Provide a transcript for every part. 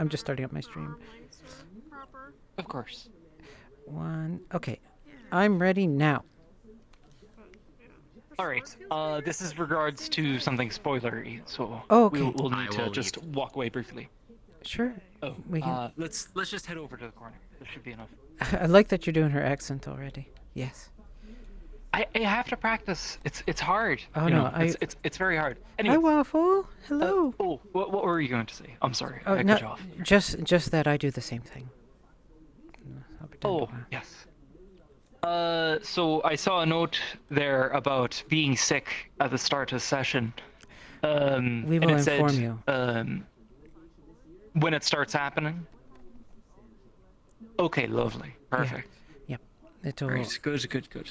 I'm just starting up my stream. Of course. One. Okay. I'm ready now. All right. This is regards to something spoilery, so Oh, we okay. will need to just walk away briefly. Sure. Oh, We can. let's just head over to the corner. There should be enough. I like that you're doing her accent already. Yes. I have to practice. It's hard. Oh, you no, know, it's very hard. Hi, Anyway, Waffle. Hello. what were you going to say? I'm sorry. Oh, I no, cut you off. just that I do the same thing. I'll pretend Oh, to laugh. yes. So I saw a note there about being sick at the start of the session. We and will it inform said, you. when it starts happening. Okay, lovely. Perfect. Yep. It'll Right, good.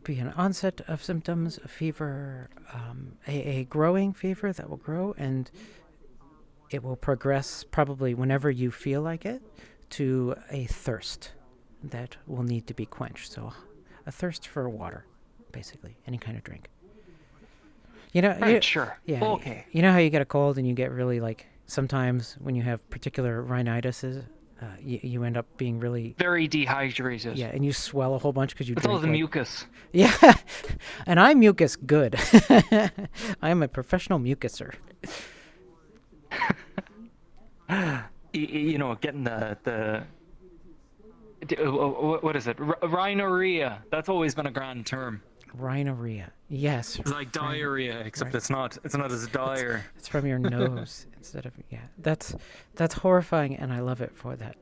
be an onset of symptoms, a fever, a growing fever that will grow, and it will progress probably whenever you feel like it to a thirst that will need to be quenched. So, a thirst for water, basically, any kind of drink. You know, Right, sure. yeah. Okay. You know how you get a cold and you get really like sometimes when you have particular rhinitis, you end up being really Very dehydrated. yeah, and you swell a whole bunch because you It's all drink the like, mucus. yeah, and I'm mucus good. I'm a professional mucuser. You know, getting what is it? Rhinorrhea. That's always been a grand term. Rhinorrhea. Yes. It's like diarrhea, except right. it's not. It's not as dire. It's from your nose instead of yeah. That's horrifying, and I love it for that.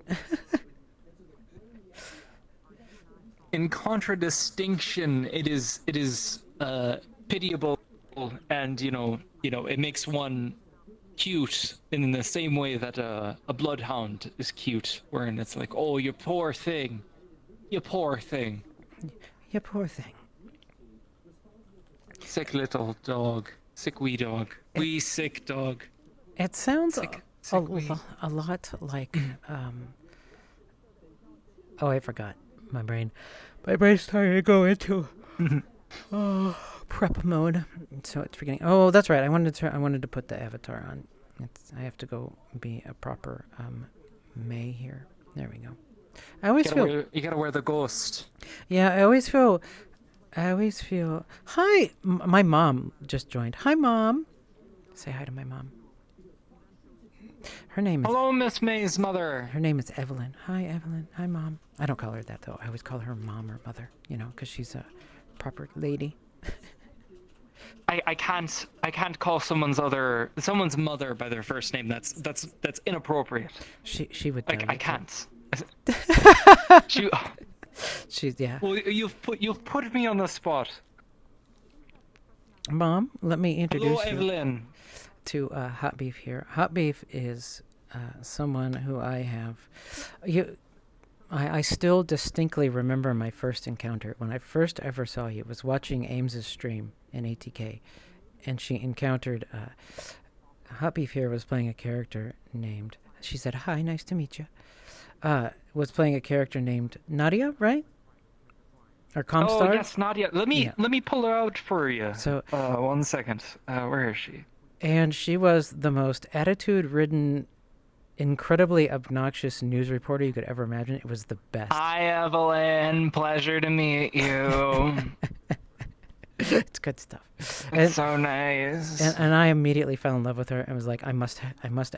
In contradistinction, it is pitiable, and it makes one cute in the same way that a bloodhound is cute, wherein it's like, oh, you poor thing, you poor thing, You poor thing. sick little dog, sick wee dog, wee sick dog. It sounds Sick wee. a lot like oh, I forgot. My brain's starting to go into prep mode, so it's forgetting. Oh, that's right. I wanted to put the avatar on. I have to go be a proper May here. There we go. I always feel You gotta wear the ghost. yeah. I always feel. Hi, my mom just joined. Hi, mom. Say hi to my mom. Her name is. Hello, Miss May's mother. Her name is Evelyn. Hi, Evelyn. Hi, Mom. I don't call her that, though. I always call her Mom or Mother, because she's a proper lady. I can't call someone's mother by their first name. That's inappropriate. She would tell you. I can't. She, She's, yeah. well, you've put me on the spot. Mom, let me introduce Hello, you Evelyn. to Hot Beef here. Hot Beef is someone who I have. I still distinctly remember my first encounter. When I first ever saw you, was watching Ames's stream in ATK, and she encountered Hot Beef here was playing a character named. She said, "Hi, nice to meet you." Was playing a character named Nadia, right? Or Comstar? Oh yes, Nadia. Let me pull her out for you. So, 1 second. Where is she? and she was the most attitude-ridden, incredibly obnoxious news reporter you could ever imagine. It was the best. Hi, Evelyn. Pleasure to meet you. It's good stuff. It's so nice. And I immediately fell in love with her and was like, I must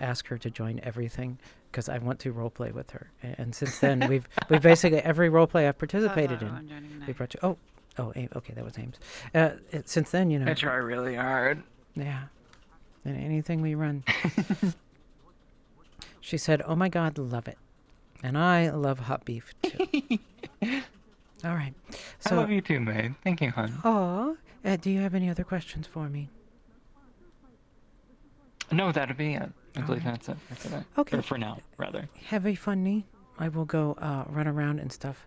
ask her to join everything because I want to roleplay with her. And since then, we've basically every roleplay I've participated in. We brought you. Okay, that was Ames. Since then, I try really hard. yeah, and anything we run. She said, "Oh my God, love it," and I love hot beef too. All right. So, I love you too, May. Thank you, hon. aw, do you have any other questions for me? No, that'd be it. I believe Alright. that's it for today. Okay. Or for now, rather. Have a fun knee. I will go run around and stuff.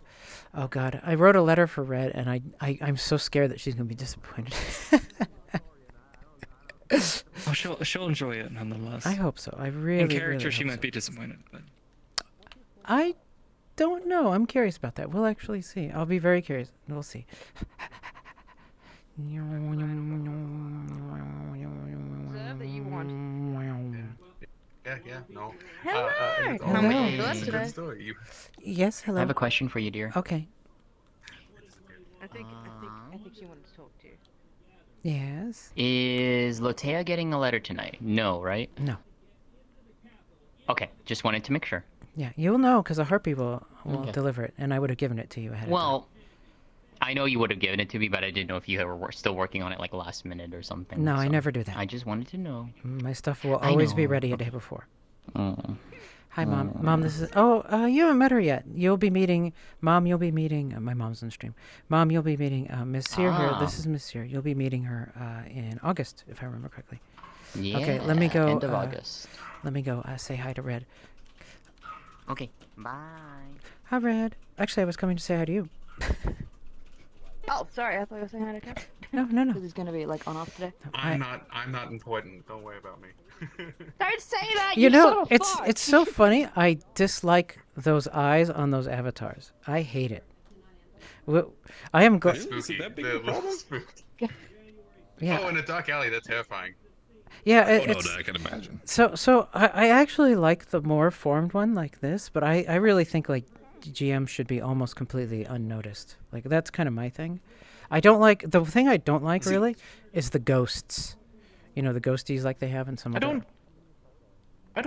Oh God, I wrote a letter for Red, and I'm so scared that she's gonna be disappointed. Oh, she'll enjoy it nonetheless. I hope so. I really, In character, really she hope might so. be disappointed, but I don't know. I'm curious about that. We'll actually see. I'll be very curious. We'll see. Observe that you want. no. Hello. And it's Hello. it's a good story. Yes, hello. I have a question for you, dear. Okay. I think she wanted to talk to you. Yes. Is Lotea getting a letter tonight? No, right? No. Okay, just wanted to make sure. Yeah, you'll know because a harpy will Okay. deliver it, and I would have given it to you ahead of time. Well, I know you would have given it to me, but I didn't know if you were still working on it like last minute or something. No, I so never do that. I just wanted to know. My stuff will I always be know. ready a day before. Mm. Hi, Mom. Mom, this is... Oh, you haven't met her yet. You'll be meeting... Mom, you'll be meeting... my mom's on stream. Mom, you'll be meeting Miss Sear here. This is Miss Sear. You'll be meeting her in August, if I remember correctly. Yeah, Okay, let me go... end of August. Let me go say hi to Red. Okay, bye. Hi, Red. Actually, I was coming to say hi to you. Oh, sorry. I thought you were saying hi to Cap. No. Because he's gonna be like on off today. I'm not important. Don't worry about me. Don't say that. You know, it's so funny. I dislike those eyes on those avatars. I hate it. I am going. Spooky. that big They're a a little problem? spooky. Yeah. Oh, in a dark alley. That's terrifying. Yeah. Oh no, It's I can imagine. so. I actually like the more formed one like this, but I really think like GM should be almost completely unnoticed. Like that's kind of my thing. I don't like the thing I don't like really is the ghosts. You know, the ghosties like they have in some. I don't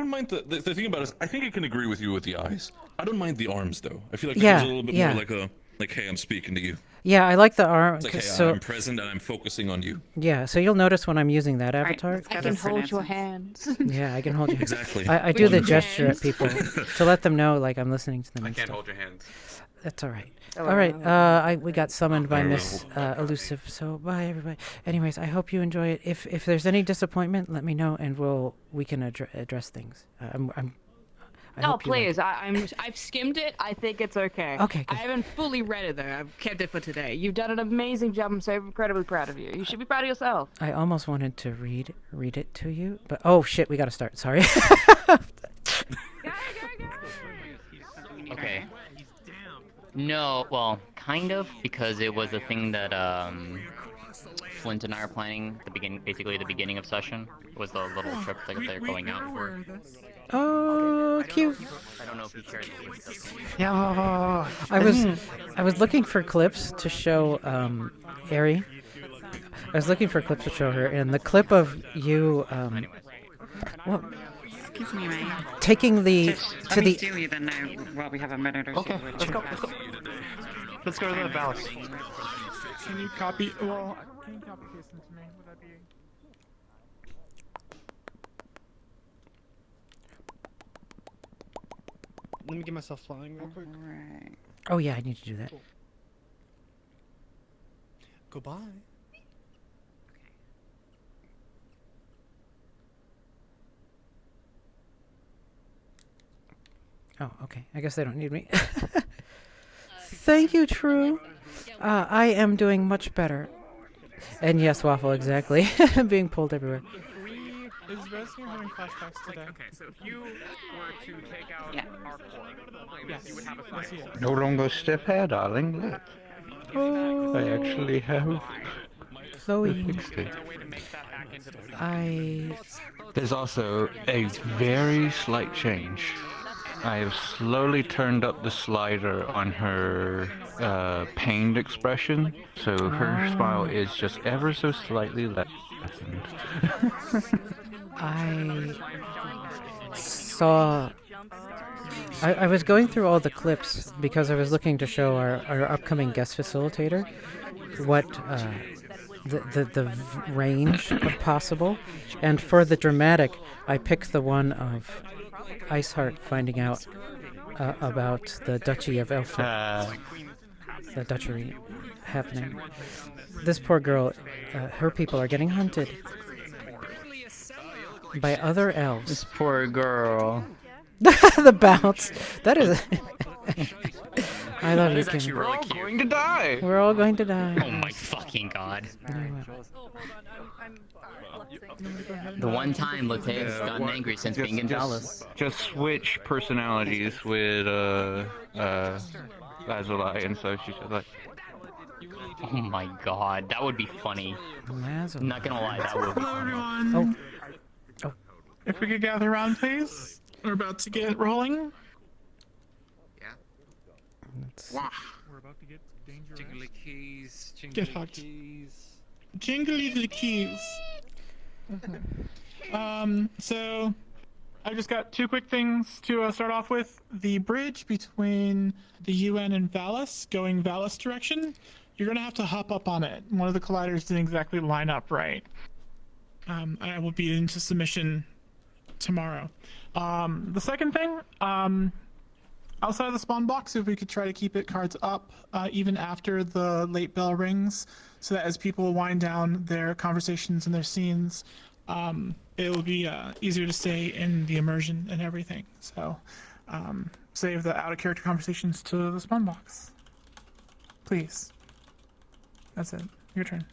mind the thing about it is I think I can agree with you with the eyes. I don't mind the arms though. I feel like Yeah, there's a little bit yeah. more like hey, I'm speaking to you. Yeah, I like the arm. It's like hey, So I'm present and I'm focusing on you. yeah, so you'll notice when I'm using that avatar. I can hold your hands. Yeah, I can hold you. Exactly. I do the With your gesture at hands. people to let them know like I'm listening to them. I and can't stuff. hold your hands. That's all right. Oh, All right. We got summoned by Oh, Miss Elusive. So bye everybody. Anyways, I hope you enjoy it. If there's any disappointment, let me know and we can address things. I No, hope you like please. I've skimmed it. I think it's okay. Okay, I good. haven't fully read it though. I've kept it for today. You've done an amazing job. I'm so incredibly proud of you. You should be proud of yourself. I almost wanted to read it to you, but oh shit, we got to start. Sorry. Okay. No, well, kind of, because it was a thing that Flint and I are planning. Basically the beginning of session was the little trip that they're going out for. Oh, cute. I don't know if he cares. Yeah. I was looking for clips to show Ari. I was looking for clips to show her, and the clip of you well, Excuse me, mate. taking the to the Do you then now while we have a minute or Okay, two? let's go. Let's go to the balance. Can you copy? Well, can you copy paste them to me? Would that be? Let me get myself flying real quick. Alright. Oh yeah, I need to do that. Goodbye. Oh, okay. I guess they don't need me. Thank you, True. I am doing much better. And yes, Waffle, exactly. Being pulled everywhere. Is Rescue having flashbacks today? Okay, so if you were to take out our core, Yes. you would have a Yes, science. he is. No longer stiff hair, darling. Look, Oh, I actually have Chloe. fixed it. Is there a way to make that back into the There's also a very slight change. I have slowly turned up the slider on her pained expression, so her smile is just ever so slightly lessened. I saw. I was going through all the clips because I was looking to show our upcoming guest facilitator what the range of possible, and for the dramatic, I picked the one of Iceheart finding out about the Duchy of Elford, the Duchy happening. This poor girl, her people are getting hunted by other elves. This poor girl. The bounce. That is. I love you, It's actually Kim. really cute. Going to die! We're all going to die. Oh my fucking god. You know what? The one time Lotea's gotten what- angry since being in Dallas. Just switch personalities with Lazuli, and so she's just like, Oh my god, that would be funny. Lazuli. I'm not gonna lie, that would be funny. Oh. If we could gather around, please. We're about to get rolling. Wow. We're about to get dangerous. Jingly keys, Get jingly hooked. keys. Jingly the keys. So I just got two quick things to start off with. The bridge between the UN and Valis, going Valis direction, you're going to have to hop up on it. One of the colliders didn't exactly line up right. I will be into submission tomorrow. The second thing, outside of the spawn box, if we could try to keep it cards up even after the late bell rings, so that as people wind down their conversations and their scenes, it will be easier to stay in the immersion and everything. So save the out of character conversations to the spawn box, please. That's it. Your turn.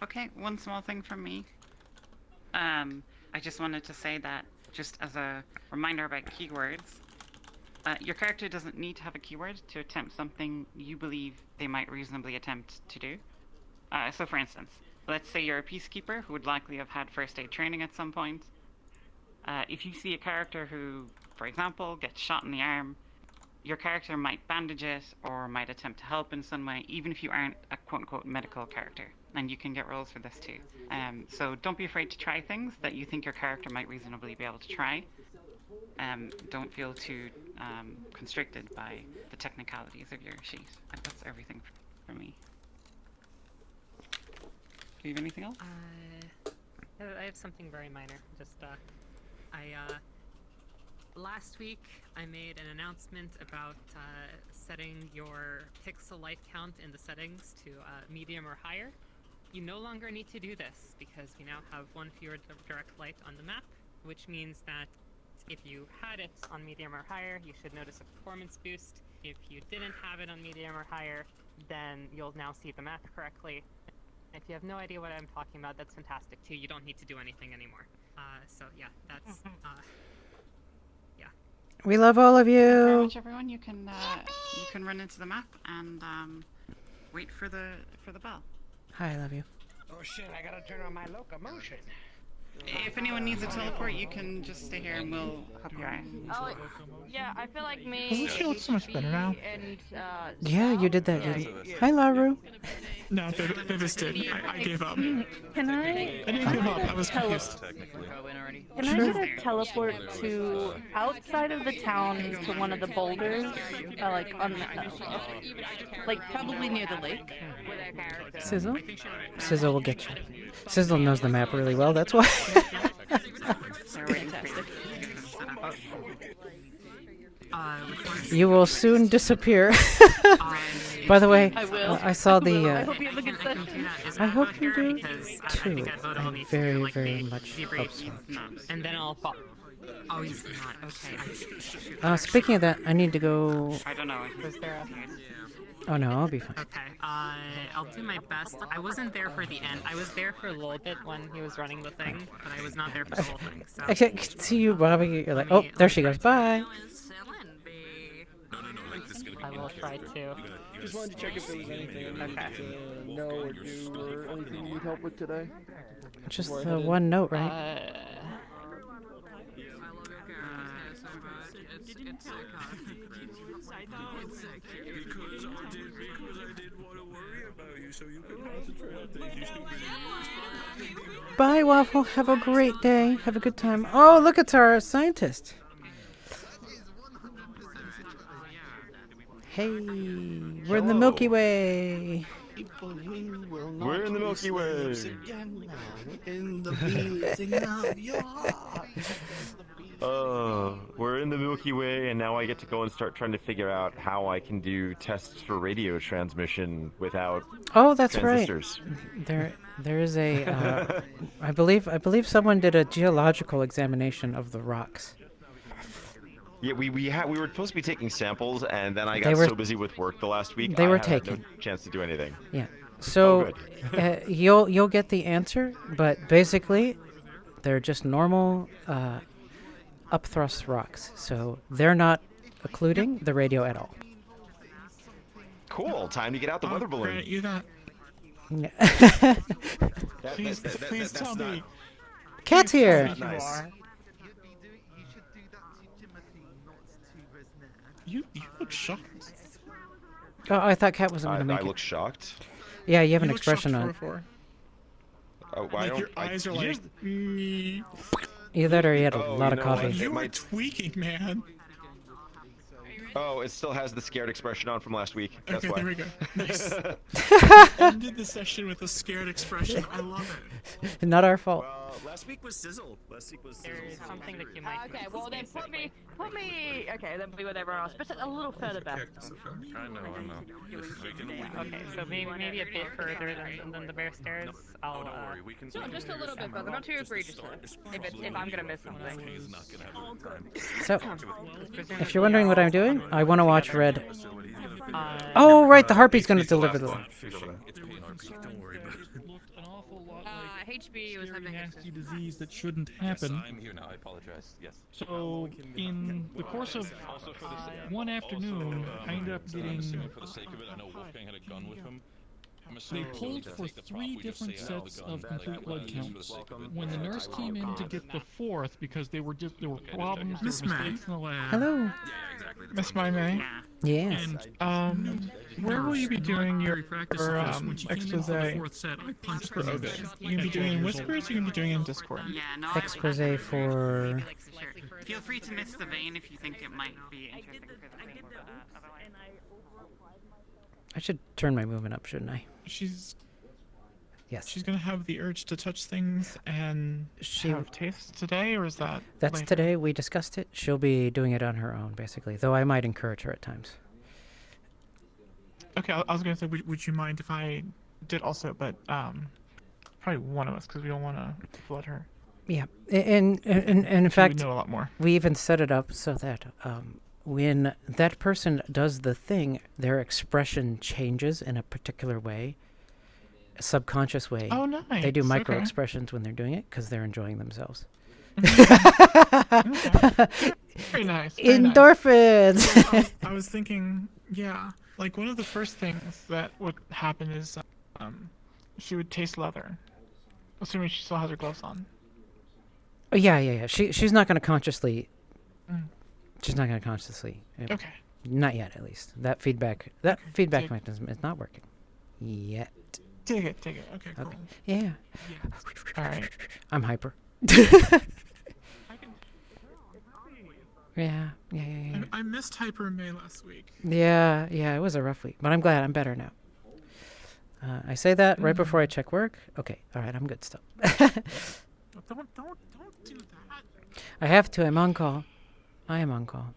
Okay, one small thing from me. I just wanted to say that, just as a reminder about keywords, your character doesn't need to have a keyword to attempt something you believe they might reasonably attempt to do. So for instance, let's say you're a peacekeeper who would likely have had first aid training at some point. If you see a character who, for example, gets shot in the arm, your character might bandage it or might attempt to help in some way, even if you aren't a quote-unquote medical character. And you can get roles for this too. So don't be afraid to try things that you think your character might reasonably be able to try. Don't feel too constricted by the technicalities of your sheet. That's everything for me. Do you have anything else? I have something very minor. Just, last week I made an announcement about setting your pixel light count in the settings to medium or higher. You no longer need to do this because we now have one fewer direct light on the map, which means that if you had it on medium or higher, you should notice a performance boost. If you didn't have it on medium or higher, then you'll now see the map correctly. If you have no idea what I'm talking about, that's fantastic too. You don't need to do anything anymore. So yeah, that's yeah. We love all of Thank you very you. much, everyone. You can run into the map and wait for the bell. Hi, I love you. Oh shit, I gotta turn on my locomotion. If anyone needs a teleport, you can just stay here and we'll help you out. Oh, yeah, I feel like me. Doesn't she look so much better now? And, Yeah, you did that, didn't Hi, Laru. No, Vivis did. I gave up. Can I? I didn't give up. I was confused. Can I get a teleport to outside of the town to one of the boulders, like on the, like probably near the lake? Sizzle? Sizzle will get you. Sizzle knows the map really well, that's why. Fantastic. You will soon disappear. By the way, I will. I saw the. I hope you have a good session. I hope you do too. I'm very, very much hope so. And then I'll fall. Oh, he's not. Okay. Speaking of that, I need to go. I don't know. Was there a... Oh no, I'll be fine. Okay, I'll do my best. I wasn't there for the end. I was there for a little bit when he was running the thing, but I was not there for the whole thing. So. I can see you, Bobby. You're like, oh, there she goes. Bye. I will try to. Just wanted to check if there was anything I needed to know or do or anything you need help with today. Just the one note, right? Bye, Waffle. Have a great day. Have a good time. Oh, look, it's our scientist. Hey, we're in the Milky Way. We're in the Milky Way. We're in the Milky Way, and now I get to go and start trying to figure out how I can do tests for radio transmission without transistors. Right. There is a. I believe someone did a geological examination of the rocks. Yeah, we were supposed to be taking samples, and then I got so busy with work the last week. They were had taking. no chance to do anything. Yeah. So you'll get the answer, but basically, they're just normal upthrust rocks. So they're not occluding the radio at all. Cool. Time to get out the weather balloon. Grant, you that. Please tell me. Cat's here. Nice. You look shocked. Oh, I thought Cat wasn't gonna make I it. look shocked. Yeah, you have an You look shocked expression on it. for. Oh, why Like don't your eyes are like. Either that or you had a Oh, lot you of know what? coffee. You were might- tweaking, man. Oh, it still has the scared expression on from last week. That's Okay, why. there we go. Nice. Ended the session with a scared expression. I love it. Not our fault. Last week was sizzle. Last week was There sizzle. is something that you might. Okay, well then put me. Okay, then be with everyone else, but a little further back. I know. Okay, so maybe a bit further than the bare stairs. I'll. No, just a little bit further, not too egregiously. If I'm gonna miss something. So, if you're wondering what I'm doing, I want to watch Red. Oh, right, the harpy's gonna deliver the. HB was having nasty disease that shouldn't happen. I'm here now. I apologize. Yes. So, in the course of one afternoon, I ended up getting. For the sake of it, I know Wolfgang had a gun with him. They pulled for 3 different sets of complete blood counts. When the nurse came in to get the 4th, because there were problems, there were mistakes in the lab. Hello. Miss Mai Mai. Yes. And where will you be doing your expose for Obed? You gonna be doing it in Whispers, or you gonna be doing it in Discord? Yeah, no. Expose for. Sure. Feel free to miss the vein if you think it might be interesting for the vein, but otherwise. I should turn my movement up, shouldn't I? Yes. She's gonna have the urge to touch things and have taste today, or is that? That's later? today. We discussed it. She'll be doing it on her own, basically. Though I might encourage her at times. Okay, I was gonna say, would you mind if I did also, but probably one of us, because we don't want to flood her. Yeah, and in fact, know a lot more. We even set it up so that when that person does the thing, their expression changes in a particular way, a subconscious way. Oh, nice. They do micro Okay. expressions when they're doing it because they're enjoying themselves. Very nice. Endorphins. Nice. I was thinking, yeah, like one of the first things that would happen is she would taste leather, assuming she still has her gloves on. Oh, yeah. She's not going to consciously. Mm. She's not going to consciously. Okay. Not yet, at least. That feedback mechanism is not working yet. Dig it. Okay, cool. Okay. Yeah. All right. I'm hyper. Yeah. I missed Hyper May last week. Yeah, it was a rough week, but I'm glad I'm better now. I say that right before I check work. Okay, all right, I'm good still. Don't do that. I have to. I'm on call. I am on call.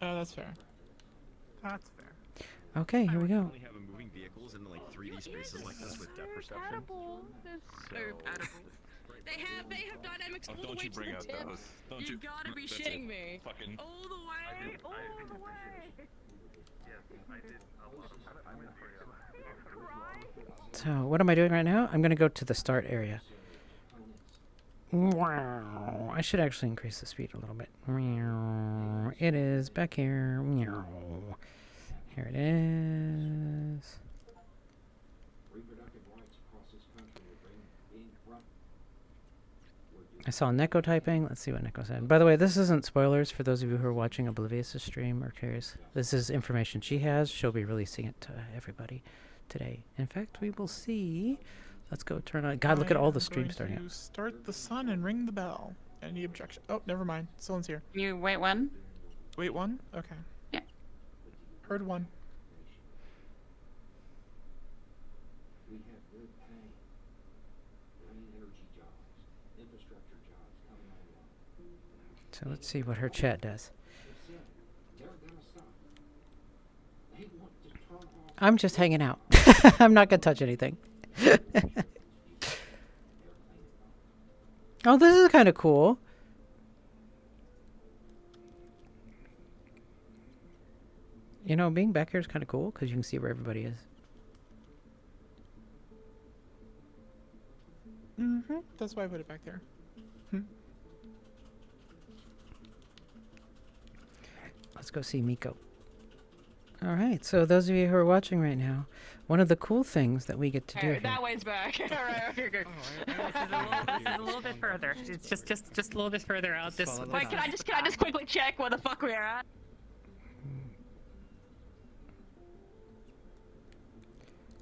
Oh, that's fair. That's fair. Okay, here we go. Only have moving vehicles in like 3D spaces like this with depth perception. They have dynamics all the Don't way you to bring the out tip. those. Don't you? Gotta be That's shitting it. me. Fucking. All the way. So, what am I doing right now? I'm going to go to the start area. Wow. I should actually increase the speed a little bit. It is back here. Here it is. I saw Neko typing. Let's see what Neko said. By the way, this isn't spoilers for those of you who are watching Oblivious's stream or curious. This is information she has. She'll be releasing it to everybody today. In fact, we will see. Let's go turn on. God, look at all the streams starting up. up. Start the sun and ring the bell. Any objection? Oh, never mind. Someone's here. You wait one? Wait one? Okay. Yeah. Heard one. So let's see what her chat does. I'm just hanging out. I'm not going to touch anything. Oh, this is kind of cool. You know, being back here is kind of cool because you can see where everybody is. Mm-hmm. That's why I put it back there. Let's go see Miko. All right, so those of you who are watching right now, one of the cool things that we get to do here. That way's back. All right, okay, good. This is a little bit further. It's just a little bit further out. Wait, can I just quickly check where the fuck we are at?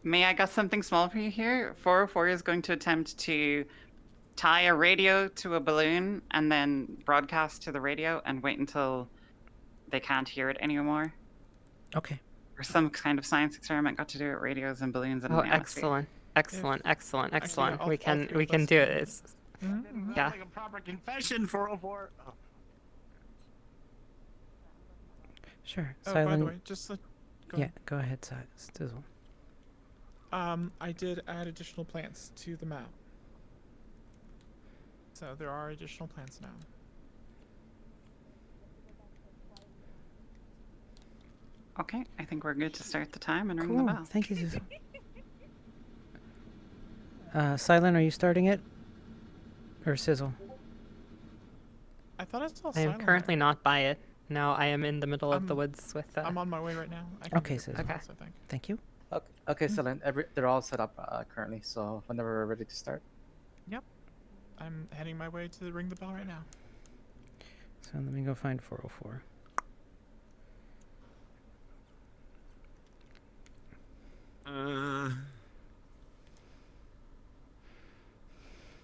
May I got something small for you here? 404 is going to attempt to tie a radio to a balloon and then broadcast to the radio and wait until they can't hear it anymore. Okay. Or some kind of science experiment got to do with radios and balloons in the atmosphere. Excellent. I'll We can do my best do to- it. It's, yeah. Like a proper confession, 404. Oh. Sure. Oh, by the Silent. way, just like, Go ahead, Stizzle. I did add additional plants to the map. So there are additional plants now. Okay, I think we're good to start the time and ring the Cool. bell. Thank you, Sizzle. Silent, are you starting it? Or Sizzle? I thought I saw I am Silent currently not by it. Now I am in the middle of the I'm- woods with. I'm on my way right now. I can Okay, do it Sizzle. pretty fast, I think. Thank you. Okay, Silent. They're all set up currently, so whenever we're ready to start. Yep. I'm heading my way to ring the bell right now. So let me go find 404.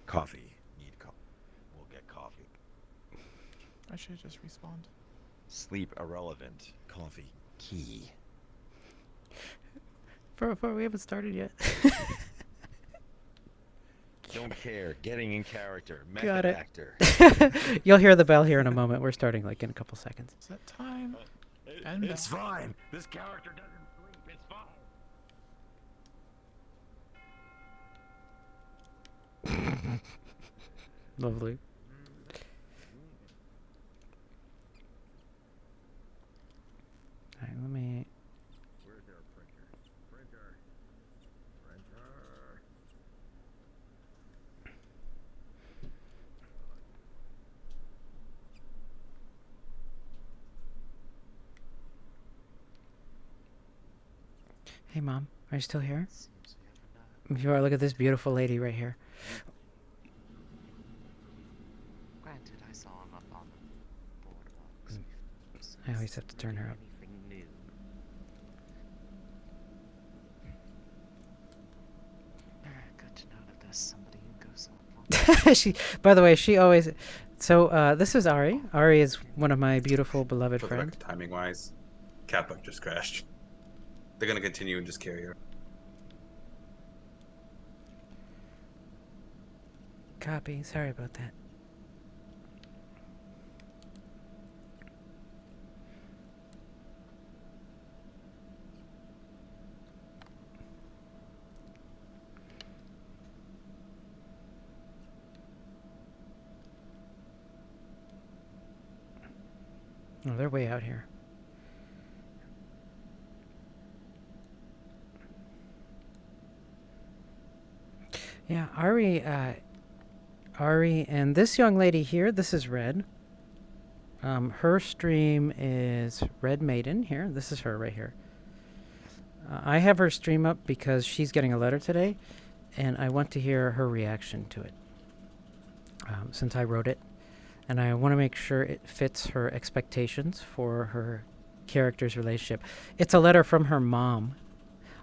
Coffee. Need coffee. We'll get coffee. I should just respawned. Sleep irrelevant. Coffee key. 404, we haven't started yet. Don't care. Getting in character. Got Method it. actor. You'll hear the bell here in a moment. We're starting like in a couple seconds. Set time. It's fine. This character doesn't sleep. It's fine. Lovely. Alright, let me. Where's our printer? Printer. Printer. Hey, Mom. Are you still here? You are. Look at this beautiful lady right here. Granted, I saw him up on the boardwalks. I always have to turn her up. Anything new? Good to know that there's somebody who goes on. She, by the way, she always. So this is Ari. Ari is one of my beautiful, beloved For the friends. record, timing-wise, Catbuck just crashed. They're gonna continue and just carry her. Copy. Sorry about that. Oh, they're way out here. Yeah, Ari, and this young lady here, this is Red. Her stream is Red Maiden here. This is her right here. I have her stream up because she's getting a letter today, and I want to hear her reaction to it. Since I wrote it, and I want to make sure it fits her expectations for her character's relationship. It's a letter from her mom.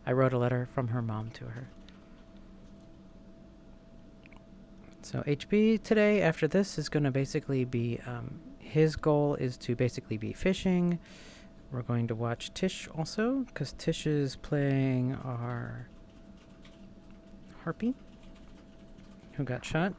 I wrote a letter from her mom to her. So HB today, after this, is going to basically be, his goal is to basically be fishing. We're going to watch Tish also, because Tish is playing our harpy, who got shot.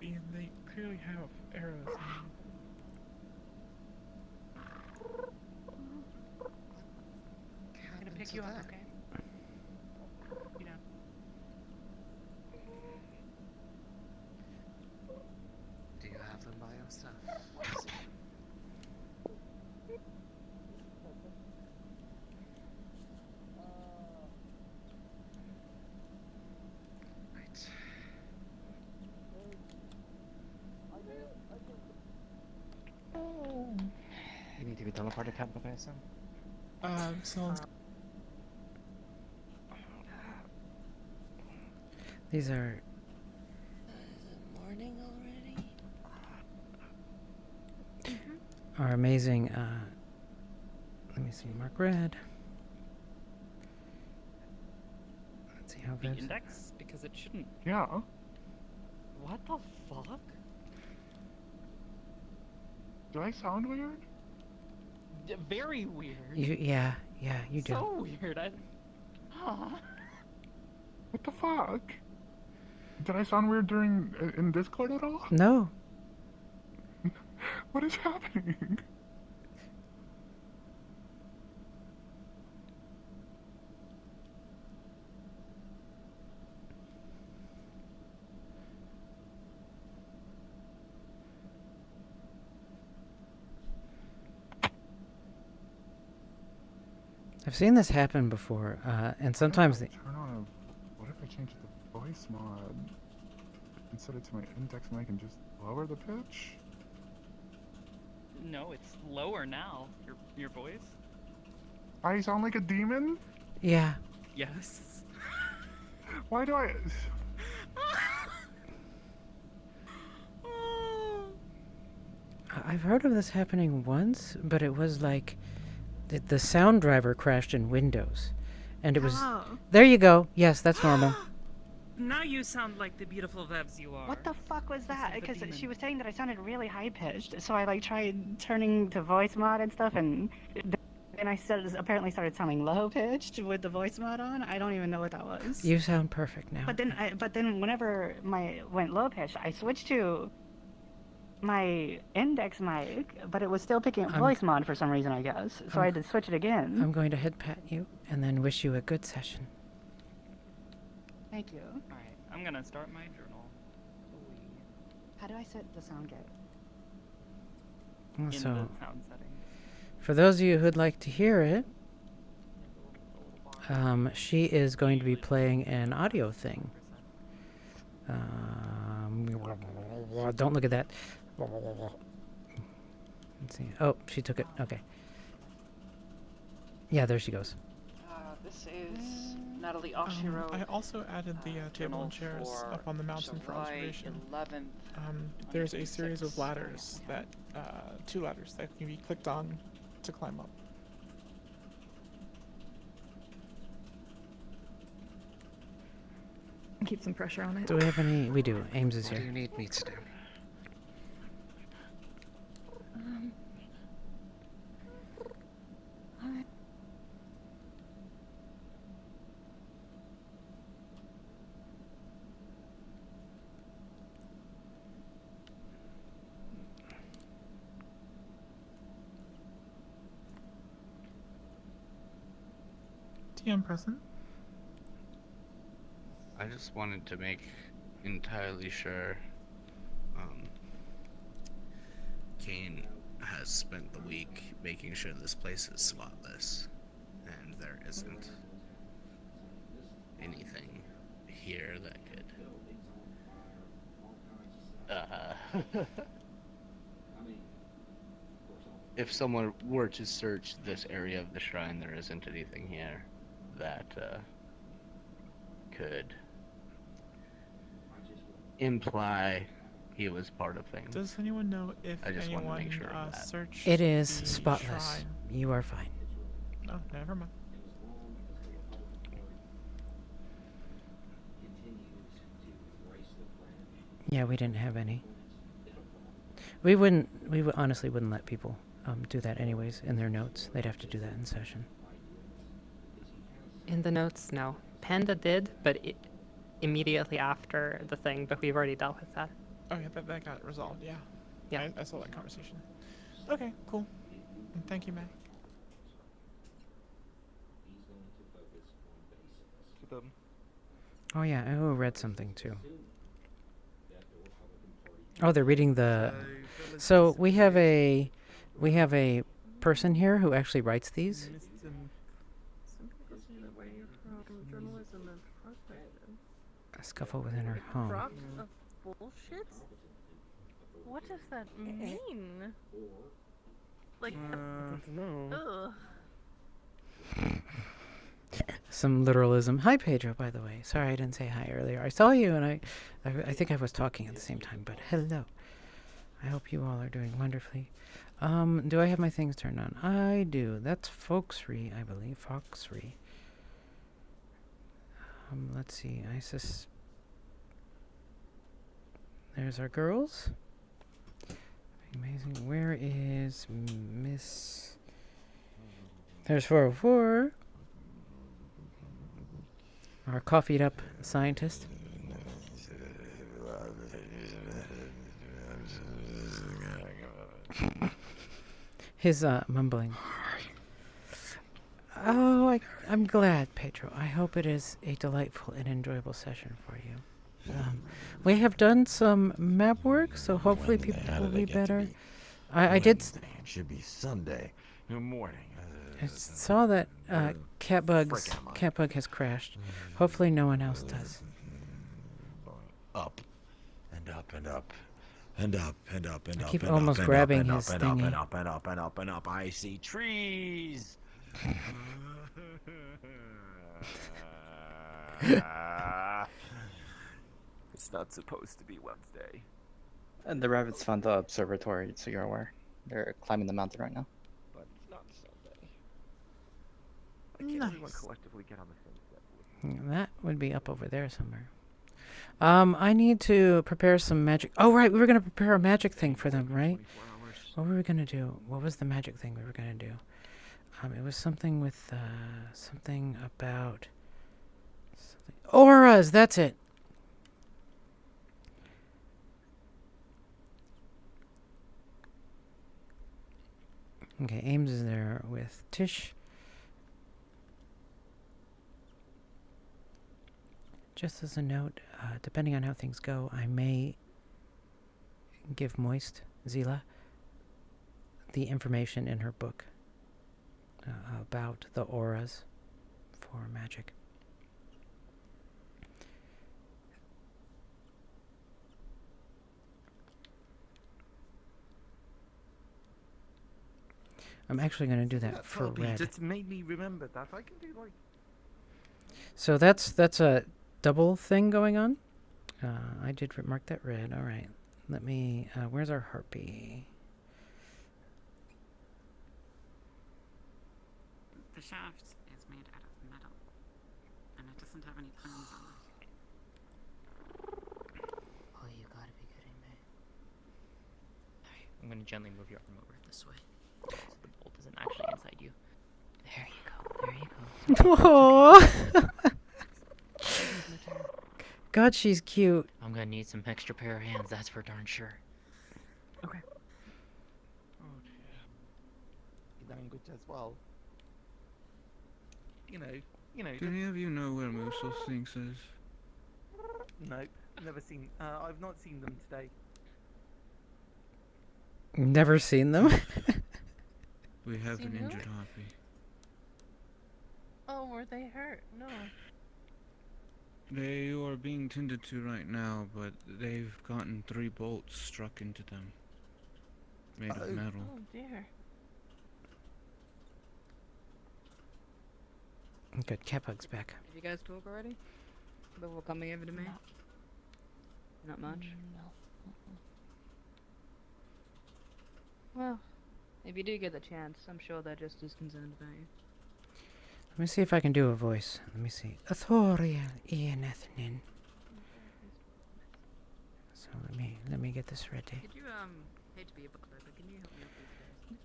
And they clearly have arrows. I'm gonna pick you up, okay? You know. Do you have them by yourself? Right. You need to be teleported, Catbook, I assume? Sounds. These are Morning already? are amazing. Let me see. Mark red. Let's see how The this. index? Because it shouldn't. Yeah. What the fuck? Do I sound weird? Very weird. Yeah, you do. So weird. Huh. What the fuck? Did I sound weird in Discord at all? No. What is happening? I've seen this happen before, and sometimes the. Turn on what if I change the voice mod and set it to my index mic and just lower the pitch? No, it's lower now. Your voice. I sound like a demon? Yeah. Yes. Why do I? I've heard of this happening once, but it was like the sound driver crashed in Windows, and it was. Hello. There you go. Yes, that's normal. Now you sound like the beautiful Vevs you are. What the fuck was that? Instead of a Because demon. she was saying that I sounded really high pitched, so I like tried turning to voice mod and stuff, and then I apparently started sounding low pitched with the voice mod on. I don't even know what that was. You sound perfect now. But then whenever my went low pitched, I switched to my index mic, but it was still picking up voice mod for some reason, I guess. So I had to switch it again. I'm going to head pat you and then wish you a good session. Thank you. Alright, I'm gonna start my journal. How do I set the sound gate? In So, the sound settings. for those of you who'd like to hear it, she is going to be playing an audio thing. Don't look at that. Let's see. Oh, she took it. Okay. Yeah, there she goes. This is Natalie Oshiro. I also added the table and chairs up on the mountain for observation. 11th. There's a series of ladders that, 2 ladders that can be clicked on to climb up. Keep some pressure on it. Do we have any? We do. Ames is What do here. you need me to do? TM present. I just wanted to make entirely sure Kane has spent the week making sure this place is spotless and there isn't anything here that could if someone were to search this area of the shrine, there isn't anything here that could imply he was part of things. Does anyone know if I just wanted to anyone make sure of that. searched It is the spotless. shrine? You are fine. Oh, never mind. Yeah, we didn't have any. We honestly wouldn't let people do that anyways in their notes. They'd have to do that in session. In the notes, no. Panda did, but immediately after the thing, but we've already dealt with that. Oh yeah, that got resolved, yeah. Yeah. I saw that conversation. Okay, cool. And thank you, Mac. Oh yeah, I read something too. Oh, they're reading the. So we have a person here who actually writes these. A scuffle within her home. Crops of bullshit? What does that mean? Like, I don't know. ugh. some literalism. Hi, Pedro, by the way. Sorry I didn't say hi earlier. I saw you, and I think I was talking at the same time, but hello. I hope you all are doing wonderfully. Do I have my things turned on? I do. That's Foxree, I believe. Foxree. Let's see. There's our girls. Amazing. Where is Miss... There's 404. Our coffeeed up scientist. His mumbling. Oh, I'm glad, Pedro. I hope it is a delightful and enjoyable session for you. We have done some map work, so hopefully people will be better. I did... It should be Sunday morning. I saw that Catbug has crashed. Hopefully no one else does. Up and up and up and up and up and I up keep and almost up grabbing and his up and up thingy. and up and up and up and up. I see trees. It's not supposed to be Wednesday. And the rabbits found the observatory, so you're aware. They're climbing the mountain right now. But it's not Sunday. Why can't everyone collectively get on the same step? That would be up over there somewhere. I need to prepare some magic. Oh, right, we were going to prepare a magic thing for them, right? What were we going to do? What was the magic thing we were going to do? It was something with, something about... Auras, that's it! Okay, Ames is there with Tish. Just as a note, depending on how things go, I may give Moist, Zila, the information in her book about the auras for magic. I'm actually going to do that for Red. Just made me remember that. I can do like... So that's a double thing going on. I did mark that red. All right. Let me... where's our harpy? The shaft is made out of metal, and it doesn't have any pins on it. Oh, you gotta be kidding me. Alright, I'm gonna gently move your arm over this way. So the bolt isn't actually inside you. There you go. There you go. Aww. God, she's cute. I'm gonna need some extra pair of hands, that's for darn sure. Okay. Oh dear. Language as well. You know. Do any of you know where Musso Sphinx is? Nope, never seen. I've not seen them today. Never seen them? We have Seen an who? injured harpy. Oh, were they hurt? No. They are being tended to right now, but they've gotten 3 bolts struck into them. Made of metal. Oh dear. Good, Catbug's back. Did you guys talk already? Before coming over to me? Not much? No. Well, if you do get the chance, I'm sure they're just as concerned about you. Let me see if I can do a voice. Let me see. Authorial Ianethnin. So let me get this ready. Could you, hate to be a butler, but can you help me with these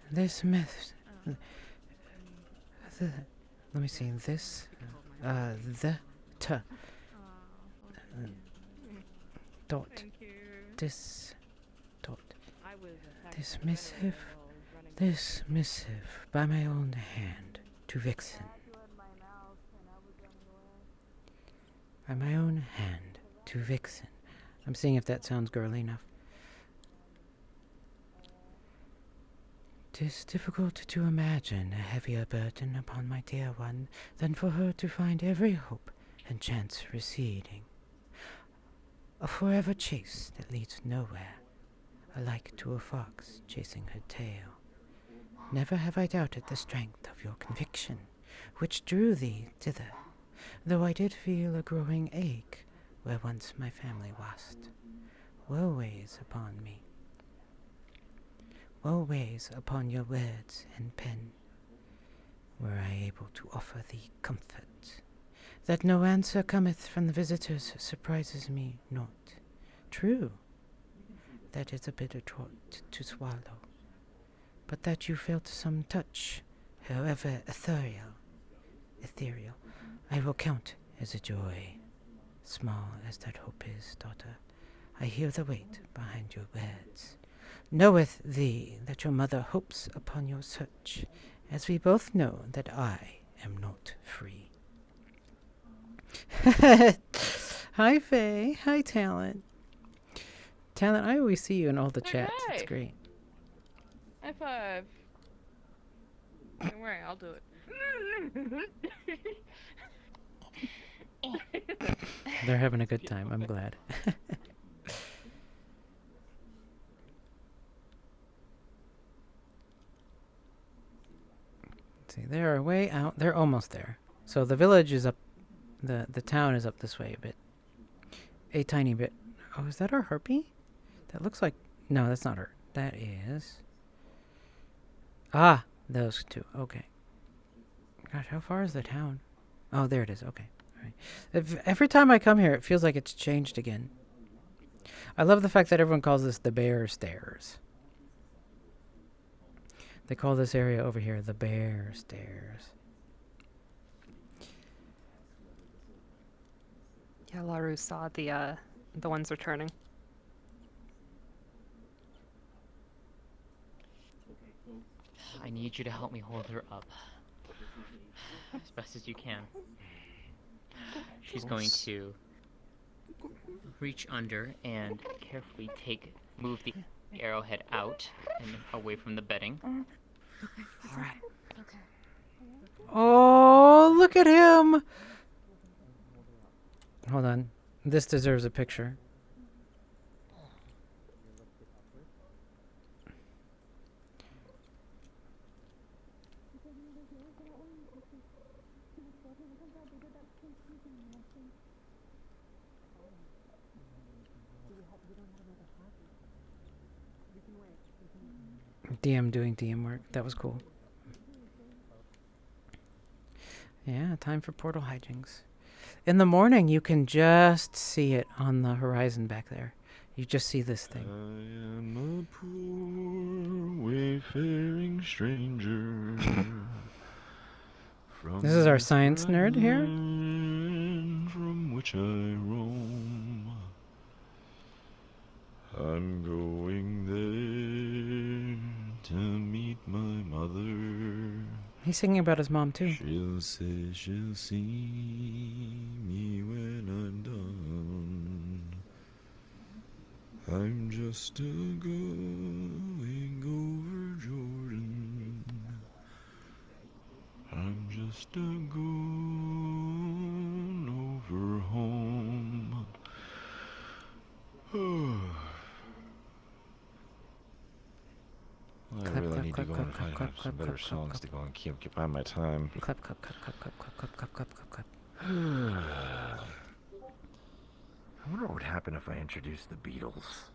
guys? This method. Let me see. This. The. T. Dot. This. Dot. This missive. This missive by my own hand to Vixen. By my own hand to Vixen. I'm seeing if that sounds girly enough. 'Tis difficult to imagine a heavier burden upon my dear one than for her to find every hope and chance receding. A forever chase that leads nowhere, alike to a fox chasing her tail. Never have I doubted the strength of your conviction, which drew thee thither, though I did feel a growing ache where once my family wast. Woe weighs upon me. Woe weighs upon your words and pen. Were I able to offer thee comfort, that no answer cometh from the visitors surprises me not. True, that is a bitter draught to swallow, but that you felt some touch, however ethereal, I will count as a joy. Small as that hope is, daughter, I hear the weight behind your words. Knoweth thee that your mother hopes upon your search, as we both know that I am not free. Hi, Faye. Hi, Talent. Talent, I always see you in all the chats. It's great. High five. Don't worry, I'll do it. They're having a good time. I'm glad. See, they're way out. They're almost there. So the village is up. The town is up this way a bit. A tiny bit. Oh, is that our harpy? That looks like... No, that's not her. That is... Ah, those two. Okay. Gosh, how far is the town? Oh, there it is. Okay. All right. Every time I come here, it feels like it's changed again. I love the fact that everyone calls this the Bear Stairs. They call this area over here the Bear Stairs. Yeah, Laru saw the ones returning. I need you to help me hold her up. As best as you can. She's going to reach under and carefully move the arrowhead out and away from the bedding. Alright. Oh, look at him! Hold on. This deserves a picture. DM doing DM work. That was cool. Yeah, time for portal hijinks. In the morning, you can just see it on the horizon back there. You just see this thing. I am a poor wayfaring stranger. This is our science nerd here. From which I roam. I'm going there to meet my mother. He's singing about his mom too. She'll say she'll see me when I'm done. I'm just a going over Jordan. I'm just a going over home. I really need to go and have some better songs to go and keep occupy my time. Clap, clap, clap, clap, clap, clap, clap, clap, clap, clap. I wonder what would happen if I introduced the Beatles.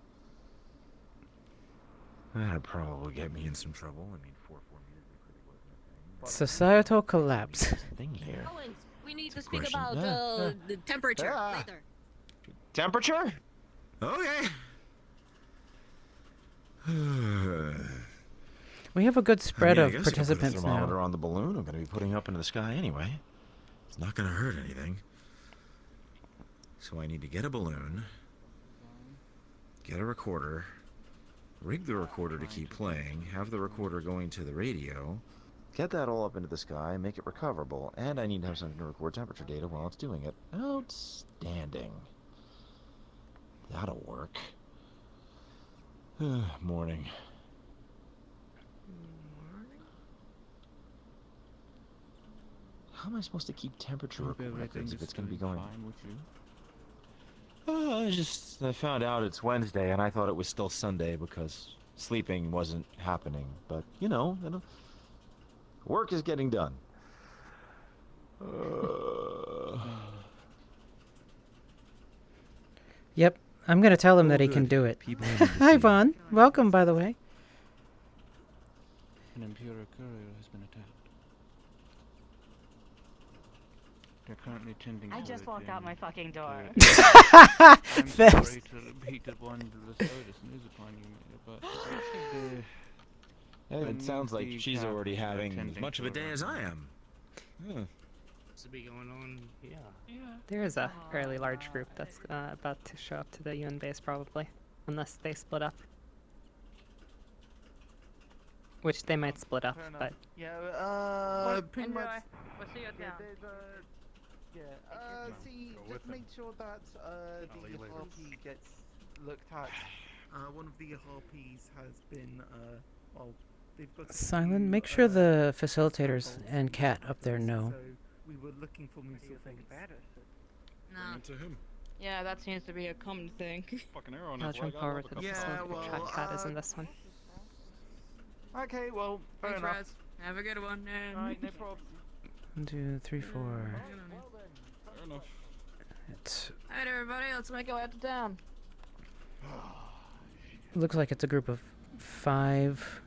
That'd probably get me in some trouble. I mean, 4/4 music really wasn't a thing. Societal collapse. Thing here. We need to Good speak question. about the temperature later. Temperature? Okay. We have a good spread I of guess participants I can put a thermometer now. on the balloon I'm going to be putting up into the sky anyway. It's not going to hurt anything. So I need to get a balloon, get a recorder, rig the recorder to keep playing, have the recorder going to the radio, get that all up into the sky, make it recoverable, and I need to have something to record temperature data while it's doing it. Outstanding. That'll work. Morning. How am I supposed to keep temperature records if it's going to be going? I found out it's Wednesday and I thought it was still Sunday because sleeping wasn't happening. But, you know, work is getting done. Yep, I'm gonna tell him that he can do it. Hi, Vaughn. Welcome, by the way. An Imperial courier has been attacked. They're currently tending I to just it walked out in my fucking door. I'm sorry to repeat one to bestow this news upon you, but It sounds like she's already having as much of a day as I am. To be going on, yeah. There is a fairly large group that's about to show up to the UN base, probably, unless they split up. Which they might split up, but Yeah, pretty much. We'll see you at town. See, just make sure that the harpy gets looked at. One of the harpies has been, well, they've got. Silent, make sure the facilitators and Kat up there know. So we were looking for Musa things. No. To him. Yeah, that seems to be a common thing. Fucking arrow on I'll his leg. jump over to the facility. Cat is in this one. Okay, well, fair Thanks, enough. Raz. Have a good one. Alright, no problem. 1, 2, 3, 4. Fair enough. It's Alright, everybody, let's make our way out to town. looks like it's a group of 5.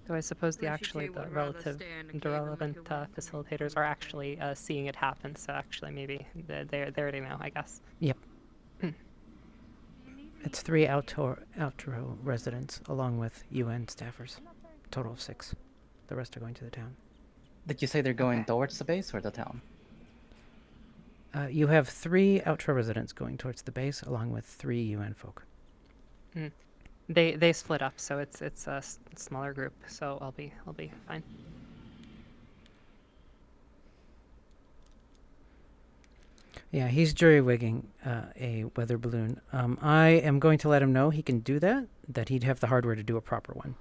Though I suppose the Unless you two the would rather relative, stay in the the cave and relevant look around. facilitators are actually seeing it happen. So actually, maybe they already know. I guess. Yep. It's 3 outro residents along with UN staffers. Total of 6. The rest are going to the town. Did you say they're going towards the base or the town? You have 3 outro residents going towards the base, along with 3 UN folk. They split up, so it's a smaller group. So I'll be fine. Yeah, he's jury-wigging a weather balloon. I am going to let him know he can do that, that he'd have the hardware to do a proper one.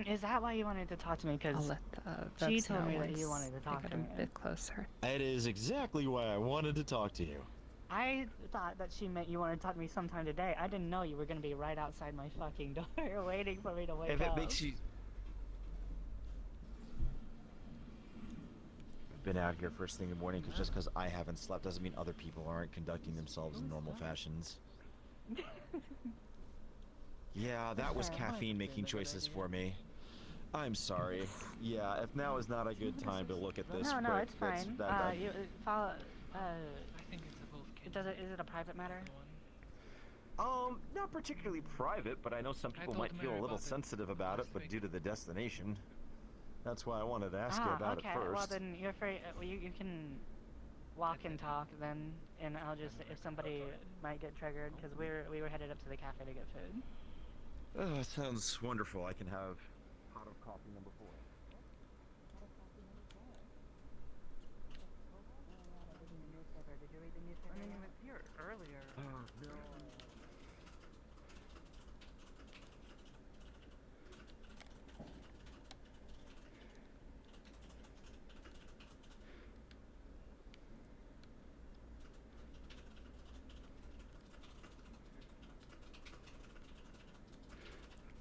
Is that why you wanted to talk to me? I'll Because let she Vebs told know me that once you wanted to talk they to get me. a bit closer. That is exactly why I wanted to talk to you. I thought that she meant you wanted to talk to me sometime today. I didn't know you were going to be right outside my fucking door waiting for me to wake If up. it makes you... I've been out here first thing in the morning just because I haven't slept doesn't mean other people aren't conducting themselves in normal fashions. Yeah, that was caffeine making choices for me. I'm sorry. Yeah, if now is not a good time to look at this No, quick, it's fine. You follow. Is it a private matter? Not particularly private, but I know some people might feel a little sensitive about it, but due to the destination. That's why I wanted to ask you about it first. Well, then you're free. You can walk and talk then, and I'll just if somebody might get triggered because we were headed up to the cafe to get food. Oh, that sounds wonderful. I can have hot of coffee number 4. Did you read the newspaper? I mean, it was here earlier. No.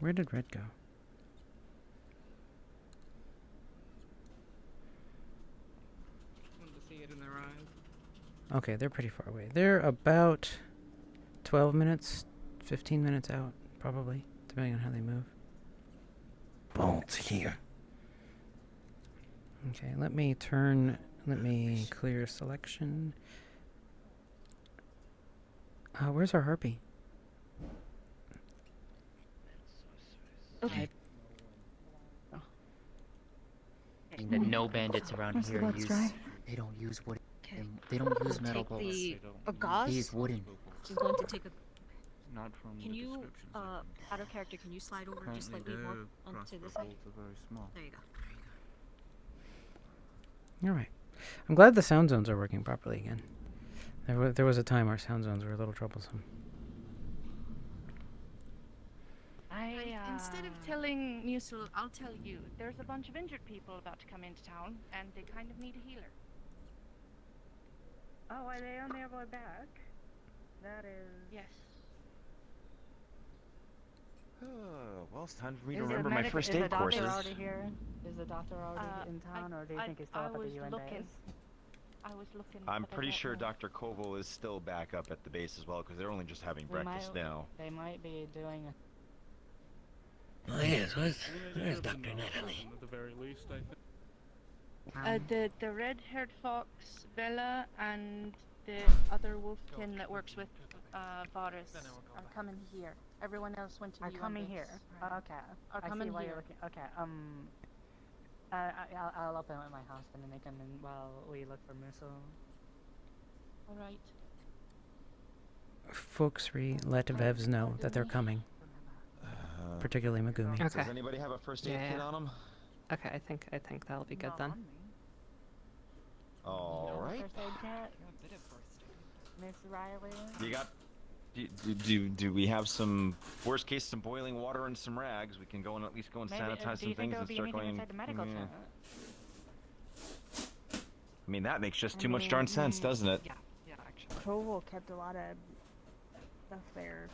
Where did Red go? Wanted to see it in their eyes. Okay, they're pretty far away. They're about 12 minutes, 15 minutes out, probably, depending on how they move. Bolt here. Okay, let me clear selection. Where's our harpy? Okay. No bandits around here use. They don't use wood. They don't use metal Take bolts. the gauze. They use wooden. I'm going to take a. Not from Can the you, descriptions out of character, can you slide over just Currently, slightly more the onto this crossbow side? bolts are very small. There you go. All right. I'm glad the sound zones are working properly again. There was a time our sound zones were a little troublesome. Instead of telling Musil, I'll tell you. There's a bunch of injured people about to come into town, and they kind of need a healer. Oh, are they on their way back? That is. Yes. Oh, well, it's time for me to Is the remember my medic- first is the aid doctor courses. already here? Is the doctor already in town, or do you think he's still up at the UN base? I was looking. I'm but I pretty don't sure know. Dr. Koval is still back up at the base as well, because they're only just having breakfast now. They might be doing. Oh yes, where's Dr. Natalie? At the very least, I think. The red-haired fox, Bella, and the other wolfkin that works with Varus are coming here. Everyone else went to the Are UN coming base. here. Okay. Are I coming see why here. you're looking. Okay. I'll open up my house and then they come in while we look for Musso. All right. Folks let Vevs know that they're coming. Particularly Megumi. Does anybody have a first aid kit on them? Okay, I think that'll be good then. All right. First aid kit. Miss Riley. You got? Do we have some worst case, some boiling water and some rags? We can go and at least go and sanitize some things and start going. The medical tent? I mean, that makes just too much darn sense, doesn't it? Yeah, actually. Crowell kept a lot of stuff there.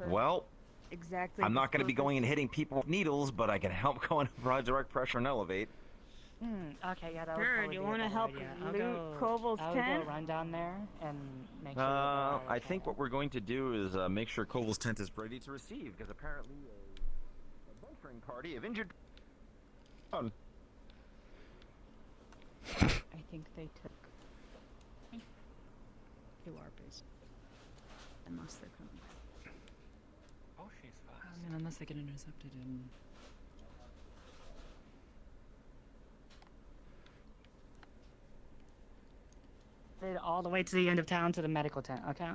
Well, Exactly. I'm not going to be going and hitting people with needles, but I can help go and apply direct pressure and elevate. Okay, yeah, that would Sure, probably you be a want to better help idea. loot Koval's I'll tent? go run down there and make sure. that I think what we're going to do is make sure Koval's tent is ready to receive, because apparently a venturing party of injured. I think they took to our base. Unless they're coming back. Oh, she's fast. I mean, unless they get intercepted and. all the way to the end of town to the medical tent. Okay.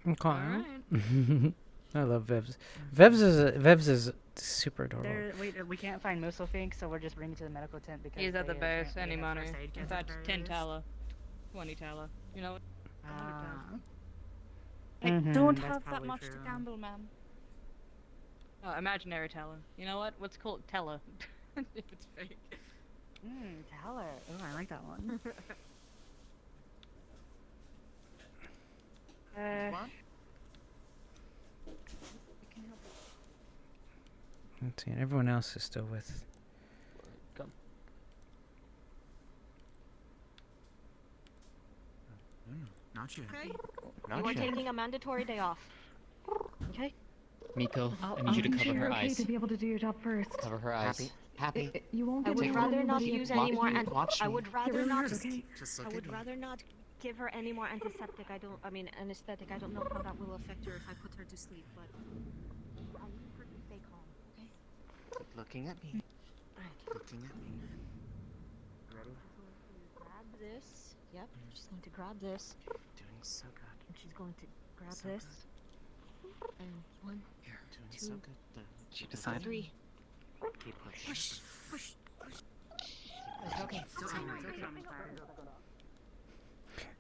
Okay. I love Vevs. Vevs is super adorable. We can't find Musselfink, so we're just bringing to the medical tent because He's at the base. apparently Any have money? first aid In kits fact, at 10 base. tala, 20 tala. You know what? I don't have that much to gamble, ma'am. Oh, imaginary tala. You know what? Let's call it tela. If it's fake. Teller. Oh, I like that one. Let's see, and everyone else is still with. Come. Not yet. Okay. Not You are yet. taking a mandatory day off. Okay? Miko, I need you to cover her eyes. to be able to do your job first. Cover her eyes. Happy. You won't I get would to rather not anybody use at any more. Watch I me. would rather not. Just I would rather not give her any more antiseptic. I mean anesthetic. I don't know how that will affect her if I put her to sleep, but I need her to stay calm. Okay? Keep looking at me. Alright. Looking at me. Ready? Grab this. Yep. She's going to grab this. Doing so good. And she's going to grab So this. And one, Here, doing two, so good. She decided. 3. Keep pushing. Push. It's okay. It's okay. It's okay.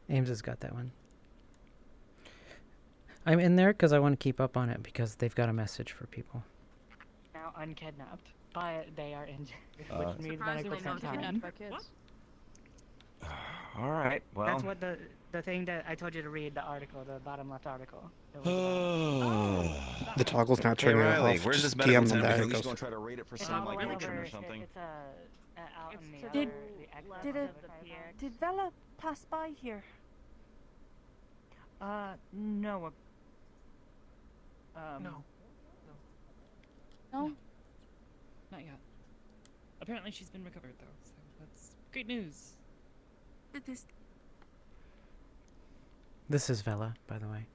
Ames has got that one. I'm in there because I want to keep up on it because they've got a message for people. Now unkidnapped, but they are injured, Uh, which means medical Surprisingly not tent kidnapped time. by kids. All right. Well. That's what the thing that I told you to read, the article, the bottom left article. It was The toggle's not Hey turning Riley, off. where's this Just medical DM them tent? We that can it at least goes. go and try to rate it for It's some all like the way action over. or something. It's out in the Did- other, the exit Did on it? the other side. Did Vela pass by here? No. No. No? Not yet. Apparently she's been recovered, though, so that's great news. This is Vela, by the way.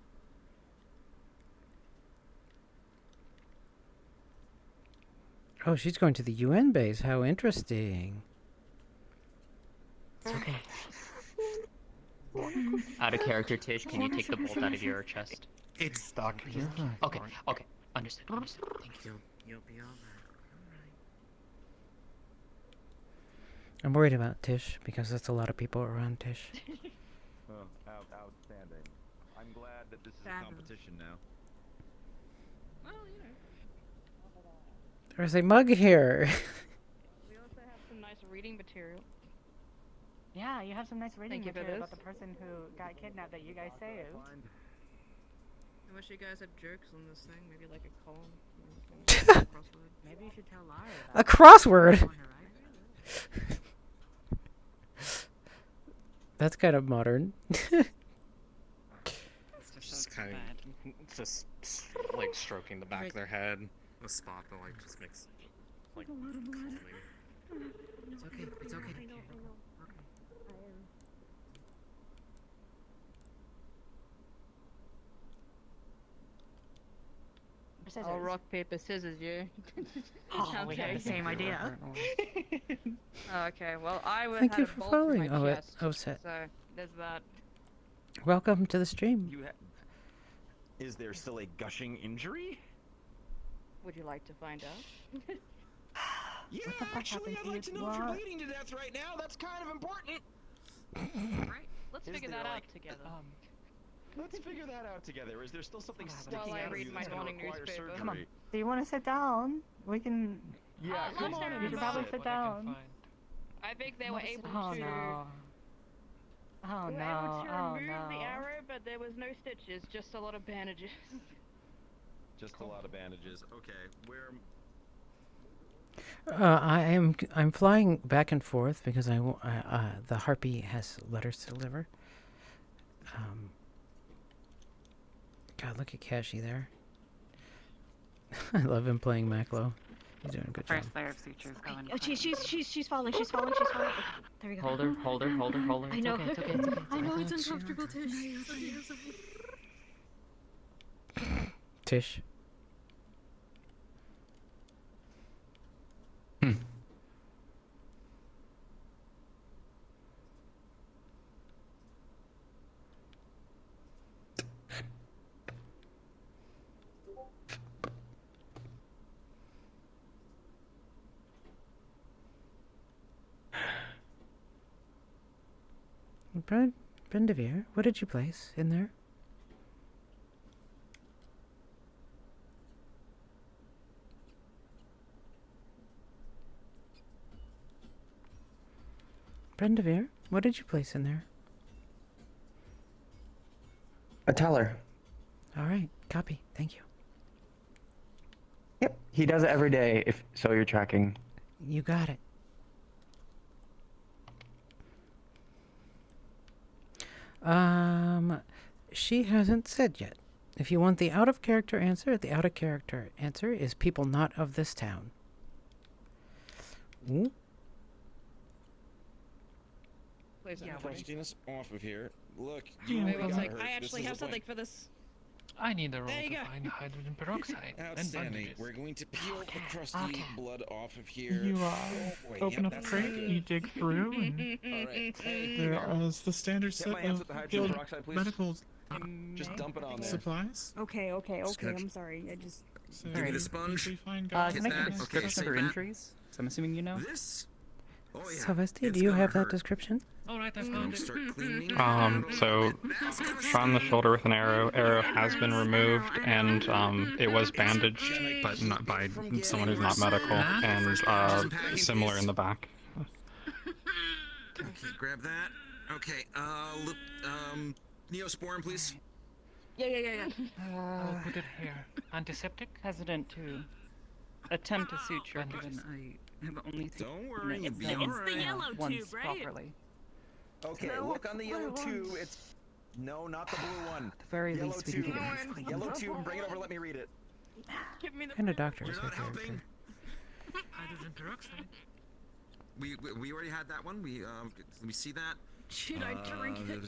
Oh, she's going to the UN base. How interesting. It's okay. Out of character, Tish, can you take the bolt out of your chest? It's stuck. Okay, okay. Understood, understood. Thank you. You'll be alright. I'm worried about Tish because that's a lot of people around Tish. Outstanding. I'm glad that this is a competition now. Well, you know. There's a mug here. We also have some nice reading material. Yeah, you have some nice reading Thank you for material about this. the person who got kidnapped that you guys saved. I wish you guys had jokes on this thing, maybe like a column. Maybe you should tell Lara A about crossword. it. That's kind of modern. Just kind of just like stroking the back of their head. A spot that like just makes like calming. It's okay. It's okay. I know. I'll rock, paper, scissors you. Oh, we had the same idea. Okay, well, I would Thank have you a for bolt in following. my Oh, it chest, upset. so there's that. Welcome to the stream. Is there still a gushing injury? Would you like to find out? Yeah, What the fuck actually, happened I'd to like you? to know if you're What? bleeding to death right now. That's kind of important. Alright, let's Is figure there, that out like, together. Let's figure that out together. Is there still something sticking While I out of read you my that's gonna morning require newspaper. surgery? Come on. Do you want to sit down? We can. Yeah, come on. You should probably sit down. I think they were able Oh to... no. Oh They were no. able to Oh remove no. the arrow, but there was no stitches, just a lot of bandages. Just a lot of bandages. Okay, where? I'm flying back and forth because the harpy has letters to deliver. God, look at Kashi there. I love him playing Maclo. He's doing a good job. First layer of sutures going. Oh, she's falling. She's falling. Okay, there we go. Hold her. I know. It's okay. I know it's uncomfortable, Tish. Tish. Brendevere, what did you place in there? Brendevere, what did you place in there? A teller. All right, copy. Thank you. Yep, he does it every day, if so you're tracking. You got it. She hasn't said yet. If you want the out-of-character answer is people not of this town. Ooh. Yeah, question us off of here. Look, Yeah, you it's got like, hurt. I This actually is have the something point. for this. I need a roll There you to go. find hydrogen peroxide and Outstanding. bandages. We're going to peel the crusty blood off of here. You Oh, boy, open yep, up a that's crate, not good. you dig through, and Alright, hey, there is the standard Get set my hands of with the hydrogen field peroxide, please. medical Just dump it on there. supplies. Okay, Scratch. I'm sorry. I just. So Give me the sponge. usually find Can I guys get a that- description of her injuries? So I'm assuming you know? This? Oh yeah. Savasti, do you have that description? Alright, I found it. Start cleaning. So shot in the shoulder with an arrow. Arrow has been removed, and it was bandaged, but not by someone who's not medical, and similar in the back. Okay, grab that. Okay, Neosporin, please. Yeah. I'll put it here. Antiseptic? Hesitant to attempt a suture given I have only seen Don't worry, it you'll be done alright. once properly. Okay, look on the yellow tube. It's no, not the blue one. At the very Yellow least, we can tube. get this clean. Yellow tube. Bring it over. Let me read it. Give me the... What kind of doctor You're is not her character? helping. Hydrogen peroxide. We already had that one. Let me see that. Should I drink it?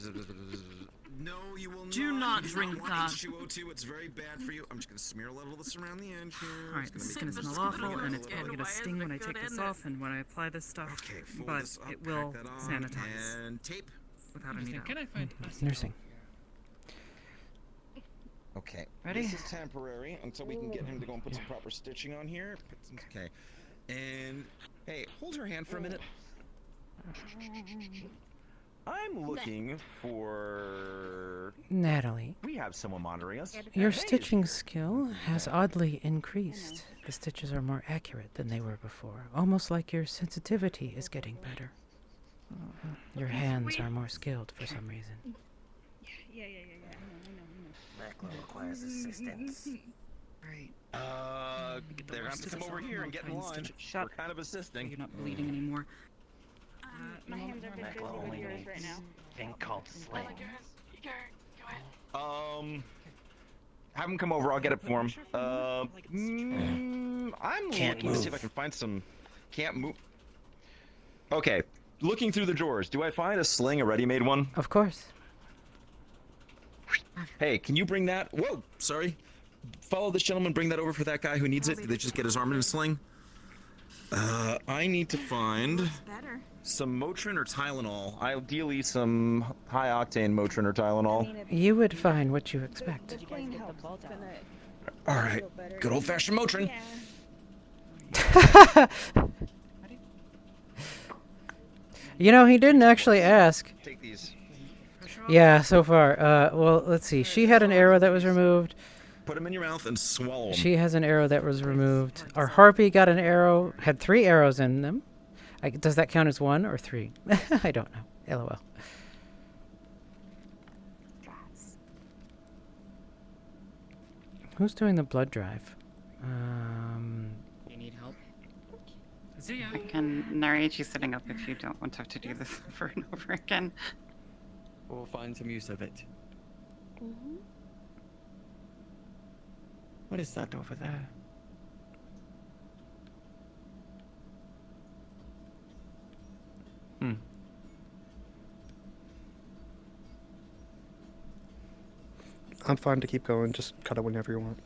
No, you will Do not. not You do drink want that. H2O2. It's very bad for you. I'm just gonna smear a little of this around the edge here. Alright, this is gonna make it- smell awful, make it and a it's little- probably gonna sting when I take this off and when I apply this stuff. Okay, fold But this up, it will pack that on, sanitize and tape. without any doubt. Can I find Nursing. Okay. Ready? This is temporary until we can get him to go and put some proper stitching on here. Okay. And hey, hold her hand for a minute. I'm looking for. Natalie, We have someone monitoring us. your Hey, stitching skill has oddly increased. The stitches are more accurate than they were before, almost like your sensitivity is getting better. Your hands are more skilled for some reason. Yeah. Maclo requires assistance. Right. They're gonna have to come over here and get in line. Shut. We're kind of assisting. You're not bleeding anymore. My hands are a bit busy with yours right now. thing called sling. Have him come over. I'll get it for him. I'm Can't looking to see if I move. can find some. Can't move. Okay, looking through the drawers. Do I find a sling, a ready-made one? Of course. Hey, can you bring that? Whoa, sorry. Follow this gentleman. Bring that over for that guy who needs it. Did they just get his arm in a sling? I need to find some Motrin or Tylenol. Ideally, some high-octane Motrin or Tylenol. You would find what you expect. All right, good old-fashioned Motrin. You know, he didn't actually ask. Take these. Yeah, so far. Well, let's see. She had an arrow that was removed. Put them in your mouth and swallow them. She has an arrow that was removed. Our harpy got an arrow, had 3 arrows in them. Does that count as 1 or 3? I don't know. LOL. Who's doing the blood drive? You need help? I can narrate you sitting up if you don't want to have to do this over and over again. We'll find some use of it. What is that over there? I'm fine to keep going. Just cut it whenever you want.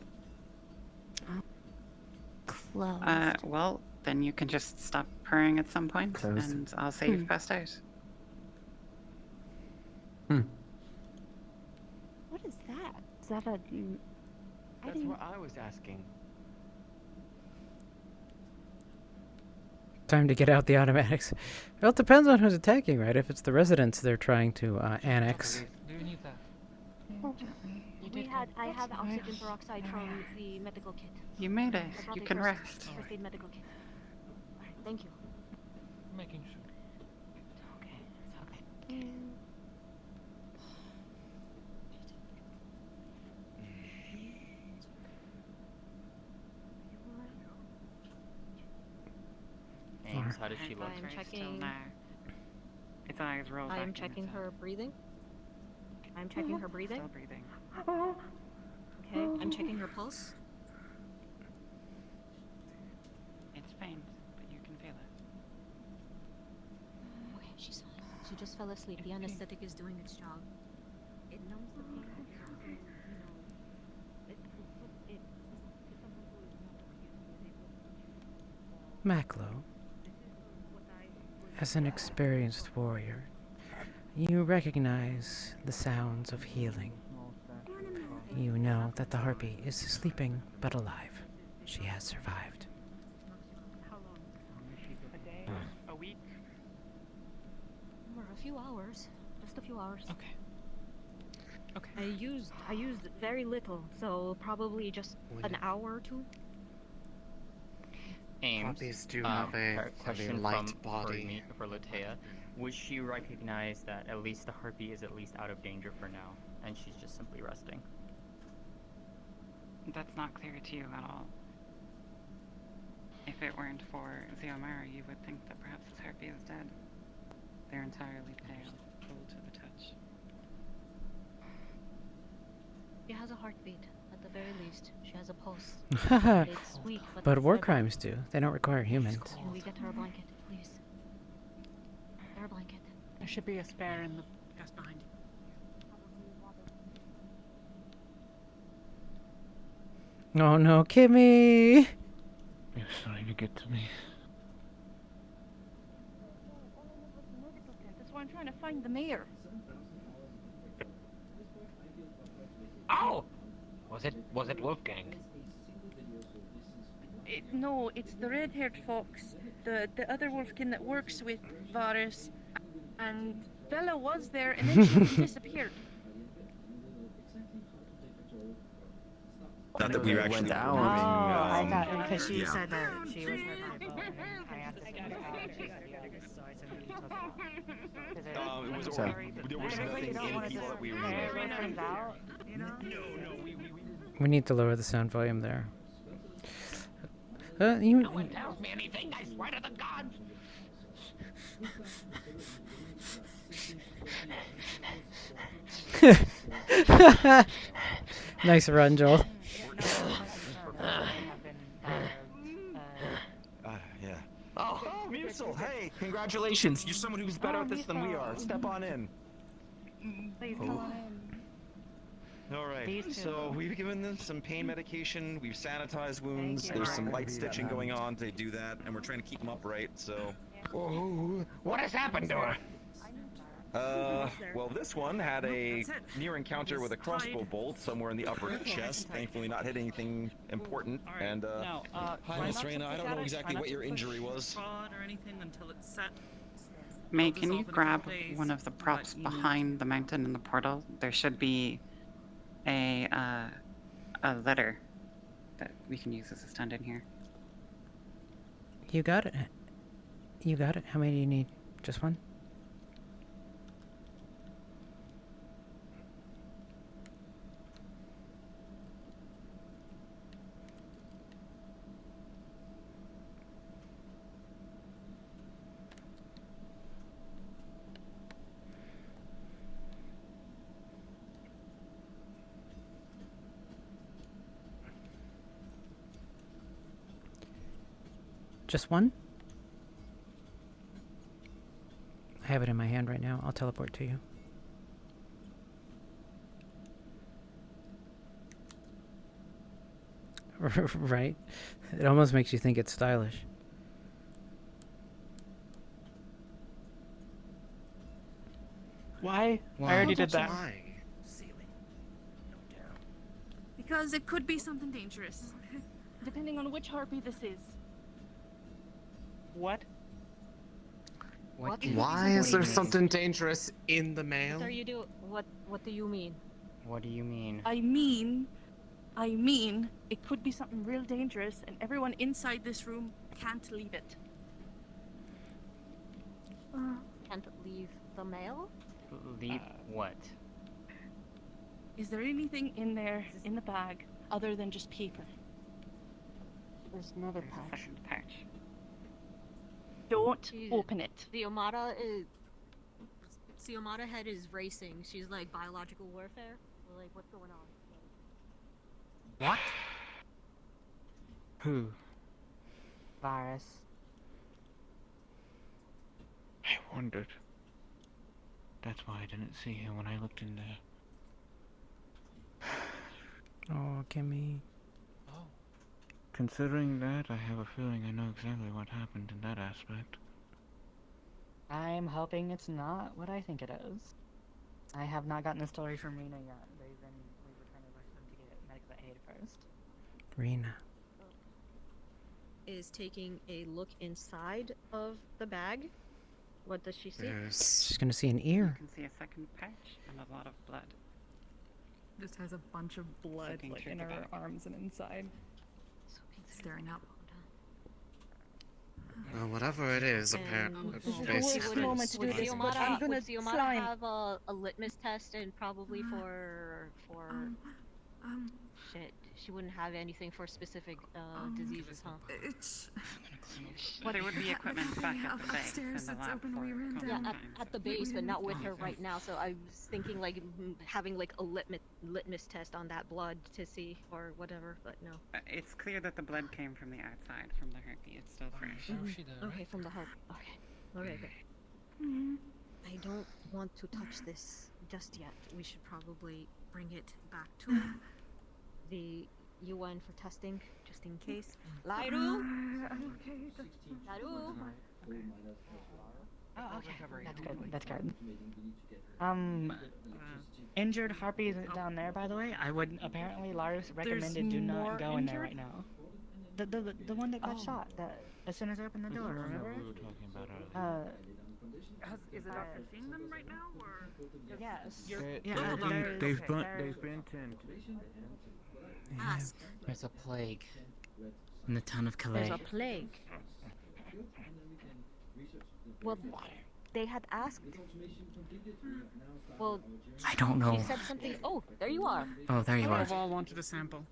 Well, then you can just stop purring at some point, Closed. and I'll say you've passed out. What is that? Is that a? That's what I was asking. Time to get out the automatics. Well, it depends on who's attacking, right? If it's the residents they're trying to annex. Do you need that? I have oxygen peroxide from the medical kit. You made it. I brought You the can first- rest. First aid medical kit. Alright, thank you. Making sure. Ames, how does she look? I'm checking. Its eyes roll I am back in checking its her breathing. I'm checking her breathing. Still breathing. Okay, I'm checking her pulse. It's faint, but you can feel it. Okay, she's fine. She just fell asleep. The anesthetic is doing its job. It numbs the pain. Maklo, as an experienced warrior, you recognize the sounds of healing. You know that the harpy is sleeping but alive. She has survived. A day? A week? For a few hours. Just a few hours. Okay. Okay. I used very little, so probably just an hour or 2. Ames, Puppies do have a question light from body. for Latea. Would she recognize that at least the harpy is at least out of danger for now, and she's just simply resting? That's not clear to you at all. If it weren't for Xiomara, you would think that perhaps this harpy is dead. They're entirely pale, cold to the touch. She has a heartbeat, at the very least. She has a pulse. Haha. It's weak, But it's war steady. crimes do. They don't require humans. Can we get her a blanket, please? Get her a blanket. There should be a spare in the desk behind you. Oh no, Kimmy! You're starting to get to me. That's why I'm trying to find the mayor. Oh! Was it Wolfgang? No, it's the red-haired fox, the other wolfkin that works with Varus, and Bella was there, and then she disappeared. Not that we were actually Oh, I thought because she yeah. said that she was her rival, and I asked if she was out, she said yes, so I said we took it off. It was So- already, there was nothing in people that we were Everything's out, you know? We need to lower the sound volume there. No one tells me anything, I swear to the gods! Nice run, Joel. Yeah. Oh, Musil, hey, congratulations. You're someone who's better at this than we are. Step on in. Please come on in. All right, These two. so we've given them some pain medication, we've sanitized wounds, you. there's some light stitching going on to do that, and we're trying to keep them upright, so... What has happened to her? Well, this one had a near encounter with a crossbow bolt somewhere in the upper chest, thankfully not hit anything important, and, Hi, Miss Reyna, I don't know exactly what your injury was. Or anything until it's set. May, can you grab one of the props behind the mountain in the portal? There should be a letter that we can use as a stand in here. You got it. You got it. How many do you need? Just one? Just one? I have it in my hand right now. I'll teleport to you. Right? It almost makes you think it's stylish. Why? I already did that. Because it could be something dangerous. Depending on which harpy this is. What? Why is there something dangerous in the mail? What are you doing? What do you mean? What do you mean? I mean, it could be something real dangerous, and everyone inside this room can't leave it. Can't leave the mail? Leave what? Is there anything in there, in the bag, other than just paper? There's another pouch. Don't open it. The Omada head is racing. She's like biological warfare. We're like, what's going on? What? Who? Virus. I wondered. That's why I didn't see him when I looked in there. Oh, Kimmy. Considering that, I have a feeling I know exactly what happened in that aspect. I'm hoping it's not what I think it is. I have not gotten a story from Rena yet. We were trying to rush them to get medical aid first. Rena. Is taking a look inside of the bag. What does she see? She's gonna see an ear. You can see a second pouch and a lot of blood. Just has a bunch of blood Looking like through in the her bag. arms and inside. Staring up. Well, whatever it is, apparently. Would the Omada have a litmus test and probably for shit. She wouldn't have anything for specific diseases, huh? There would be equipment back at the base in the lab for Yeah, at the base, but not with her right now. So I was thinking like having like a litmus test on that blood to see or whatever, but no. It's clear that the blood came from the outside, from the harpy. It's still fresh. Okay, from the heart. Okay. I don't want to touch this just yet. We should probably bring it back to the UN for testing, just in case. Lairu! Lairu! Oh, okay. That's good. Injured harpies down there, by the way. I would apparently Lars recommended do not go in there right now. The one that got shot. That as soon as I opened the door, remember? We were talking about earlier. Is the doctor seeing them right now, or? Yes. They've been tended. Ask. There's a plague in the town of Calais. There's a plague. Well, they had asked. Well, I don't know. She said something. Oh, there you are. Oh, there you are. All wanted a sample.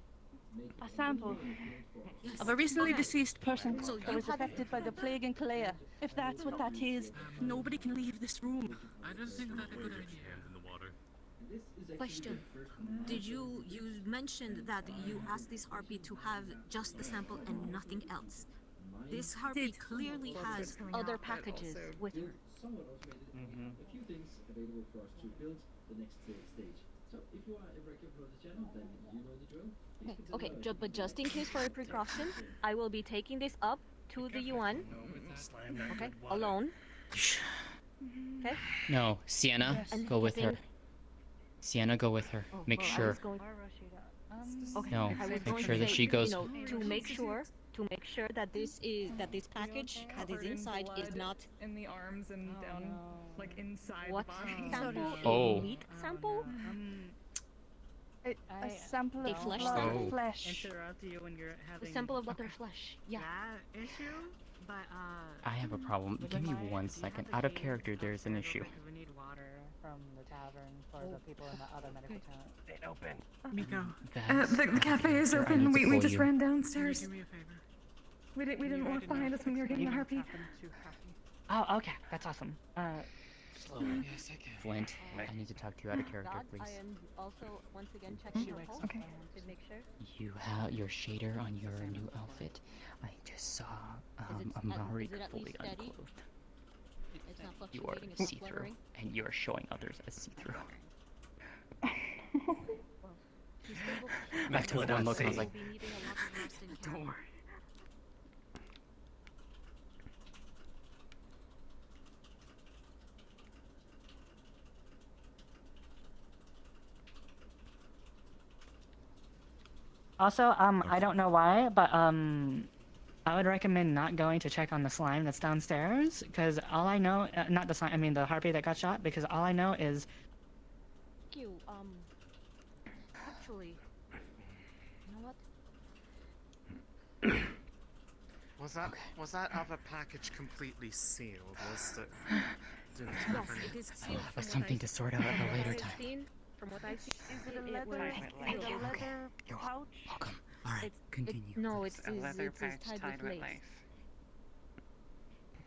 A sample Yes. of a recently Okay. deceased person So that you was had- affected by the plague in Kalea. If that's what that is, nobody can leave this room. I don't think that's a good idea. Question. Did you mentioned that you asked this harpy to have just the sample and nothing else? This harpy clearly has other packages with her. Somewhat automated. A few things available for us to build the next stage. So if you are a regular for the channel, then you know the drill. Okay, but just in case for a precaution, I will be taking this up to the UN. Okay, alone. Okay. No, Sienna, And go with her. getting- Sienna, go with her. Make well, I sure. was going- Okay. No, I was make going sure to that say, she goes. You know, to make sure that this package that is inside is not in the arms and down, like inside what the body. sample? Oh. A meat sample? A sample A of flesh blood sample? flesh. Interrupt you when you're A having sample of butter flesh. Yeah. that issue, but I have a problem. Give me 1 second. Out of character, there's an issue. we need water. From the tavern for the people in the other medical tent. They open. Miko, That's the an cafe is answer. I open. need to We pull just you. ran downstairs. Do me a favor. We didn't walk behind us when we were getting the harpy. Oh, okay, that's awesome. Yes, I can. Flint, I need to talk to you out of character, God, please. I am also once again checking your pulse Okay. to make sure. You have your shader on your new outfit. I just saw Amari is it at fully least steady? unclothed. It's not You are fluctuating, it's not see-through, fluttering. and you are showing others as see-through. I took one look and I was like, We'll be needing a lot of rest in camp. don't worry. Also, I don't know why, but I would recommend not going to check on the slime that's downstairs, because all I know, not the slime, I mean the harpy that got shot, because all I know is Thank you. Actually, you know what? Was that other package completely sealed? Was it? Yes, it is sealed. That's something to sort out at a later time. From what I've seen, Is it a it leather, was Thank you. leather Okay. You're pouch? welcome. All right, continue. No, It's a leather pouch tied with lace.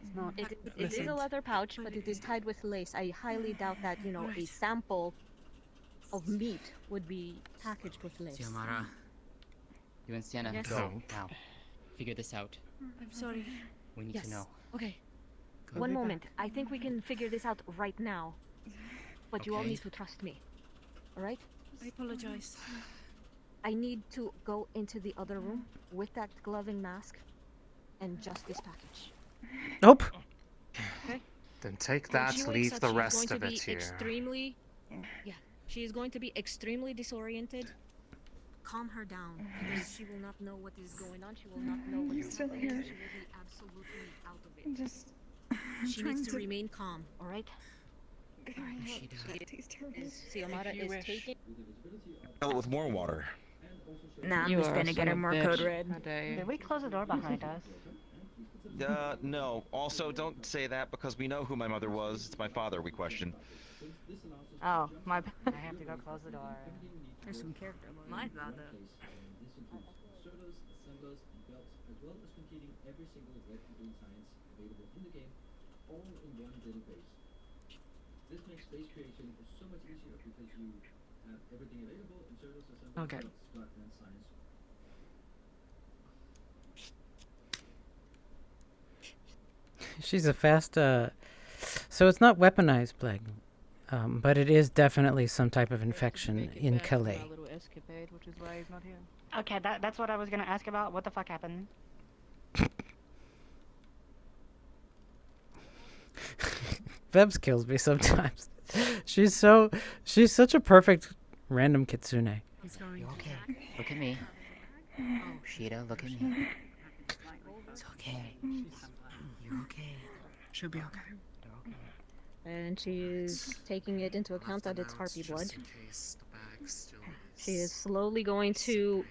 It's not. It is a leather pouch, but it is tied with lace. I highly doubt that, you know, a sample of meat would be packaged with lace. Xiomara, you and Sienna, Yes. go now. Figure this out. I'm sorry. We need to know. Okay. Go. One moment. I think we can figure this out right now. But you all Okay. need to trust me. Alright? I apologize. I need to go into the other room with that gloving mask and just this package. Nope. Okay? Then take When that. she wakes Leave up, the she's rest going of to it be here. Extremely, yeah, she is going to be extremely disoriented. Calm her down because she will not know what is going on. She will not know what is still happening. here. She will be absolutely out of it. Just. She needs to remain calm. All right. She does. Xiomara is taking. Fill it with more water. Nah, I'm You just are gonna a get son her of more bitch. code red. How dare you. Did we close the door behind us? No. Also, don't say that because we know who my mother was. It's my father we question. Oh, my bad. I have to go close the door. There's some character. My God. Inserters, assemblers, and belts, as well as completing every single red and green science available in the game, all in one little base. This makes base creation so much easier because you have everything available, inserters, assemblers, Okay. belts, blood, and science. She's a fast, so it's not weaponized plague, but it is definitely some type of infection in Calais. A little escapade, which is why he's not here. Okay, that's what I was gonna ask about. What the fuck happened? Vebs kills me sometimes. She's such a perfect random kitsune. You're okay. Look at me. Oh, Sheeta, look at me. It's okay. You're okay. She'll be okay. You're okay. And she is taking it into account that it's harpy blood. She is slowly going to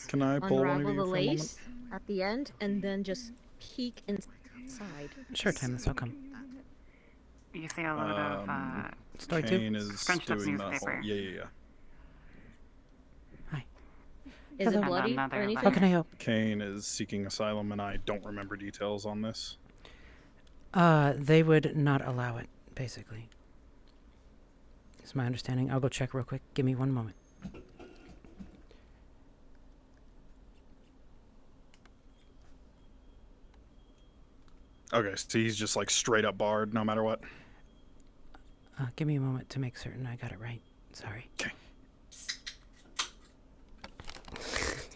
Can I pull one of unravel you the for a moment? lace at the end and then just peek inside. Sure, Timeless, I'll come. You see a load of Story two. Kane is scrunched up doing that whole... newspaper. Yeah. Hi. Is it Hello. bloody Another or letter. anything? How can I help? Kane is seeking asylum, and I don't remember details on this. They would not allow it, basically. Is my understanding. I'll go check real quick. Give me one moment. Okay, so he's just like straight up barred no matter what. Give me a moment to make certain I got it right. Sorry. Okay.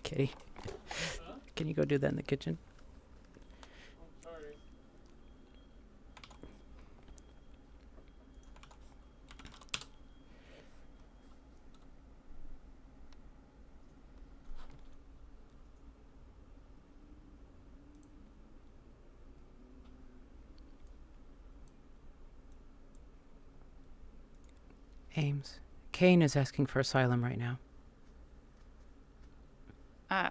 Kitty, can you go do that in the kitchen? Ames. Kane is asking for asylum right now.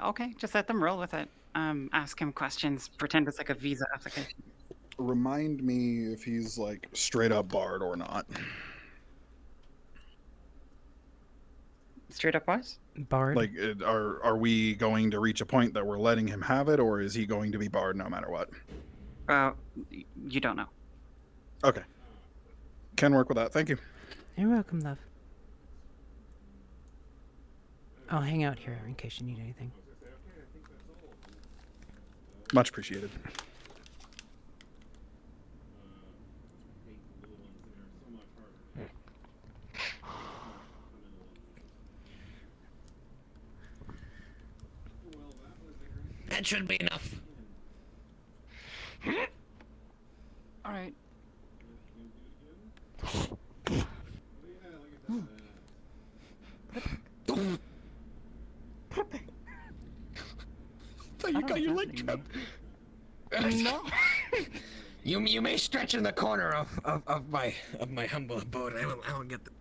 Okay, just let them roll with it. Ask him questions. Pretend it's like a visa application. Remind me if he's like straight up barred or not. Straight up what? Barred? Like, are we going to reach a point that we're letting him have it, or is he going to be barred no matter what? You don't know. Okay. Can work with that. Thank you. You're welcome, love. I'll hang out here in case you need anything. Much appreciated. That should be enough. All right. You got your leg trapped. No. You may stretch in the corner of my humble abode. I will get the.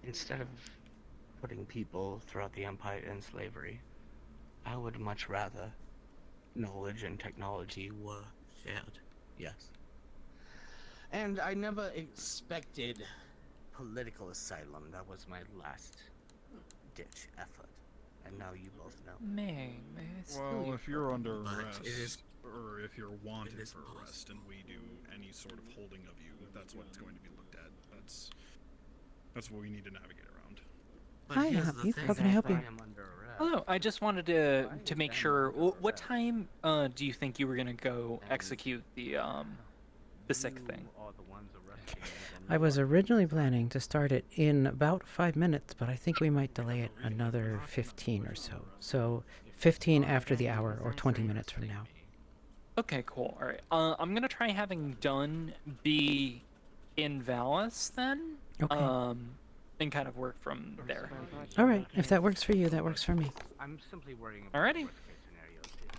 Instead of putting people throughout the Empire in slavery, I would much rather knowledge and technology were shared. Yes. And I never expected political asylum. That was my last ditch effort. And now you both know. May I steal Well, you if for you're a under moment? arrest, it is- or if you're wanted for arrest, and we do any sort of holding of you, that's what it's going to be looked at. That's what we need to navigate around. Hi, Happy. How can I help you? Hello. I just wanted to make sure. What time do you think you were gonna go execute the sick thing? I was originally planning to start it in about 5 minutes, but I think we might delay it another 15 or so. So 15 after the hour, or 20 minutes from now. Okay, cool. All right. I'm gonna try having done be in Valis then. Okay. And kind of work from there. All right. If that works for you, that works for me. I'm simply worrying about Alrighty. worst-case scenarios here.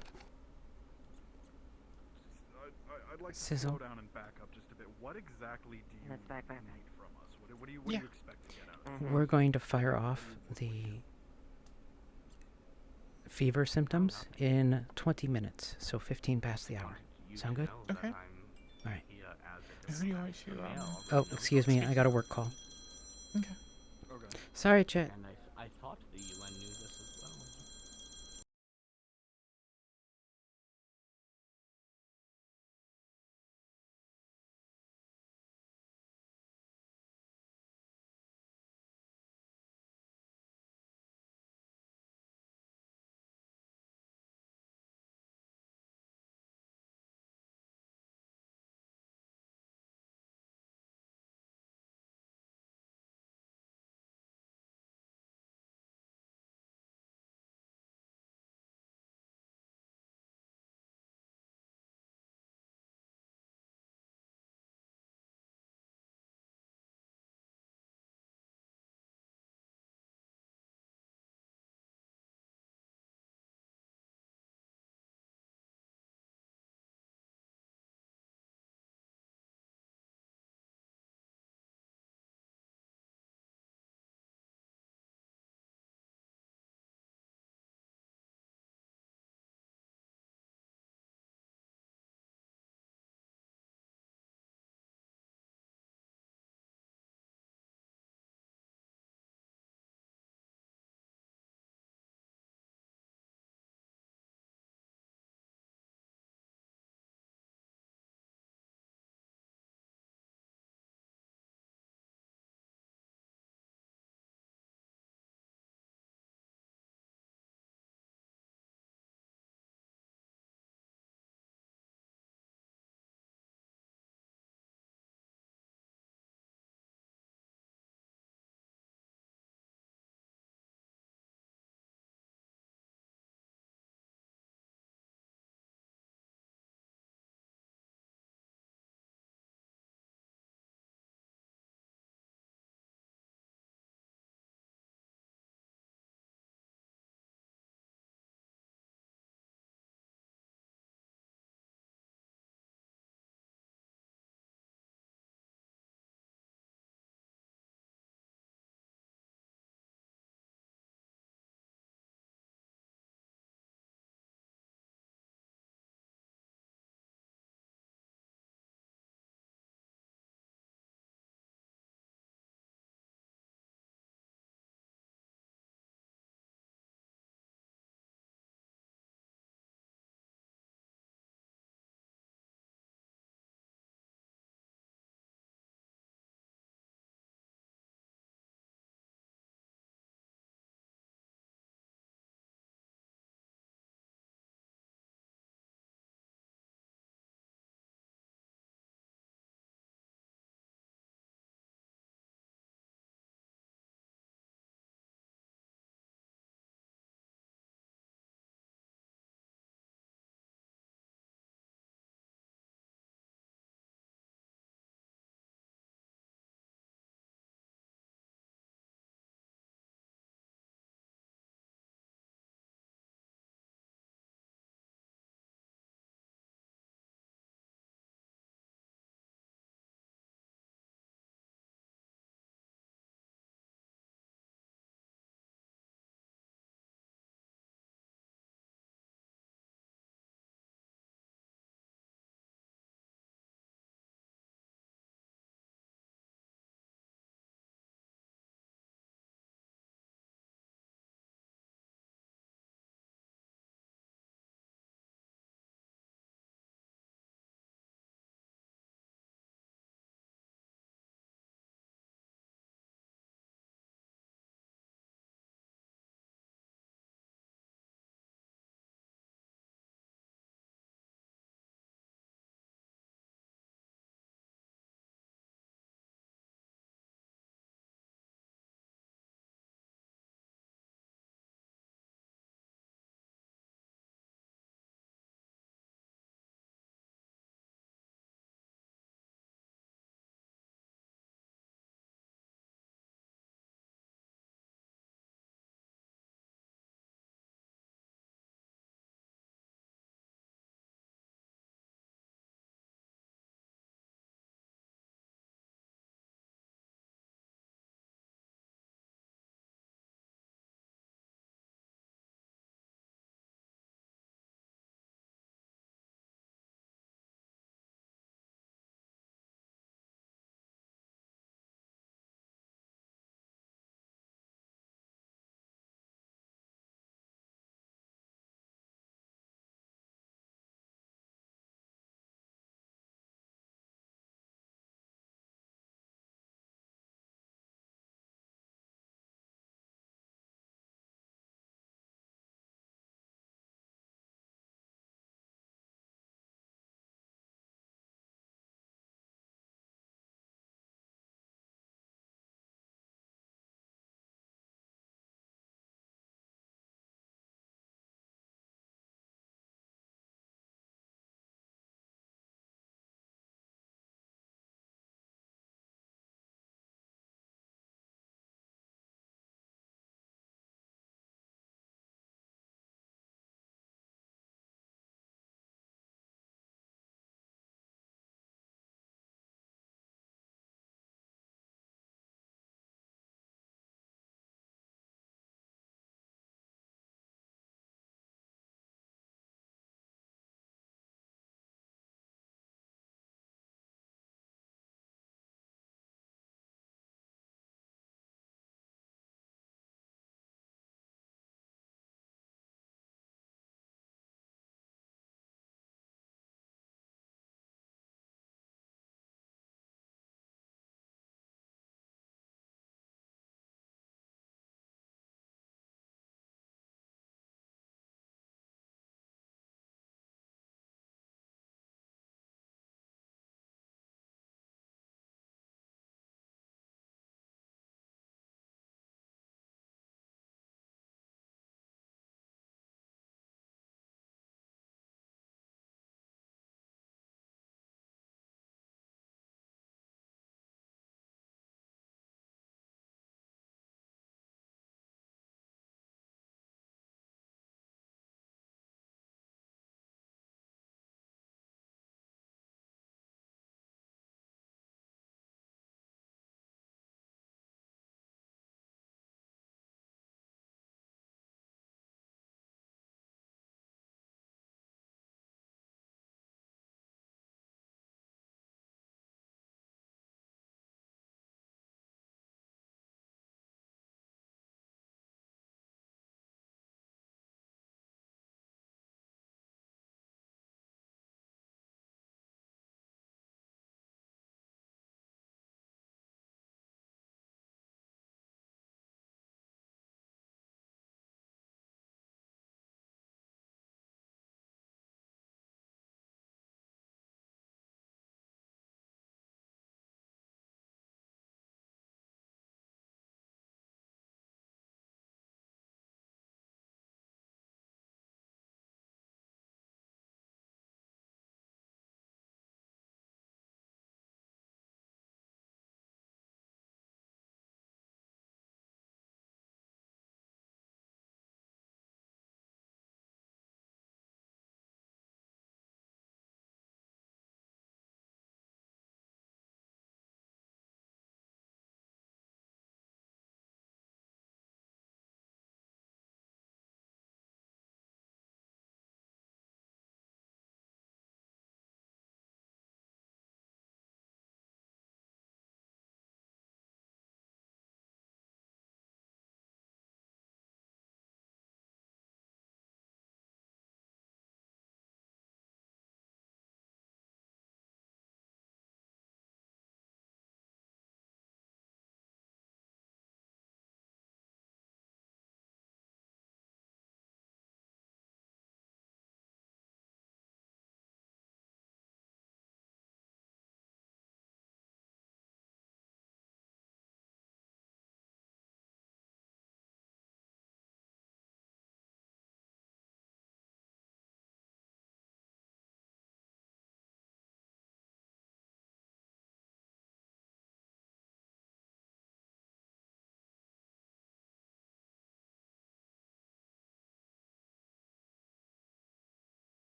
I'd like to Sizzle. slow down and back up just a bit. What exactly do you need from us? What do you expect to get out of it? We're going to fire off the fever symptoms in 20 minutes, so 15 past the hour. Sound good? Okay. All right. Who do you want to? Oh, excuse me. I got a work call. Okay. Sorry, Chet. And I thought the UN knew this as well.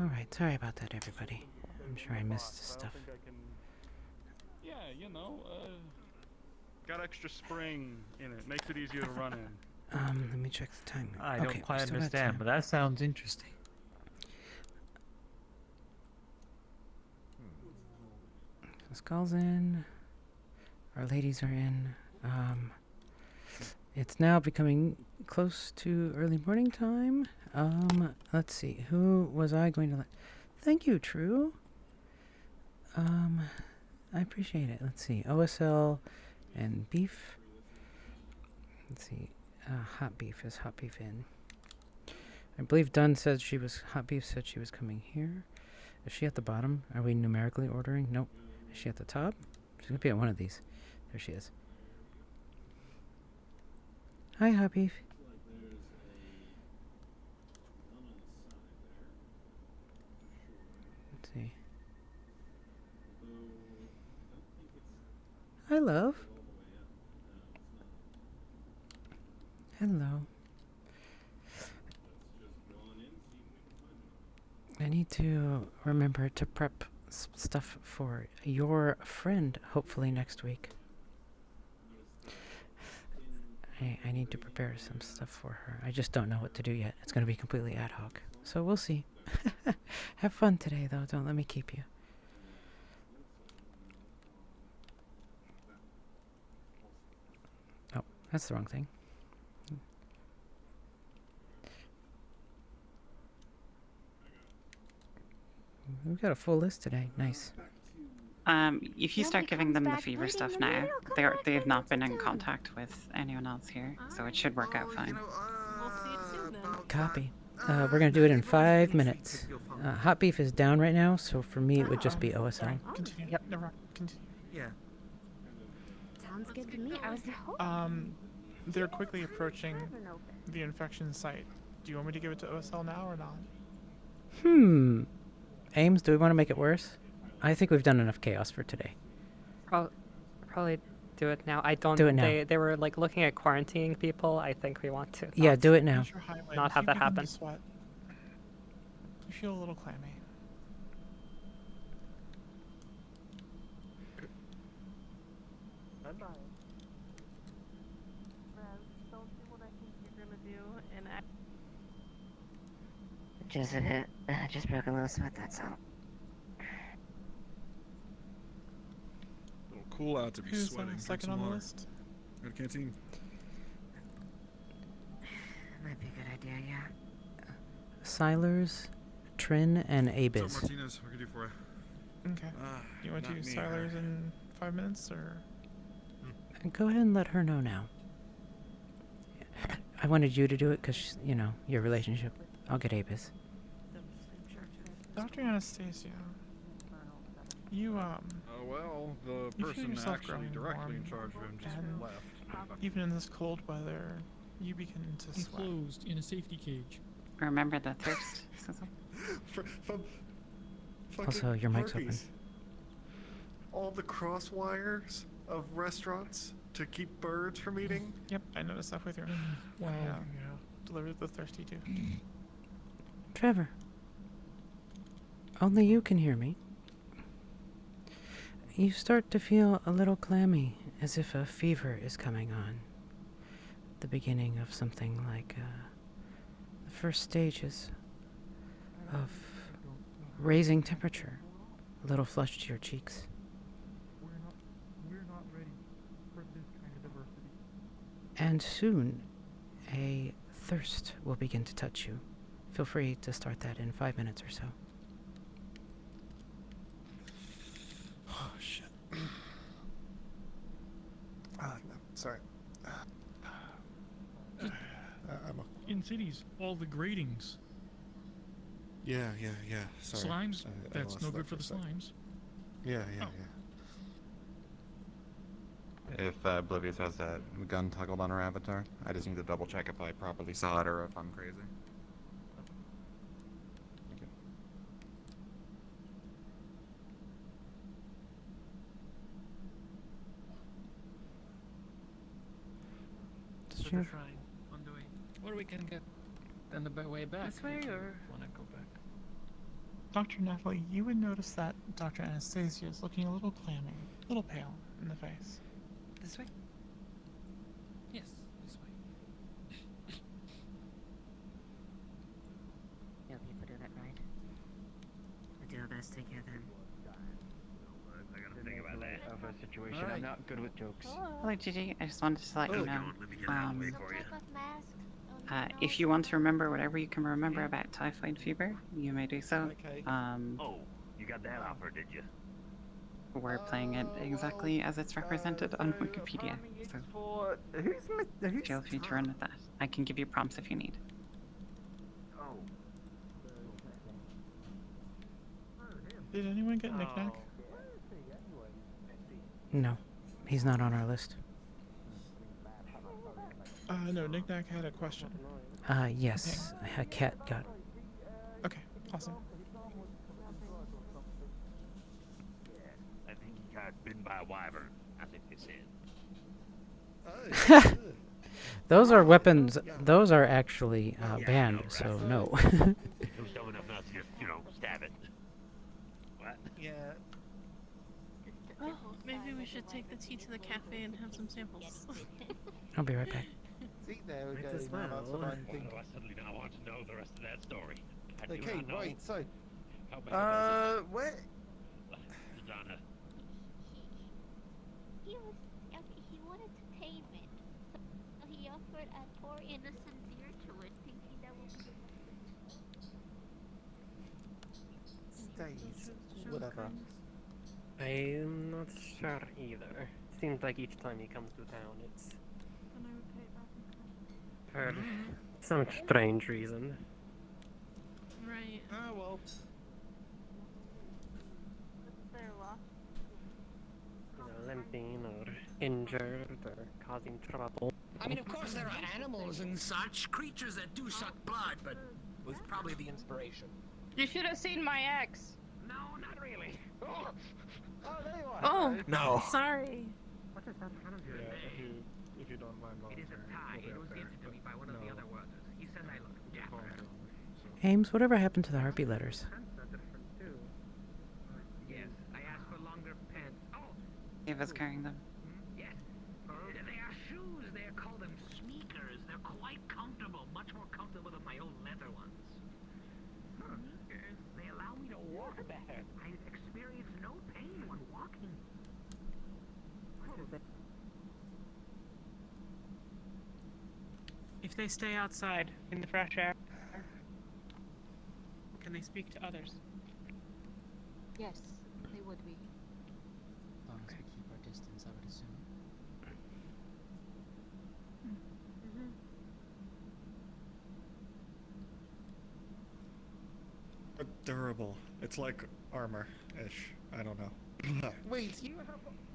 Alright, sorry about that, everybody. I'm sure I missed stuff. Yeah, you know, got extra spring in it. Makes it easier to run in. Let me check the time. I Okay, don't quite we still got understand, time. but that sounds interesting. The skull's in. Our ladies are in. It's now becoming close to early morning time. Let's see. Who was I going to let? Thank you, True. I appreciate it. Let's see. OSL and beef. Let's see. Hot beef. Is hot beef in? I believe Dunn said she was... Hot beef said she was coming here. Is she at the bottom? Are we numerically ordering? Nope. Is she at the top? She's going to be at one of these. There she is. Hi, Hot beef. Let's see. Hi, love. Hello. I need to remember to prep stuff for your friend, hopefully next week. I need to prepare some stuff for her. I just don't know what to do yet. It's going to be completely ad hoc. So we'll see. Have fun today, though. Don't let me keep you. Oh, that's the wrong thing. We've got a full list today. Nice. If you start giving them the fever stuff now, they have not been in contact with anyone else here, so it should work out fine. Copy. We're going to do it in 5 minutes. Hot beef is down right now, so for me it would just be OSL. Continue. Yep. Never mind. Continue. Yeah. Sounds good to me. I was They're quickly approaching the infection site. Do you want me to give it to OSL now or not? Ames, do we want to make it worse? I think we've done enough chaos for today. Probably do it now. I don't. Do it now. They were like looking at quarantining people. I think we want to. Yeah, do it now. Not have that happen. Sweat. You feel a little clammy. Bye-bye. Don't do what I think you're gonna do, and Just broke a little sweat, that's all. Little cool out to be Who's sweating. second on the list? Red canteen. Might be a good idea, yeah. Silers, Trin, and So Abiz. Martinez, what can I do for you? Okay. You want to not do me. Silers in 5 minutes, or? Go ahead and let her know now. I wanted you to do it because, you know, your relationship. I'll get Abiz. Dr. Anastasia, you, Oh well, the you feel person yourself actually growing directly in warm, charge of him just and left. even in this cold weather, you begin to sweat. Enclosed in a safety cage. Remember the thirst, Sizzle? Also, your mic's open. All the cross wires of restaurants to keep birds from eating. Yep, I noticed that with your. Wow. Yeah. Delivered the thirsty too. Trevor. Only you can hear me. You start to feel a little clammy, as if a fever is coming on. The beginning of something like the first stages of raising temperature, a little flush to your cheeks. We're not ready for this kind of adversity. And soon, a thirst will begin to touch you. Feel free to start that in 5 minutes or so. Oh shit. No, sorry. In cities, all the gratings. Yeah. Sorry. Slimes? I That's lost no that good for the a sec. slimes. Yeah. If Oblivious has that gun toggled on her avatar, I just need to double check if I properly saw it or if I'm crazy. So they're trying on the way. Or we can get on the way back. This way, if you or- wanna go back? Dr. Natalie, you would notice that Dr. Anastasia is looking a little clammy, a little pale in the face. This way? Yes, this way. You'll people do that, right? I'll do my best to take care of them. I gotta think about that. Of a situation. Alright. I'm not good with jokes. Hello, Gigi. I just wanted to let you Oh, know. let me get out of the way for you. If you want to remember whatever you can remember about typhoid fever, you may do so. Okay. Oh, you got that offer, did you? We're playing it exactly as it's represented on Wikipedia, so feel free to run with that. I can give you prompts if you need. Oh. Did anyone get Knick-Knack? No, he's not on our list. No, Knick-Knack had a question. Yes, a cat got. Okay, awesome. I think he got bitten by a wyvern. I think they said. Those are weapons. Those are actually banned, I know, so right? no. It was dumb enough not to just, stab it. What? Yeah. Oh, maybe we should take the tea to the cafe and have some samples. I'll be right back. See, there we Might go. as Now that's what well. I'm thinking. I suddenly now want to know the rest of that story. I do Okay, not know. right, so. How bad was it? Where? Donna. He wanted to tame it. So he offered a poor innocent deer to it, thinking that would be Days. Whatever. I'm not sure either. Seems like each time he comes to town, it's for some strange reason. Right. Ah, well. Limping or injured or causing trouble. I mean, of course there are animals and such, creatures that do suck blood, but it was probably the inspiration. You should have seen my ex. No, not really. Oh, there you are. Oh. No. Sorry. What is that kind of If you don't mind, It is a tie. It was gifted to me by one of the other workers. He said I look dapper. Ames, whatever happened to the harpy letters? Yes, I asked for longer pants. Oh, He was carrying them. yes. They are shoes. They are called them sneakers. They're quite comfortable, much more comfortable than my old leather ones. Sneakers. They allow me to walk better. I experience no pain when walking. If they stay outside in the fresh air, can they speak to others? Yes, they would be. As long as we keep our distance, I would assume. Durable. It's like armor-ish. I don't know. Wait, you have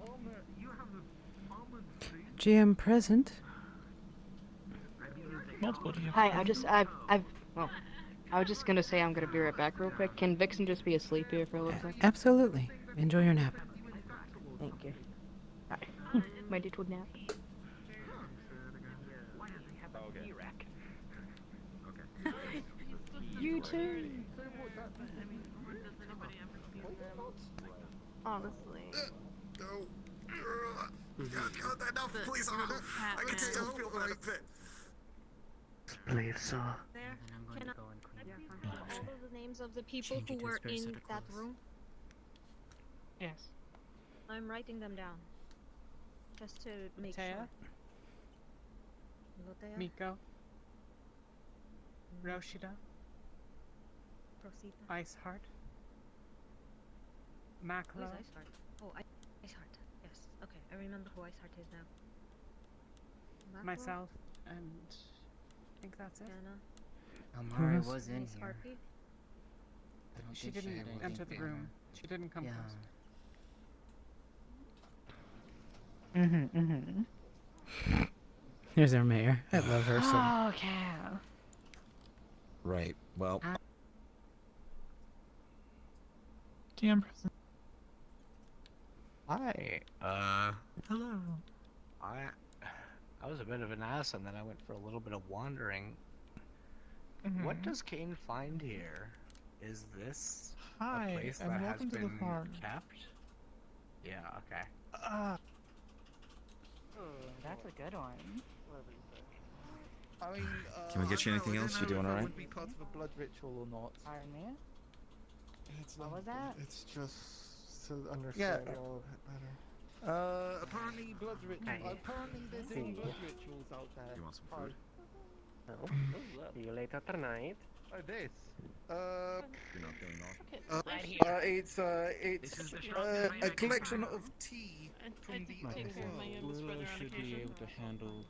armor. You have the armored GM present. Multiple GM. Hi, well, I was just gonna say I'm gonna be right back real quick. Can Vixen just be asleep here for a little second? Absolutely. Enjoy your nap. Thank you. Hi. My dude would nap. You too. Honestly. Enough, please. I can still feel that a bit. Believe so. There. And I'm going Can to I go and clean please have all of the names of the people Change who it to a were spare set in of that clothes. room? Yes. I'm writing them down. Just to make Taya? sure. Lotea, Miko? Roshida? Rosita. Iceheart? Who Maklo? is Iceheart? Oh, Iceheart. Yes. Okay, I remember who Iceheart is now. Macro, Myself, and I think that's it. Anna, Amari Yes. was in Miss here. Harpy. I don't She think didn't had enter anything the for room. her. She didn't come Yeah. first. Here's our mayor. I love her so. Oh, okay. Right. Well. GM present. Hi. Hello. I was a bit of an ass, and then I went for a little bit of wandering. What does Kane find here? Is this Hi, a place and that has welcome to the been farm. kept? Yeah, okay. That's a good one. I mean, Can we get you anything else? You doing It alright? would be part of a blood ritual or not. Pardon me? It's What not, was that? It's just to understand you all a bit better. Apparently blood ritual. Hey. Apparently they're doing blood rituals out there. You want some Hi. food? No. See you later tonight. Oh, this. You're not feeling nauseous? It's This is the shop a behind the collection car. of tea from the Like I other said, world. Willow should be able to handle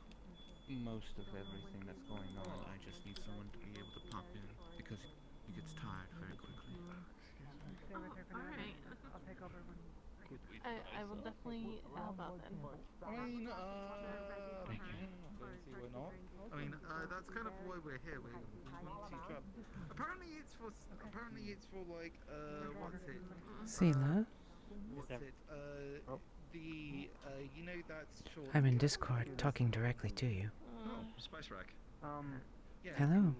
most of everything that's going on. I just need someone to be able to pop in because he gets tired very quickly. Alright. I'll take over when. I will definitely help out then. I mean, see we're not. I mean, that's kind of why we're here. We want to travel. Apparently it's for like, what's it? Sela, What's it? You know that's short. I'm in Discord talking directly to you. Spice rack. Yeah. Hello.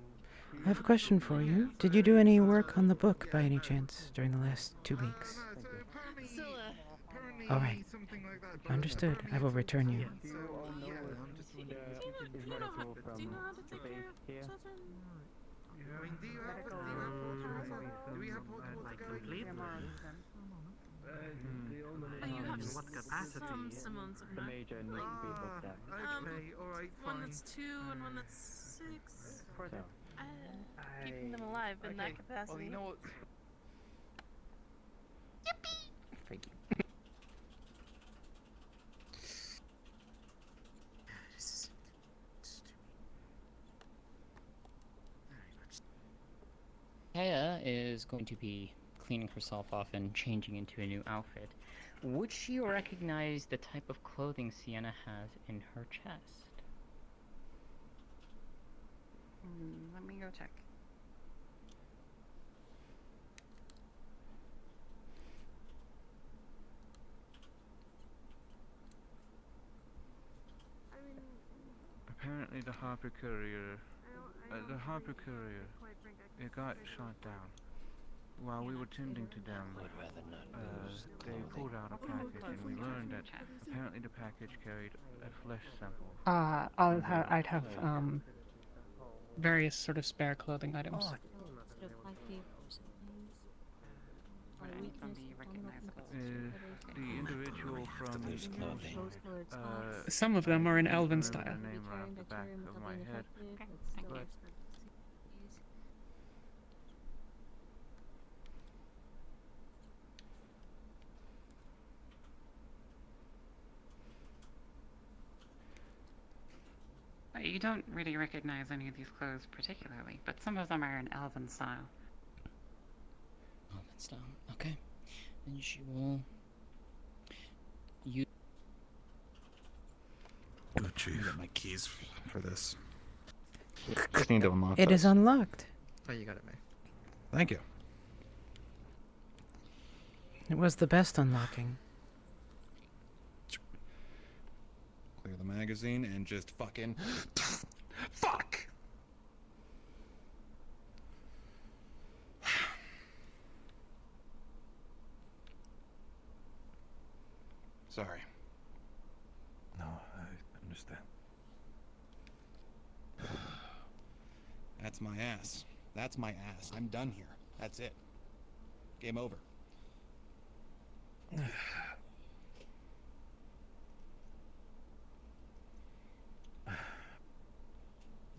I have a question for you. Did you do any work on the book by any chance during the last 2 weeks? All right. Something like that. but Understood. I will return you. So, yeah, I'm just wondering. Is medical from the base here? I mean, do we have portables going? In what capacity? Simone's The major needs to be looked at. Okay, alright, fine. One that's 2 and one that's 6. So, Keeping them alive in that Well, capacity. you know what? Thank you. Kaya is going to be cleaning herself off and changing into a new outfit. Would she recognize the type of clothing Sienna has in her chest? Let me go check. apparently the Harper Courier, it got shot down. While we were tending to them, they pulled out a package, and we learned that apparently the package carried a flesh sample. I'd have various sort of spare clothing items. The individual from Some of them are in Elven the style. name right off the back of my head, but You don't really recognize any of these clothes particularly, but some of them are in elven style. Elven style. Okay. Then she will. You. Good chief. Get my keys for this. Just need to unlock It is those. unlocked. Oh, you got it, May. Thank you. It was the best unlocking. Clear the magazine and just fucking fuck. Sorry. No, I understand. That's my ass. That's my ass. I'm done here. That's it. Game over.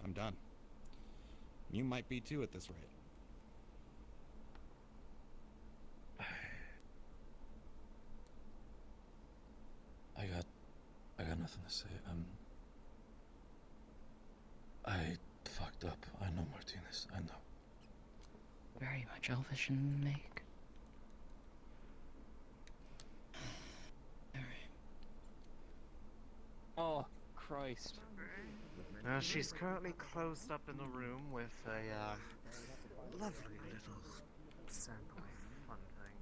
I'm done. You might be too at this rate. I got nothing to say. I fucked up. I know, Martinez. I know. Very much elvish in make. Oh, Christ. She's currently closed up in a room with a lovely little sample fun thing.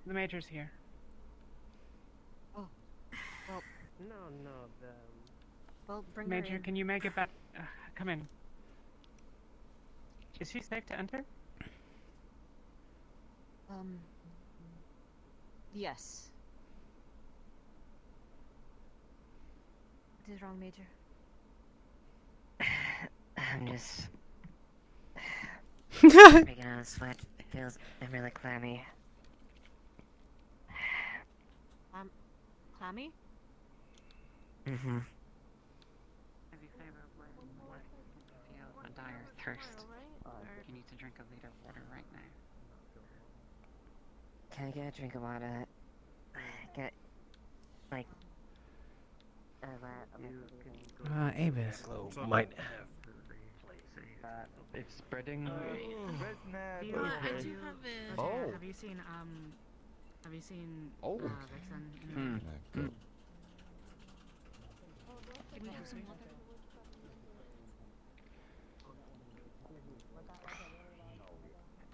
The Major's here. Oh. Well, No, Well, bring Major, her in. can you make it back? Come in. Is she safe to enter? Yes. What is wrong, Major? I'm just breaking out a sweat. I'm really clammy. Clammy? Mm-hmm. As you favor, what feel a dire thirst. You need to drink a liter of water right now. Can I get a drink of water? Get, like, Avis. Might have. It's spreading. I do have it. Oh. Have you seen Oh. Vixen? Hmm. Can we have some water?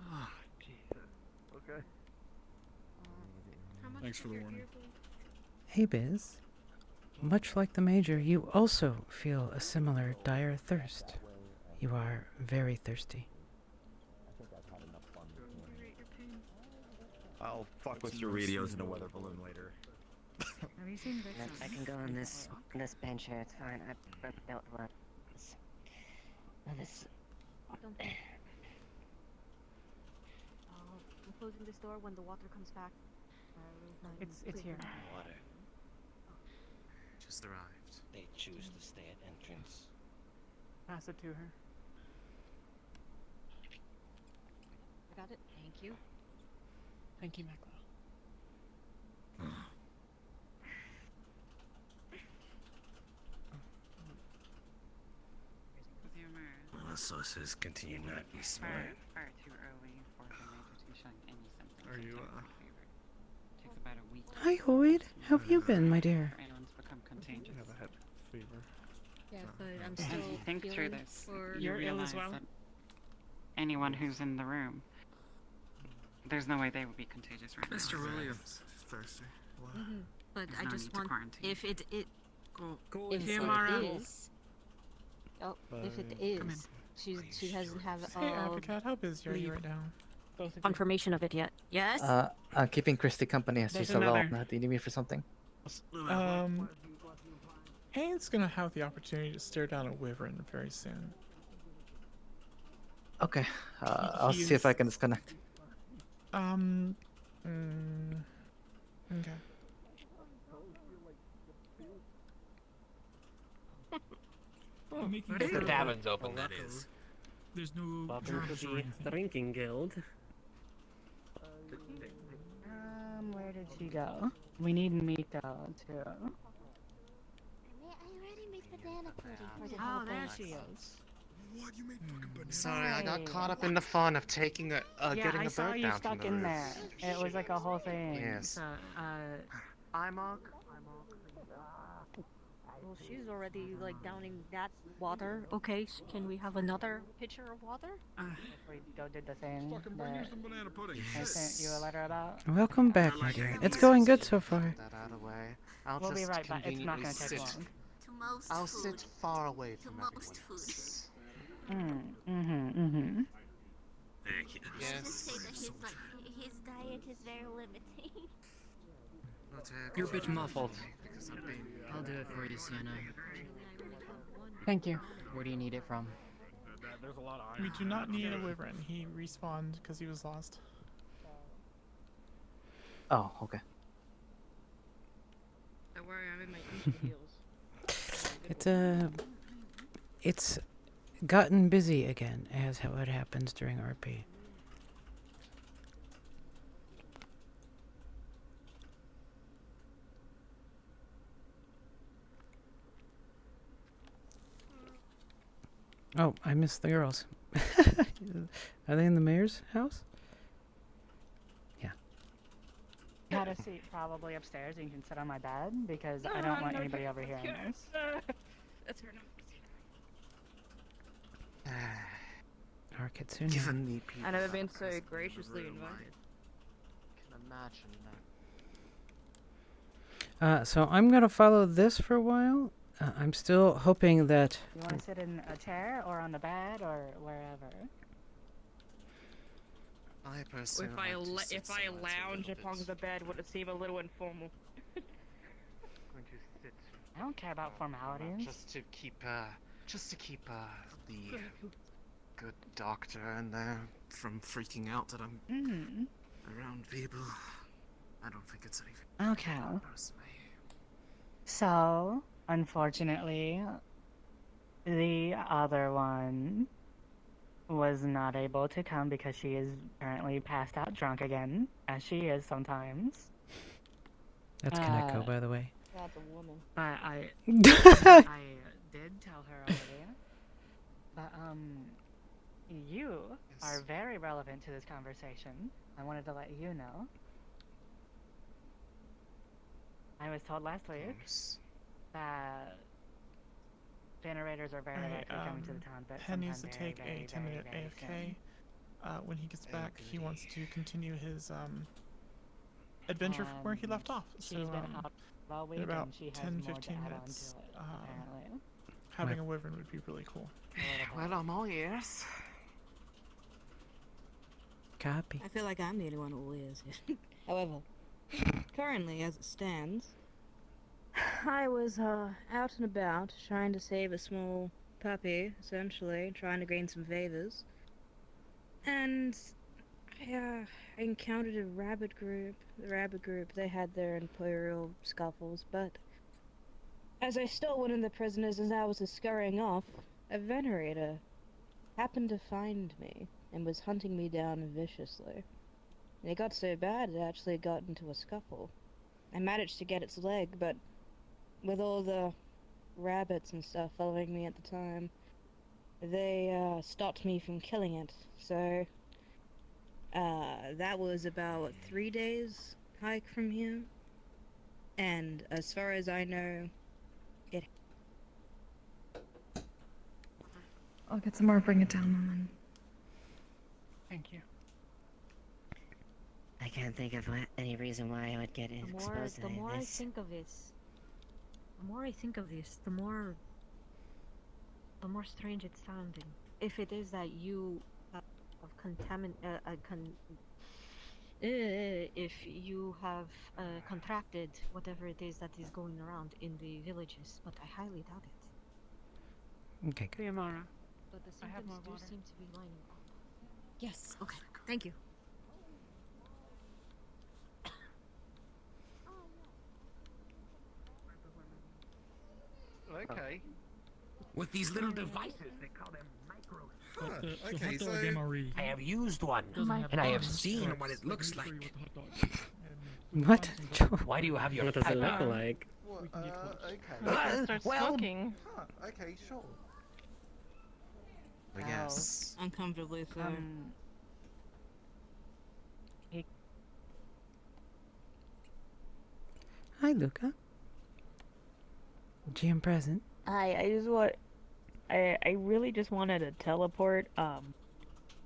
Ah, Jesus. Okay. Thanks for the warning. Abiz, much like the Major, you also feel a similar dire thirst. You are very thirsty. I'll fuck with your radios in a weather balloon later. Have you seen Vixen? I can go on this bench here. It's fine. I built one. This. Don't think. I'm closing this door when the water comes back. It's here. Water. Just arrived. They choose to stay at entrance. Pass it to her. I got it. Thank you. Thank you, Makla. The sources continue not to be smart. Far too early for the Major to be showing any symptoms. Are you, Takes about a week. Hi, Hoyd. How have you been, my dear? For anyone's become contagious. I have a head fever. Yeah, but I'm As still you think through feeling this, for... you realize that anyone who's in the room, there's no way they would be contagious right now. Mr. Williams. Thirsty. What? But There's I no just need to want... quarantine. If it... Go if with it you, Mara. is... Oh, if it is... She hasn't have Hey, Advocate, how busy are you right now? confirmation of it yet. Yes? I'm keeping Christy company as There's she's alone. another. Do you need me for something? Hane's gonna have the opportunity to stare down a wyvern very soon. Okay, I'll see if I can disconnect. Okay. If the tavern's open, that is. There's no Welcome jars to or the anything. drinking guild. Where did she go? We need Miko too. I already made banana pudding for the Oh, whole there box. she is. What? You made fucking banana? Sorry, I got caught up in the fun of taking a Yeah, getting I a saw bird you down from stuck the in roof. there. It was like a whole thing. Yes. So, Well, she's already, like, downing that water. Okay, can we have another pitcher of water? We did the thing. Fucking bring me some banana pudding. I sent you a letter about. Welcome back, my dear. It's going good so far. That out of the way. I'll We'll be just right back. It's not conveniently gonna take sit. long. To most I'll food. sit far away To from most everyone food. else. Yes. Say that his diet is very limiting. You're a bit muffled. I'll do it for you, Sienna. Thank you. Where do you need it from? There's a lot of We do not need a wyvern. He respawned because he was lost. Oh, okay. Don't worry, I'm in my Insta heels. It's gotten busy again, as how it happens during RP. Oh, I missed the girls. Are they in the mayor's house? Yeah. You had a seat probably upstairs and you can sit on my bed because I don't want anybody overhearing this. That's her Our Kitsune. Given the people I've never been so graciously invited. can imagine that. So I'm gonna follow this for a while. I'm still hoping that. You want to sit in a chair or on the bed or wherever? I personally If would I like to la- sit if I somewhere to lounge build upon it. the bed, would it seem a little informal? Going to sit. I don't care about formalities. Just to keep the good doctor in there from freaking out that I'm around people. I don't think it's anything. Okay. Personally. So, unfortunately, the other one was not able to come because she is currently passed out drunk again, as she is sometimes. That's Kaneko, by the way. That's a woman. But I did tell her already. But, you are very relevant to this conversation. I wanted to let you know. I was told last week that generators are very likely coming to the town, but Penn needs to sometime take very, a 10-minute very AFK. soon. When he gets back, he wants to continue his adventure from where he left off. She's So been out all week in about and she has 10-15 more to add on minutes, to it, apparently. having a wyvern would be really cool. Well, I'm all ears. Copy. I feel like I'm the only one who is. However, currently, as it stands, I was out and about trying to save a small puppy, essentially, trying to gain some favors. And I encountered a rabbit group. The rabbit group, they had their imperial scuffles, but as I stole one of the prisoners as I was scurrying off, a venerator happened to find me and was hunting me down viciously. And it got so bad it actually got into a scuffle. I managed to get its leg, but with all the rabbits and stuff following me at the time, they stopped me from killing it. So that was about 3 days hike from here. And as far as I know, it... I'll get some more, bring it down, and then... Thank you. I can't think of any reason why I would get exposed to The any more of I this. think of this, the more strange it's sounding. If it is that you if you have contracted whatever it is that is going around in the villages, but I highly doubt it. Okay, good. Yamara. But the I have symptoms more do water. seem to be lining up. Yes. Okay. Thank you. Okay. With these little devices, they call them micro. Okay, so I have used one, and I have seen what it looks like. What? Why do you have your What does it pipe look on? like? Well, okay. Start smoking. Huh, okay, sure. I guess. Uncomfortably so. Hi, Luca. GM present. I just want... I really just wanted to teleport. I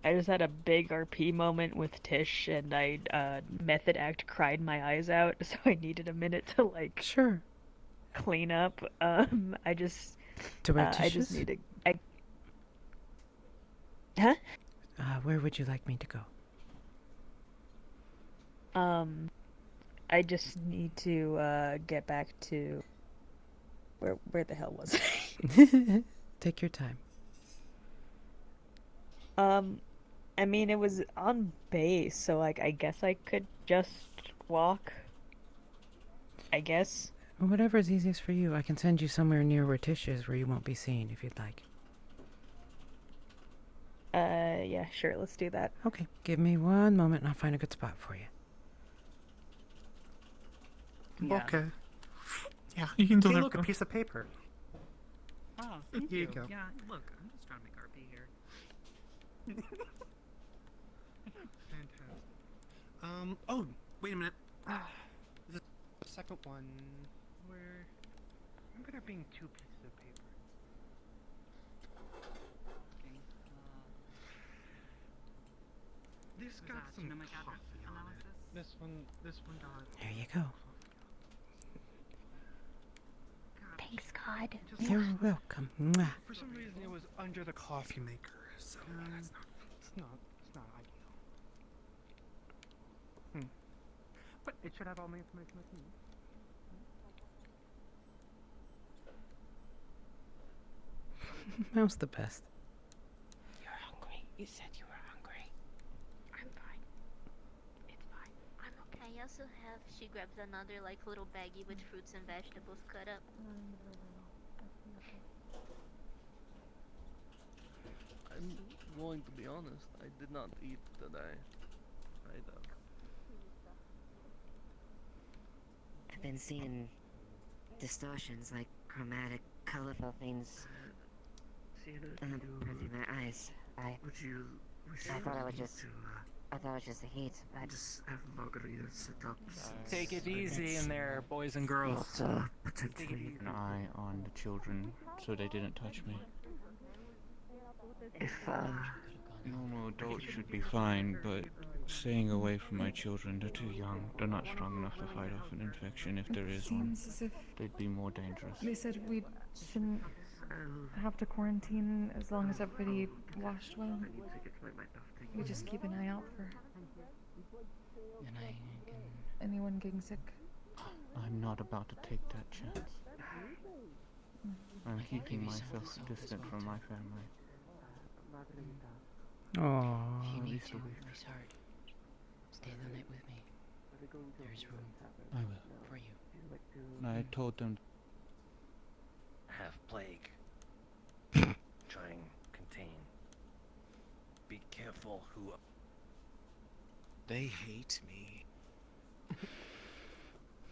just had a big RP moment with Tish, and I, method act cried my eyes out, so I needed a minute to, like... Sure. Clean up. I just... To where I Tish just is? need to... Huh? Where would you like me to go? I just need to, get back to... Where the hell was I? Take your time. I mean, it was on base, so, like, I guess I could just walk. I guess. Whatever is easiest for you. I can send you somewhere near where Tish is where you won't be seen if you'd like. Yeah, sure, let's do that. Okay, give me 1 moment and I'll find a good spot for you. Yeah. Okay. Yeah, you can Hey, deliver. look, a piece of paper. Oh, thank Here you you. go. Yeah, look, I'm just trying to make RP here. Fantastic. Oh, wait a minute. The second one, where... I remember there being 2 pieces of paper. This got some coffee on it. This one got... There you go. Thanks, God. You're welcome. Mwah. For some reason, it was under the coffee maker, so it's not ideal. It should have all the information I need. Mouse the best. You're hungry. You said you were hungry. I'm fine. It's fine. I'm okay. I also have. She grabs another like little baggie with fruits and vegetables cut up. I'm going to be honest. I did not eat today. I've been seeing distortions, like chromatic, colorful things under my eyes. I thought I thought it was just the heat, but Just have Margarita sit up. Take it easy in there, boys and girls. Potentially an eye on the children so they didn't touch me. If Normal adults should be fine, but staying away from my children, they're too young. They're not strong enough to fight off an infection if there is one. Seems as if They'd be more dangerous. they said we shouldn't have to quarantine as long as everybody washed well. We just keep an eye out for anyone getting sick. I'm not about to take that chance. I'm keeping myself distant from my family. Oh. At least a week. Hard. Stay the night with me. There's room I will. for you. I told them. Have plague. Try and contain. Be careful who. They hate me.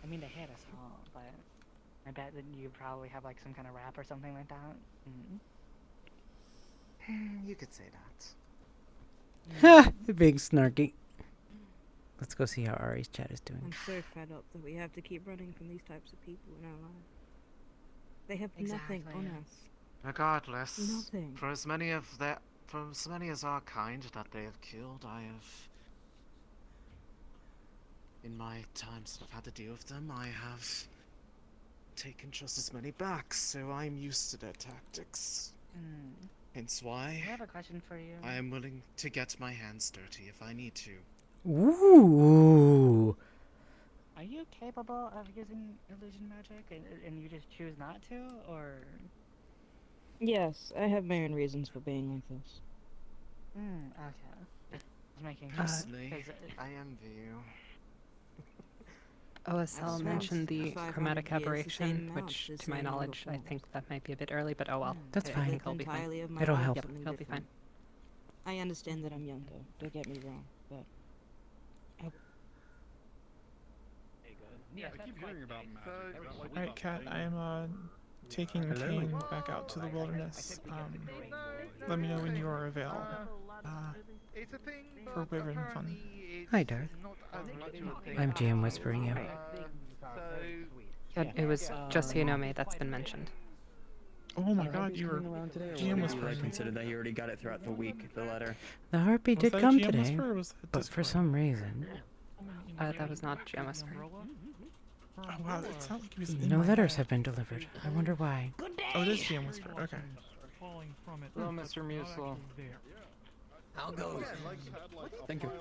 I mean, they hate us all, but I bet that you probably have like some kind of rap or something like that. You could say that. Ha! Being snarky. Let's go see how Ari's chat is doing. I'm so fed up that we have to keep running from these types of people in our lives. They have nothing on us. Regardless, Nothing. for as many as our kind that they have killed, I have, in my times that I've had to deal with them, I have taken just as many back, so I'm used to their tactics. Hence why I have a question for you. I am willing to get my hands dirty if I need to. Ooh. Are you capable of using illusion magic, and you just choose not to, or? Yes, I have my own reasons for being like this. Okay. Just making sure. Personally, I envy you. OSL mentioned the chromatic aberration, which, to my knowledge, I think that might be a bit early, but oh well. That's I fine. think he'll be fine. It'll help. Yep, he'll be fine. I understand that I'm young, though. Don't get me wrong, but I keep hearing about magic. Alright, Kat, I am taking Kane back out to the wilderness. Let me know when you are available. It's a thing, For Wyvern Fun. Hi, Darth. I'm GM whispering you. Yeah, it was just so you know, mate, that's been mentioned. Oh my god, you were GM I whispering. considered that he already got it throughout the week, the letter. The harpy Was did that come GM today, Whisper or was that but for some reason, That was not GM Whisper. Oh wow, it sounds like he was in no my letters head. have been delivered. I wonder why. Oh, it is GM Whisper. Okay. Hello, Mr. Musil. How goes? Thank you.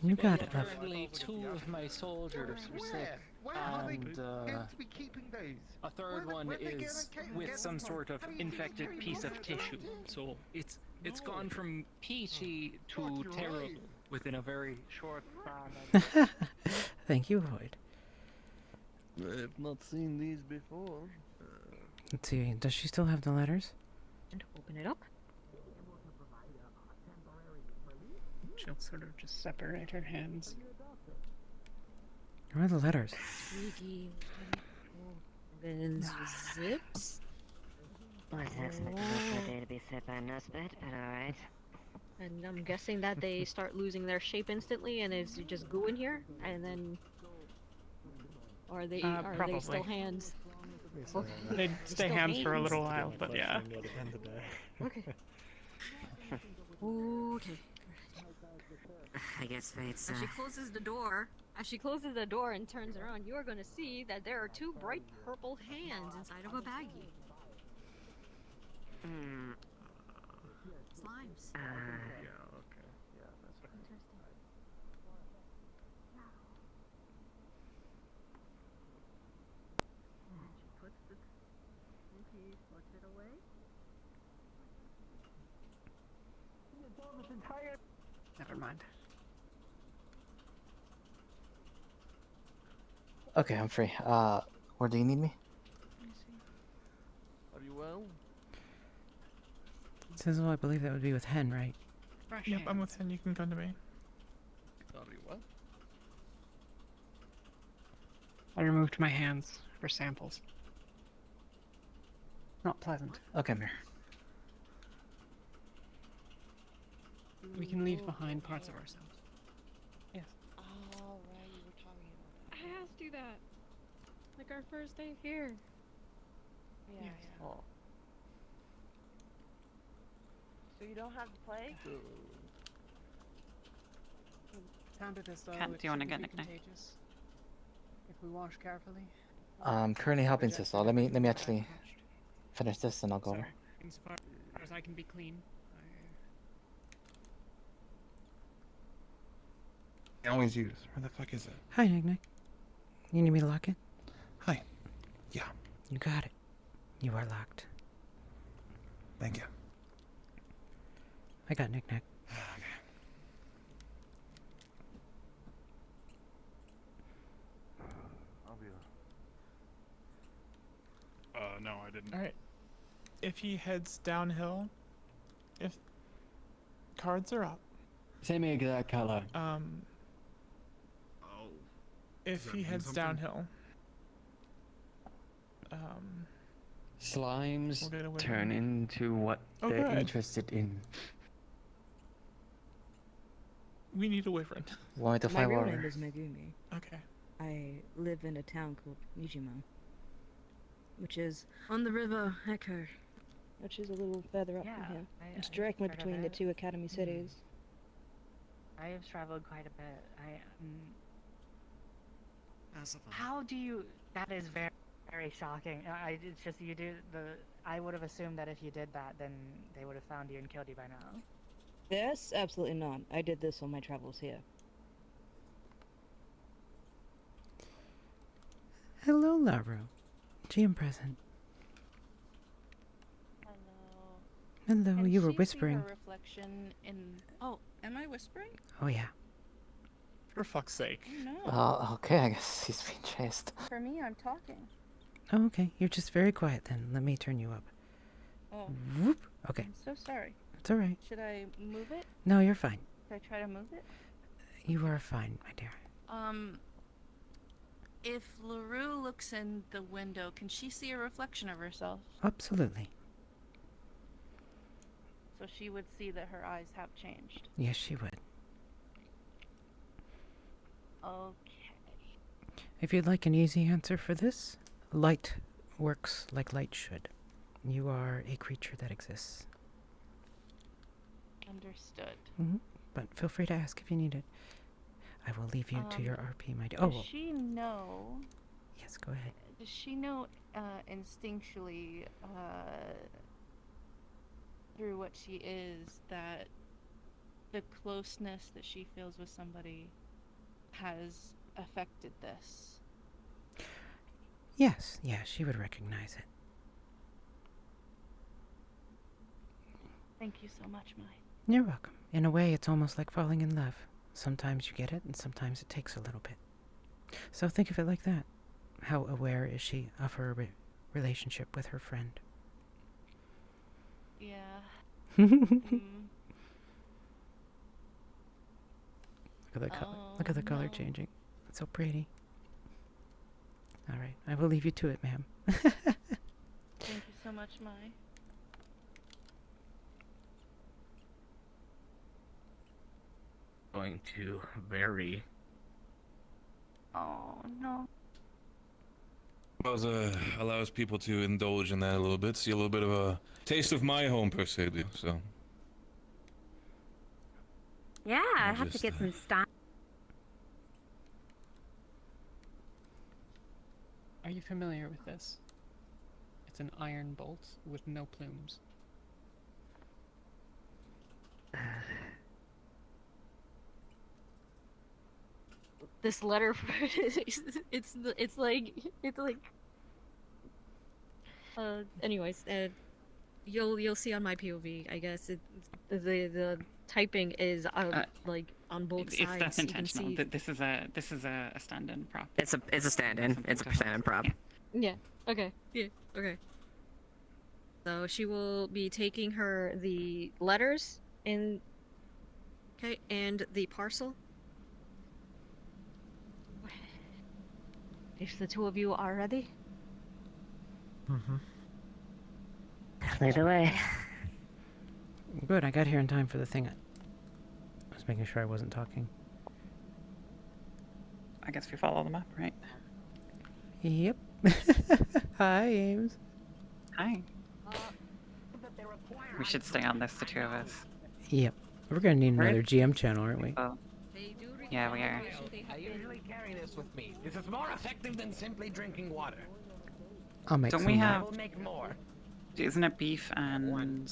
You got it, love. Apparently, 2 of my soldiers are sick, and a third one is with some sort of infected piece of tissue. So it's gone from peachy to terrible within a very short span. Thank you, Void. I've not seen these before. Let's see. Does she still have the letters? and open it up. She'll sort of just separate her hands. Where are the letters? Squeaky. Then zips. Wasn't expecting this day to be set by Nussbet, but alright. And I'm guessing that they start losing their shape instantly, and it's just goo in here, and then, or are they still hands? They'd stay hands for a little while, but yeah. Okay. Okay. I guess fate's, As she closes the door, and turns around, you are going to see that there are 2 bright purple hands inside of a baggie. Slimes. Never mind. Okay, I'm free. Where do you need me? Are you well? Sizzle, I believe that would be with Hen, right? Fresh Yep, I'm hands. with him. You can come to me. Are you well? I removed my hands for samples. Not pleasant. Okay, Mir. We can leave behind parts of ourselves. Yes. Oh, right, you were talking about that. I asked you that. Like our first day here. Yeah, Yes. yeah. Oh. So you don't have the plague? Sounded as though Cat, it do you want to shouldn't get be nicknamed? contagious if we wash carefully. I'm currently helping Reject Sizzle. Let me whatever actually I've touched. finish this and I'll go So, over. insofar as I can be clean, I always use. Where the fuck is it? Hi, Nick Nick. You need me to lock it? Hi. Yeah. You got it. You are locked. Thank you. I got Nick Nick. I'll be No, I didn't. All right. If he heads downhill, if cards are up. Same exact color. If that he mean heads something? downhill, Slimes we'll get away turn from- into what Oh, they're good. interested in. we need a wyvern. Want me to My find real water? name is Megumi. Okay. I live in a town called Nijima, which is on the river Hecker, which is a little further up Yeah, from here. It's I've directly heard of between the it. two academy cities. I have traveled quite a bit. As of How do you? That is very, very shocking. It's just you do the. I would have assumed that if you did that, then they would have found you and killed you by now. Yes, absolutely not. I did this on my travels here. Hello, Laro. GM present. Hello, Can you were she whispering. See her reflection in. Oh, am I whispering? Oh, yeah. For fuck's sake. Oh, no. Okay, I guess he's being chased. For me, I'm talking. Oh, okay. You're just very quiet then. Let me turn you up. Oh. Whoop. Okay. I'm so sorry. It's alright. Should I move it? No, you're fine. Should I try to move it? You are fine, my dear. If LaRue looks in the window, can she see a reflection of herself? Absolutely. So she would see that her eyes have changed. Yes, she would. Okay. If you'd like an easy answer for this, light works like light should. You are a creature that exists. Understood. But feel free to ask if you need it. I will leave you to your RP, my dear. Oh, Does she know? yes, go ahead. Does she know instinctually through what she is that the closeness that she feels with somebody has affected this? Yes, she would recognize it. Thank you so much, Mai. You're welcome. In a way, it's almost like falling in love. Sometimes you get it, and sometimes it takes a little bit. So think of it like that. How aware is she of her relationship with her friend? Yeah. Look at the color. Look at the color changing. It's so pretty. All right, I will leave you to it, ma'am. Thank you so much, Mai. Going to vary. Oh no. Allows people to indulge in that a little bit, see a little bit of a taste of my home per se. So Yeah, I have to just, get some style. Are you familiar with this? It's an iron bolt with no plumes. This letter, it's like. Anyways, you'll see on my POV, I guess. The typing is like on both sides. That's You can intentional. see- This is a stand-in prop. It's a stand-in. It's a stand-in prop. Yeah. Okay. Yeah. Okay. So she will be taking the letters in. Okay, and the parcel. If the two of you are ready. Mm-hmm. Lead the way. Good, I got here in time for the thing. I was making sure I wasn't talking. I guess we follow the map, right? Yep. Hi, Ames. Hi. We should stay on this, the two of us. Yep. We're gonna need Right. another GM channel, aren't we? Oh. Yeah, we are. I usually carry this with me. This is more effective than simply drinking water. I'll make Don't some we more. I have? will make more. Isn't it beef and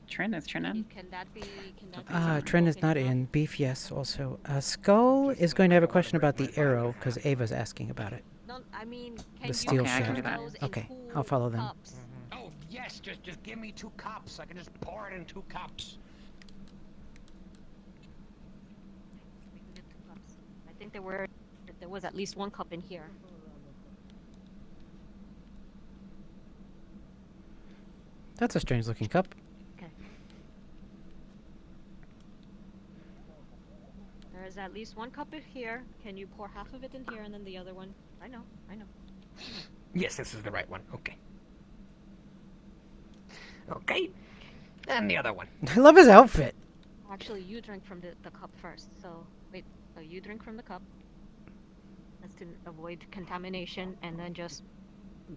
Trin? Is Trin in? Can that be? Can that be Trin is not in. Beef, yes, also. Skull is going to have a question about the arrow, because Ava's asking about it. No, I mean, can The steel Okay, I can do shaft. that. Okay, I'll follow them. Oh yes, just give me 2 cups. I can just pour it in 2 cups. I think there was at least 1 cup in here. That's a strange looking cup. Okay. There is at least 1 cup in here. Can you pour half of it in here and then the other one? I know. Yes, this is the right one. Okay. Okay. And the other one. I love his outfit. Actually, you drink from the cup first. So, wait. So you drink from the cup. That's to avoid contamination, and then just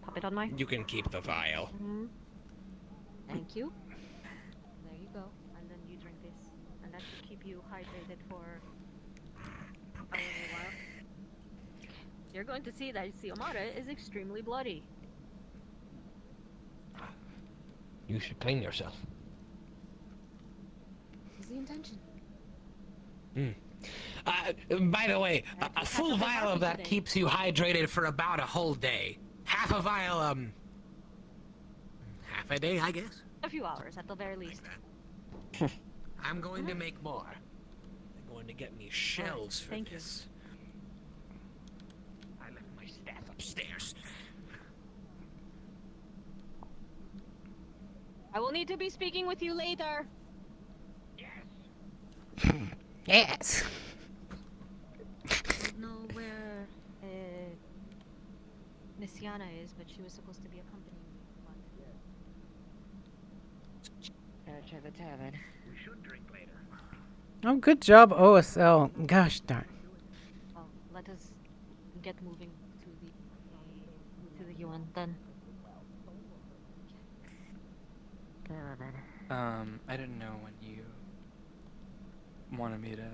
pop it on my... You can keep the vial. Mhm. Thank you. There you go. And then you drink this. And that should keep you hydrated for a little while. You're going to see that Xiomara is extremely bloody. You should clean yourself. Is the intention. By the way, a full vial of that today. keeps you hydrated for about a whole day. Half a vial, half a day, I guess. A few hours at the very least. I'm going to make more. I'm going to get me shelves for thank you. this. I left my staff upstairs. I will need to be speaking with you later. Yes. I don't know where Miss Yana is, but she was supposed to be accompanying me. Better try the tavern. We should drink later. Oh, good job, OSL. Gosh darn. Well, let us get moving to the UN then. I didn't know when you wanted me to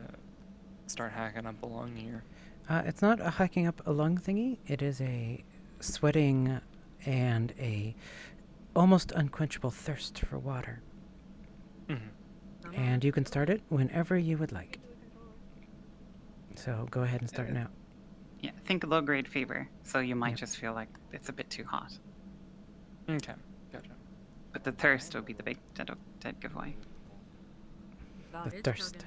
start hacking up along here. It's not a hiking up a lung thingy. It is a sweating and a almost unquenchable thirst for water. Mm-hmm. And you can start it whenever you would like. So go ahead and start now. Yeah, think low-grade fever, so you might just feel like it's a bit too hot. Okay, gotcha. But the thirst will be the big dead giveaway. The thirst.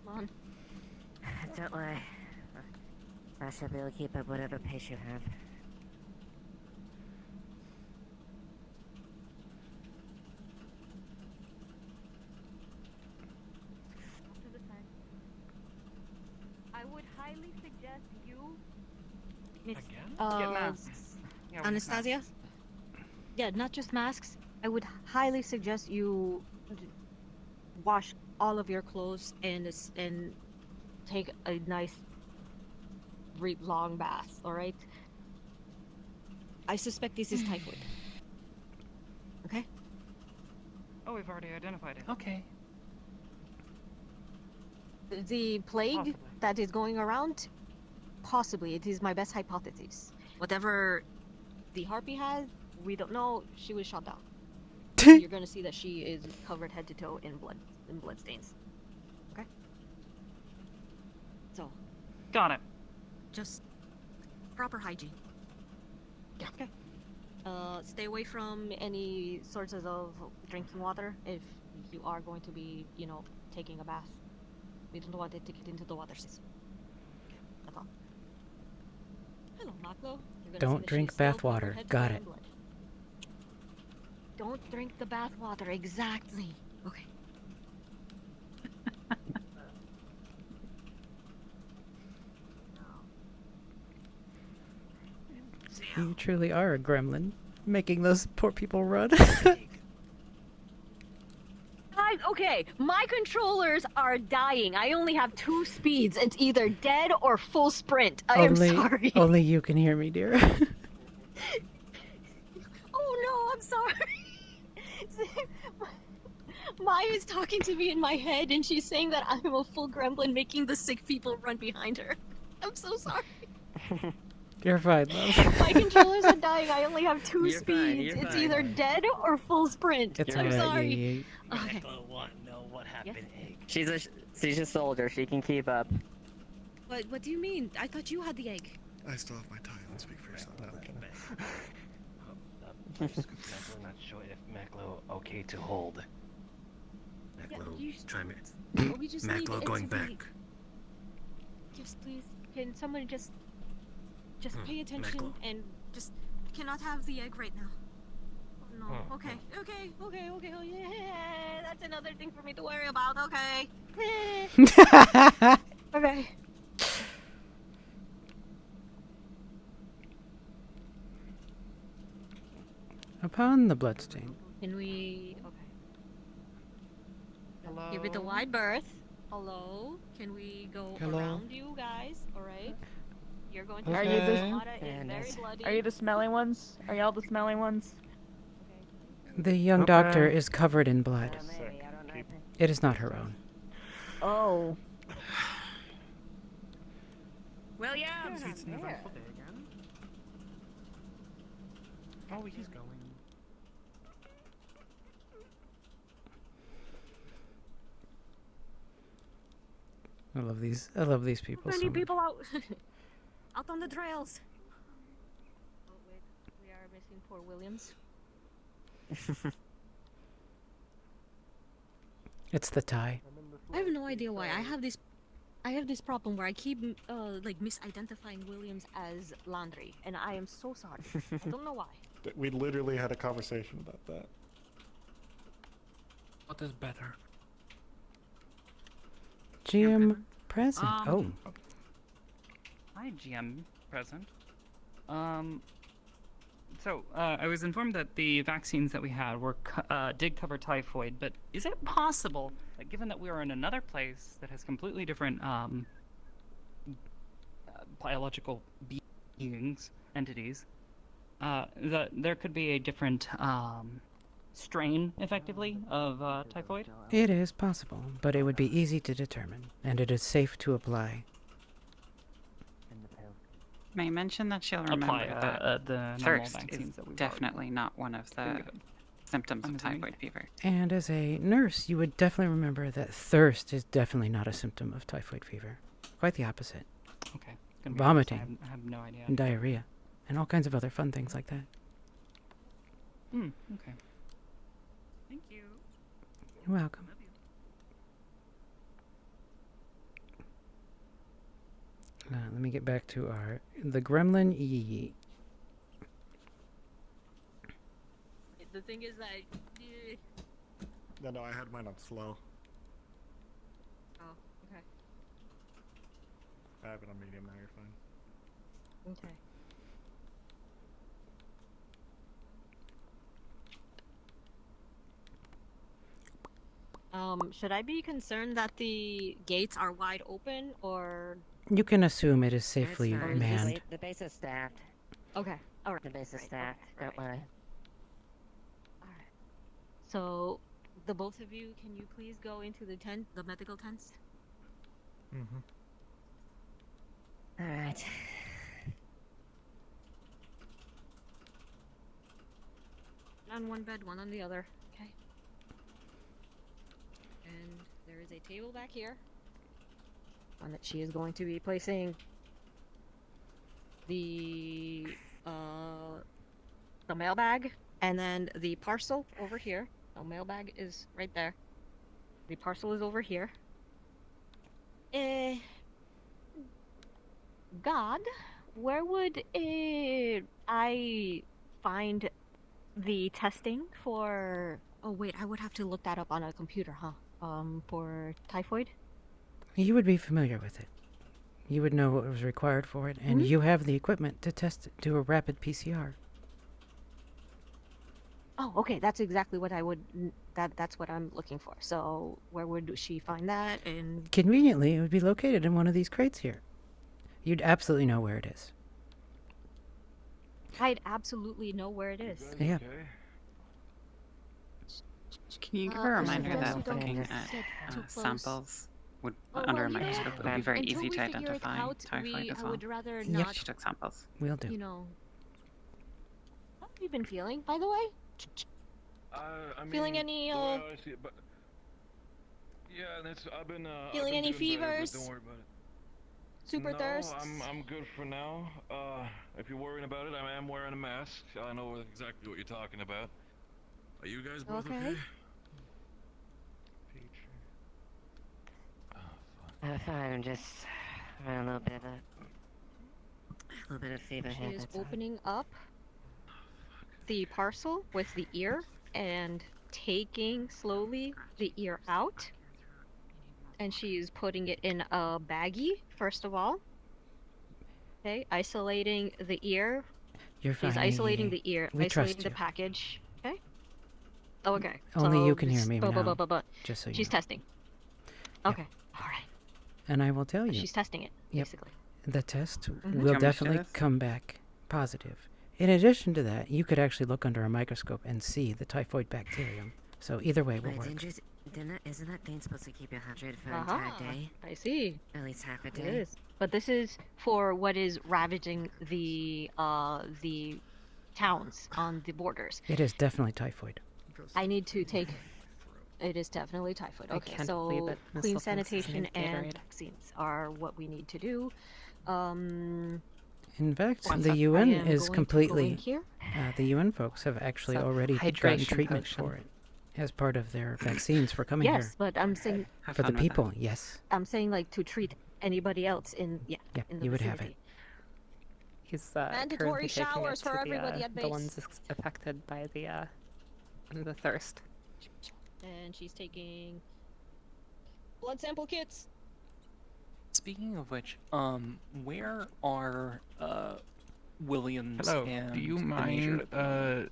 Come on. Don't worry. I should be able to keep up whatever pace you have. I would highly suggest you, Miss Get masks. Yeah, we need Anastasia. masks. Yeah, not just masks. I would highly suggest you wash all of your clothes and take a nice, long bath. All right. I suspect this is typhoid. Okay. Oh, we've already identified it. Okay. The plague Possibly. that is going around, possibly. It is my best hypothesis. Whatever the harpy has, we don't know. She was shot down. You're gonna see that she is covered head to toe in blood stains. Okay. So, Got it. just proper hygiene. Yeah. Okay. Stay away from any sources of drinking water if you are going to be, you know, taking a bath. We don't want it to get into the water system. Okay, that's all. Hello, Maklo. Don't drink bath water. Got it. Don't drink the bath water. Exactly. Okay. You truly are a gremlin, making those poor people run. Okay, my controllers are dying. I only have 2 speeds. It's either dead or full sprint. I am sorry. Only you can hear me, dear. Oh no, I'm sorry. Maya's talking to me in my head, and she's saying that I'm a full gremlin making the sick people run behind her. I'm so sorry. You're fine, love. My controllers are dying. I only have 2 You're speeds. fine, you're It's fine. either dead or full sprint. It's I'm alright, sorry. Yee. Okay. Want to know what happened, Egg? She's a soldier. She can keep up. What do you mean? I thought you had the egg. I still have my tie on. Speak for yourself. No, I'm kidding. I'm not sure if Maklo okay to hold. Maklo, chime We just need Maklo it going to be- back. Yes, please. Can someone just pay attention Maklo. and just cannot have the egg right now. Oh, no. Okay. Oh yeah. That's another thing for me to worry about. Okay. Okay. Upon the bloodstain. Can we? Okay. Hello. Give it a wide berth. Hello. Can we go Hello. around you guys? All right. You're going to. Are you the Water is very bloody. Are you the smelly ones? Are y'all the smelly ones? The young Okay. doctor is covered in blood. It is not her own. Oh. Williams! It's an eventful day again. Oh, he's going. I love these. I love these people so Many much. people out. Out on the trails. Oh wait, we are missing poor Williams. It's the tie. I have no idea why. I have this problem where I keep like misidentifying Williams as Landry, and I am so sorry. I don't know why. We literally had a conversation about that. What is better? GM present. Oh. Hi, GM present. So, I was informed that the vaccines that we had did cover typhoid, but is it possible that given that we are in another place that has completely different biological beings, entities, that there could be a different strain, effectively, of typhoid? It is possible, but it would be easy to determine, and it is safe to apply. May I mention that she'll remember Apply, that the normal thirst vaccines is that we've definitely not one of the symptoms of typhoid fever. And as a nurse, you would definitely remember that thirst is definitely not a symptom of typhoid fever. Quite the opposite. Okay. Vomiting. I have no idea. And diarrhea. And all kinds of other fun things like that. Okay. Thank you. You're welcome. Let me get back to the gremlin Yee. The thing is that. No, I had mine on slow. Oh, okay. I have it on medium now, you're fine. Okay. Should I be concerned that the gates are wide open, or? You can assume it is safely That's fine. manned. The base is staffed. Okay. All right. The base is staffed. Don't worry. So, the both of you, can you please go into the tent, the medical tents? Mm-hmm. All right. On one bed, one on the other. Okay. And there is a table back here on that she is going to be placing the mailbag, and then the parcel over here. The mailbag is right there. The parcel is over here. God, where would I find the testing for? Oh wait, I would have to look that up on a computer, huh? For typhoid. You would be familiar with it. You would know what was required for it, and you have the equipment to test it, do a rapid PCR. Oh, okay, that's exactly what I would. That's what I'm looking for. So, where would she find that? And Conveniently, it would be located in one of these crates here. You'd absolutely know where it is. I'd absolutely know where it is. Yeah. Can you give a reminder yes, that you don't looking get at too close. samples would, Oh, under well, a you know, microscope, would be very until easy we to figure it identify out, typhoid as I well? would rather Yep. not. She took samples. We'll do. You know. How have you been feeling, by the way? I mean, Feeling any the way I see it, but yeah, I've been feeling I've been any doing better, but fevers? don't worry about it. Super no, thirsts? I'm good for now. If you're worrying about it, I am wearing a mask. I know exactly what you're talking about. Are you guys both okay? Fine, I'm just having a little bit of fever She here. is that's all. opening up the parcel with the ear and taking slowly the ear out. And she's putting it in a baggie, first of all. Okay, isolating the ear. You're fine. She's isolating the ear, We isolating trust the you. package. Okay? Okay. Only so you can hear me now, just so you she's know. testing. Okay, alright. And I will tell you. She's testing it, basically. The test Do you will want me to do definitely this? come back positive. In addition to that, you could actually look under a microscope and see the typhoid bacterium. So either way will Wait, work. isn't that thing supposed to keep you hydrated for an Aha, entire day? I see. At least half a It day? is. But this is for what is ravaging the towns on the borders. It is definitely typhoid. I need to take. It is definitely typhoid. I Okay, can't so believe it. Miss clean Wilkins sanitation needs and Gatorade. vaccines are what we need to do. In fact, One the sec. UN I am is going to go completely. in here. The UN folks have actually So, already gotten hydration treatment potion. for it as part of their vaccines for coming Yes, here. but I'm saying For the people, yes. I'm saying like to treat anybody else in Yeah, in the you would have vicinity. it. He's Mandatory currently taking showers it for to everybody the, at the base. ones affected by the thirst. And she's taking blood sample kits. Speaking of which, where are Williams Hello, and do you the mind Major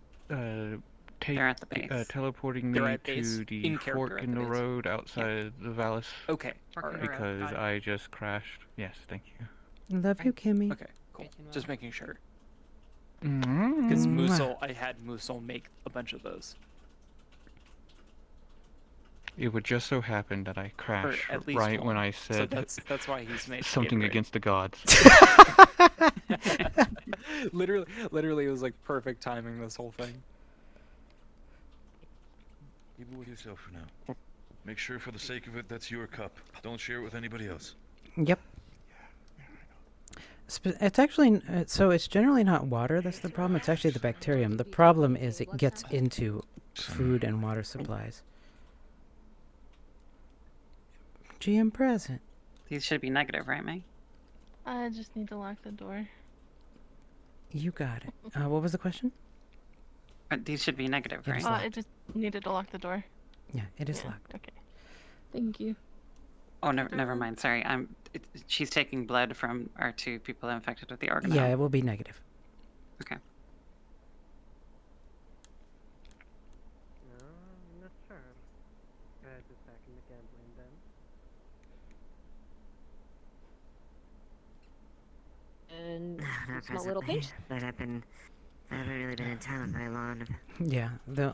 They're at the base. teleporting They're me at base? to the In character fork at in the the base? road outside the Valis? Okay, alright. Because Got it. I just crashed. Yes, thank you. Love you, Kimmy. Okay, cool. Just making sure. Mm. Because Musel, I had Musel make a bunch of those. It would just so happen that I crashed at least right one. when I So said that's why he's made something Gatorade. against the gods. literally, it was like perfect timing. This whole thing. Keep it with yourself for now. Make sure for the sake of it, that's your cup. Don't share it with anybody else. Yep. It's actually, so it's generally not water that's the problem, it's actually the bacterium. The problem is it gets into food and water supplies. GM present. These should be negative, right, May? I just need to lock the door. You got it. What was the question? These should be negative, It right? is locked. I just needed to lock the door. Yeah, it is locked. Okay. Thank you. Oh, never mind. Sorry. She's taking blood from our 2 people infected with the organelle. Yeah, it will be negative. Okay. No, I'm not sure. Guys is back in the gambling den. And No, you not smell a little presently, pinch. but I haven't really been in town very long. Yeah, they'll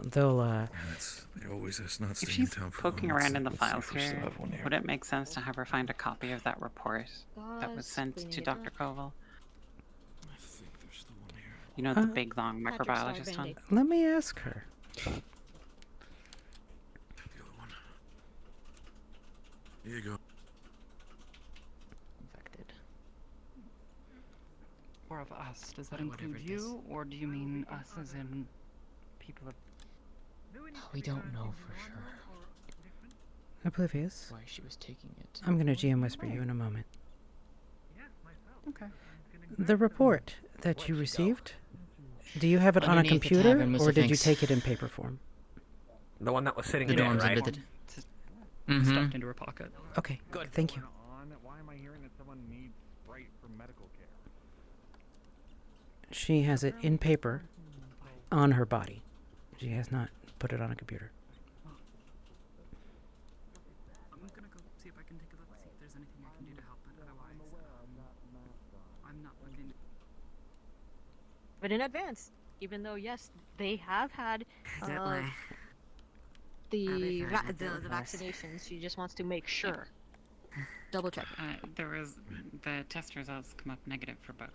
They always ask not If staying in she's town for poking long. around in the Let's see files if we still here, have one here. would it make sense to have her find a copy of that report that was Gauze, sent cleaning to it Dr. up. Koval? I think there's still one here. You know, the big, long Patrick Star microbiologist one? Band-Aid. Let me ask her. The other one. Here you go. Infected. 4 of us, does that Whatever include it is. you, or do you mean us as in people of... We don't know for sure. Oblivious. Why she was taking it. I'm going to GM whisper you in a moment. Okay. The report that you received, do you have it on a Underneath the computer, tavern was or a did you Sphinx. take it in paper form? The one that was sitting The there, dorms right? under the... Stuffed into her pocket. Okay, good. Thank you. Why am I hearing that someone needs Sprite for medical care? She has it in paper on her body. She has not put it on a computer. I'm gonna go see if I can take a look, see if there's anything I can do to help, but otherwise, I'm not looking... But in advance, even though yes, they have had Don't lie. the I'll be fine. the vaccinations. She just wants to make sure. Double check. There was the test results come up negative for both.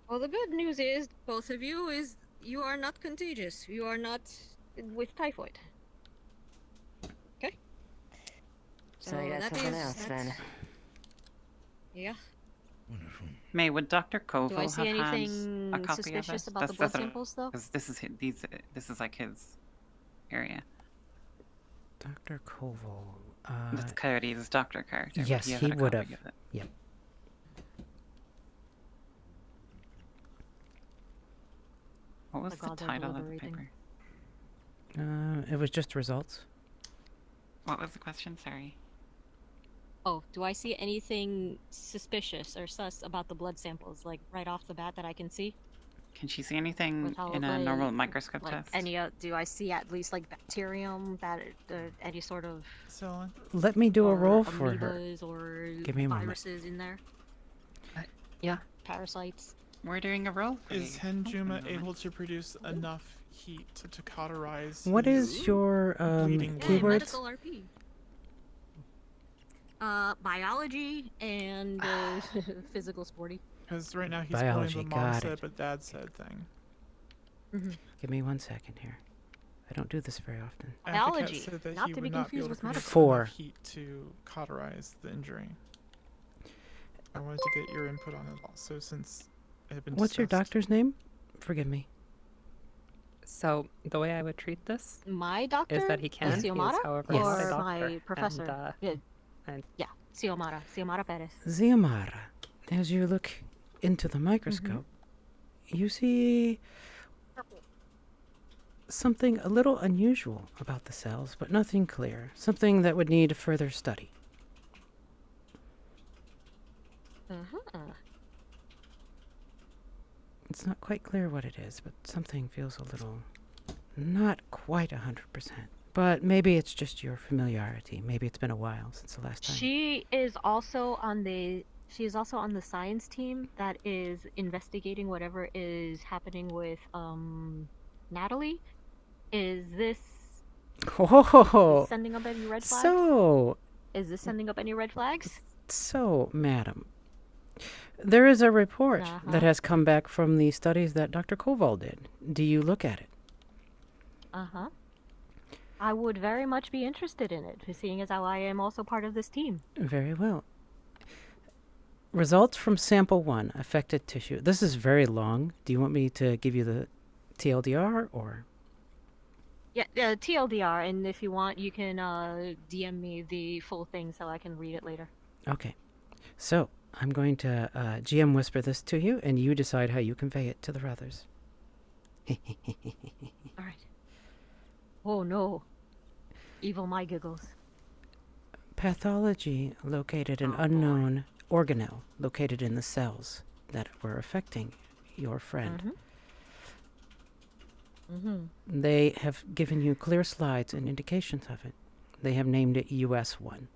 Well, the good news is, both of you, is you are not contagious. You are not with typhoid. Okay? So I got that something is- else that's- then. Yeah. May, would Dr. Koval Do I see have had anything a copy suspicious of it? about the blood samples, though? Because this is this is like his area. Dr. Koval. That's Coyote's doctor character. Yes, he he would have. Of it. Yep. What was Like the all the title of the deliberating. paper? It was just results. What was the question? Sorry. Oh, do I see anything suspicious or sus about the blood samples, like right off the bat that I can see? Can she see anything Without, in a like- normal microscope Like test? any? Do I see at least like bacterium, that any sort of So, Let me do a or roll for her. amoebas or Give me a moment. viruses in there? Yeah. Parasites. We're doing a roll. For is you. Henjuma able to produce enough heat to cauterize? What his is your bleeding Yeah, keywords? medical RP. Biology and physical sporty. Because right now he's Biology, pulling the mom got said it. but dad said thing. Give me 1 second here. I don't do this very often. Advocate Biology, said that not he to be would not confused able with to produce medical. 4. enough heat to cauterize the injury. I wanted to get your input on it also, since it had been What's your discussed. doctor's name? Forgive me. So the way I would treat this My doctor is that he can. He is, Xiomara, however, Yes. not a or doctor. my professor. And, yeah, and yeah, Xiomara Perez. Ziamara. As you look into the microscope, you see something a little unusual about the cells, but nothing clear. Something that would need further study. It's not quite clear what it is, but something feels a little not quite 100%. But maybe it's just your familiarity. Maybe it's been a while since the last time. She is also on the science team that is investigating whatever is happening with Natalie. Is this Oh, sending up any red flags? so Is this sending up any red flags? madam, there is a report that Uh-huh. has come back from the studies that Dr. Koval did. Do you look at it? Uh-huh. I would very much be interested in it, seeing as how I am also part of this team. Very well. Results from sample 1, affected tissue. This is very long. Do you want me to give you the TLDR or? Yeah, TLDR, and if you want, you can DM me the full thing so I can read it later. Okay. So, I'm going to GM whisper this to you, and you decide how you convey it to the others. All right. Oh no. Evil my giggles. Pathology located an unknown organelle located in the cells that were affecting your friend. They have given you clear slides and indications of it. They have named it US1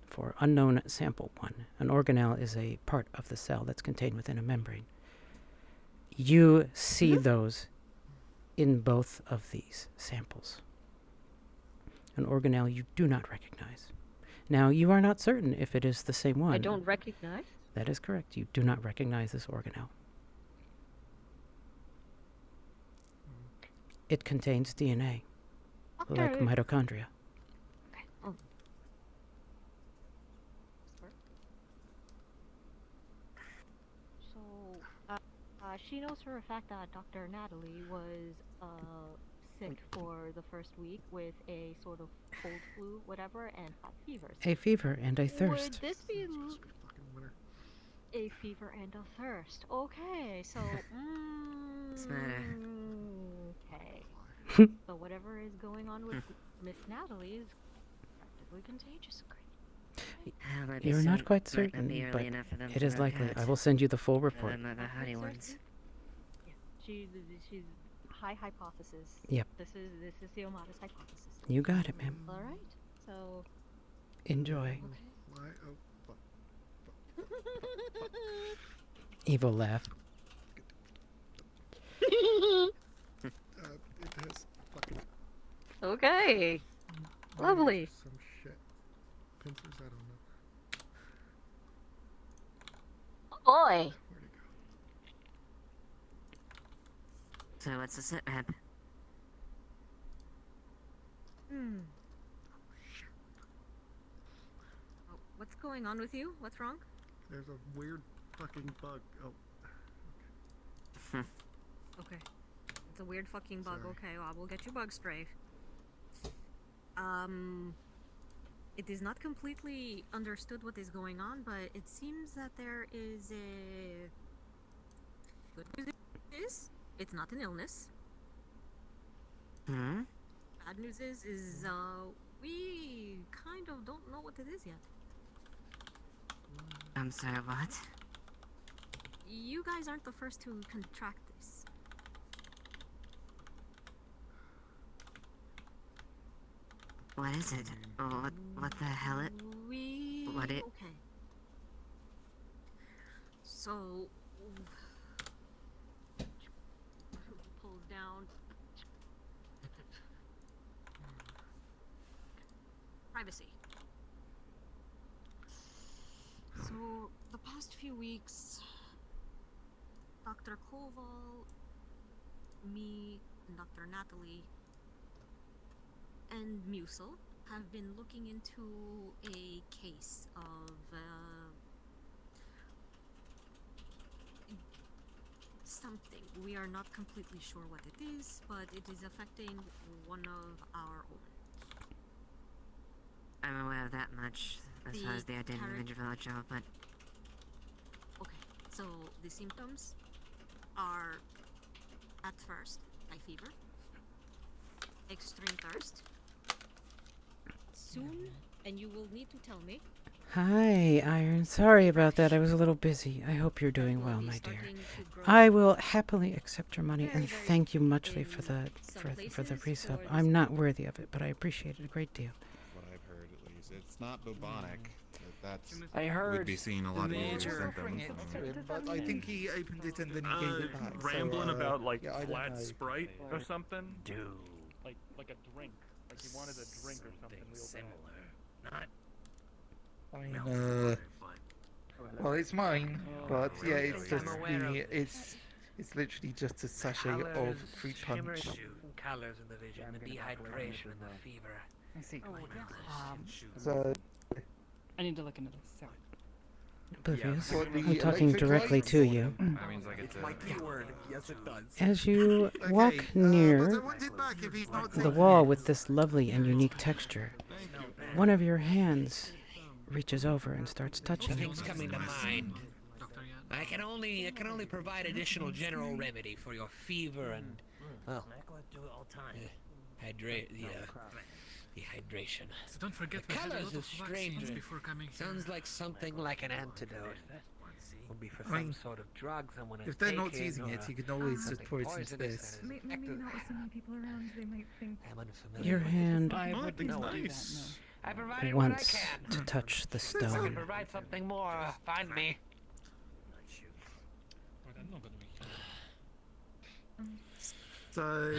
for unknown sample 1. An organelle is a part of the cell that's contained within a membrane. You see those in both of these samples. An organelle you do not recognize. Now, you are not certain if it is the same one. I don't recognize. That is correct. You do not recognize this organelle. It contains DNA, like Okay. mitochondria. she knows for a fact that Dr. Natalie was sick for the first week with a sort of cold flu, whatever, and hot fevers. A fever and a thirst. Would this be a fever and a thirst? Okay, so What's the matter? okay. So whatever is going on with Miss Natalie is practically contagious. Great. You're not quite certain, but it is likely. I will send you the full report. The honey ones. Yeah, she's high hypothesis. Yep. This is the Omada's hypothesis. You got it, ma'am. All right. So. Enjoy. Why? Oh, fuck. Evil laugh. It has fucking Okay. Lovely. some shit. Pincers, I don't know. Boy. So what's the sit rep? Oh, what's going on with you? What's wrong? There's a weird fucking bug. Oh. Okay. It's a weird fucking bug. Sorry. Okay, well, we'll get you bug spray. It is not completely understood what is going on, but it seems that there is a... Good news is, it's not an illness. Hmm? Bad news is we kind of don't know what it is yet. I'm sorry, what? You guys aren't the first to contract this. What is it? What the hell it? What it? Okay. So pulls down. Privacy. So the past few weeks, Dr. Koval, me, and Dr. Natalie, and Musel have been looking into a case of something. We are not completely sure what it is, but it is affecting one of our own. I'm aware of that much as far as the individual job, but Okay, so the symptoms are at first high fever, extreme thirst. Soon, and you will need to tell me. Hi, Iron. Sorry about that. I was a little busy. I hope you're doing well, my dear. I will happily accept your money and thank you muchly for the resub. I'm not worthy of it, but I appreciate it a great deal. What I've heard, at least, it's not bubonic. That's I heard would be seeing a lot of usual symptoms. But I think he opened it and then he gave it back. Rambling about like yeah, I don't flat know. Sprite or something. Dude. Like a drink. Like he wanted a drink or something real bad. I mean, well, it's mine, but yeah, it's just it's literally just a sachet of fruit punch. Colors in the vision, the dehydration and the fever. I see. So, I need to look into this. Sorry. Oblivious. What, the I'm talking electric directly lights? to you. That means like It's my keyword. Yes, it does. As you walk near the wall with this lovely and unique texture, one of your hands reaches over and starts touching it. Things coming to mind. I can only provide additional general remedy for your fever and well, dehydration. So don't forget The we had a colors lot is of strange. vaccines before coming here. Sounds like something like an antidote. Would be for I mean, some sort of drug someone is if they're not taking using or it, you can always just something pour it into poisonous this. that is Maybe not with so many people around, they might think. I'm unfamiliar Your with hand I wouldn't do nice. that, I provided what I wants can. to touch the If I can stone. provide something more, find me. So,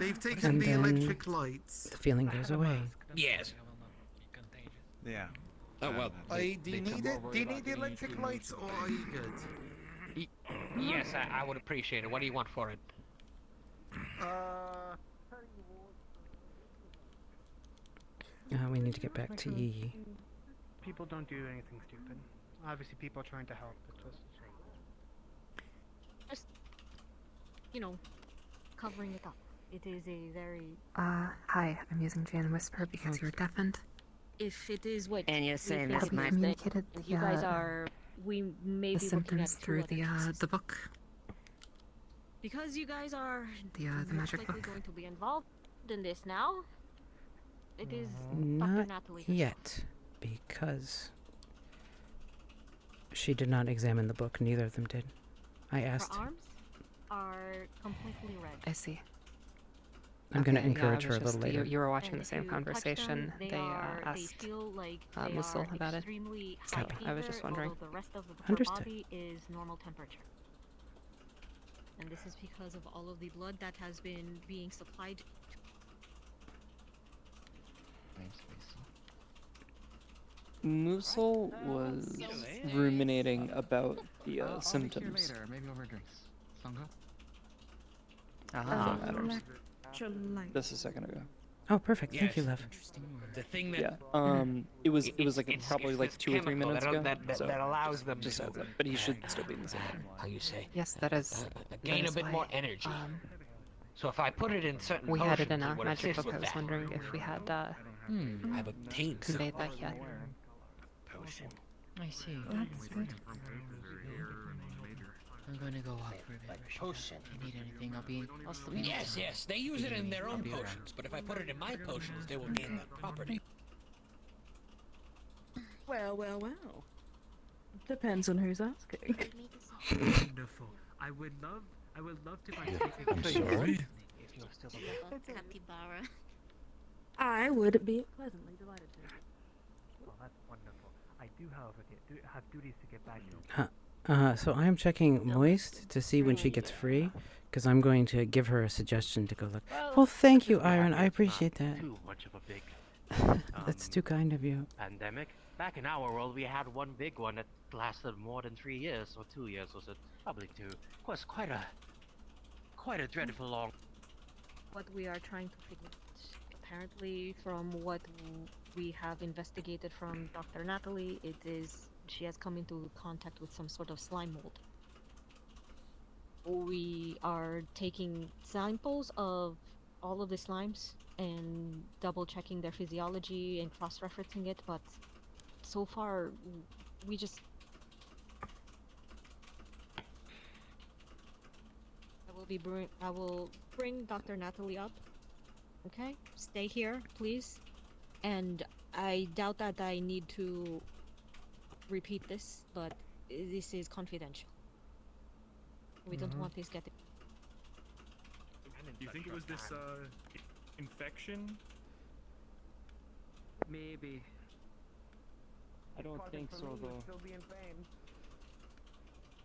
they've taken And the then electric lights. the feeling goes away. Yes. Yeah. Oh well. Do you need it? Do you need the electric lights, or are you good? Yes, I would appreciate it. What do you want for it? We need to get back to Yi. People don't do anything stupid. Obviously, people are trying to help. It's just... you know, covering it up. It is a very... Hi, I'm using Jan Whisper because you're deafened. If it is what And you're we saying think that's it my... is, then communicated you guys are... We may the be looking symptoms at two through other the cases. the book. Because you guys are The most magic likely book. going to be involved in this now, it is Dr. Not Natalie herself. yet, because she did not examine the book. Neither of them did. I asked. Her arms are completely red. I see. I'm going to Okay, yeah, encourage it her a was little just later. You were watching And the if same you touch conversation. them, They they asked feel like they Musil are about it. extremely high Copy. fever, I was just wondering. although the rest of her Understood. body is normal temperature. And this is because of all of the blood that has been being supplied. Musil was ruminating about the symptoms. Maybe over drinks. Sound good? Nothing matters. Just a second ago. Oh, perfect. Thank you, Yes. love. The thing that Yeah. It was like it's probably like this 2 or 3 chemical minutes that, ago. that, so that allows them just to heads up. But he should still be in the same area. how you say Yes, that is. gain that a is bit why, more energy. So if I put it in certain We potions, had it in our would magic assist book. I with was that. wondering if we had I've obtained some conveyed that yet. potion. I see. That's good. I'm going to go up for a bit. Potion. If you need anything, I'll still be Yes, yes, they use it in their own potions, but if I put it in my potions, they will gain that property. Well. Depends on who's asking. Wonderful. I would love to partake. I'm sorry? If you're still alive. Capybara. I would be pleasantly delighted to. Well, that's wonderful. I do, however, have duties to get back to. So I'm checking Moist to see when she gets free, because I'm going to give her a suggestion to go look. Well, thank you, Iron. I appreciate that. Too much of a big That's too kind of you. pandemic. Back in our world, we had one big one that lasted more than 3 years, or 2 years, was it? Probably 2. It was quite a dreadful long. What we are trying to figure out. Apparently, from what we have investigated from Dr. Natalie, it is she has come into contact with some sort of slime mold. We are taking samples of all of the slimes and double checking their physiology and cross-referencing it, but so far we just... I will bring Dr. Natalie up. Okay? Stay here, please. And I doubt that I need to repeat this, but this is confidential. We don't want this getting... You think it was this, infection? Maybe. I don't think so, though.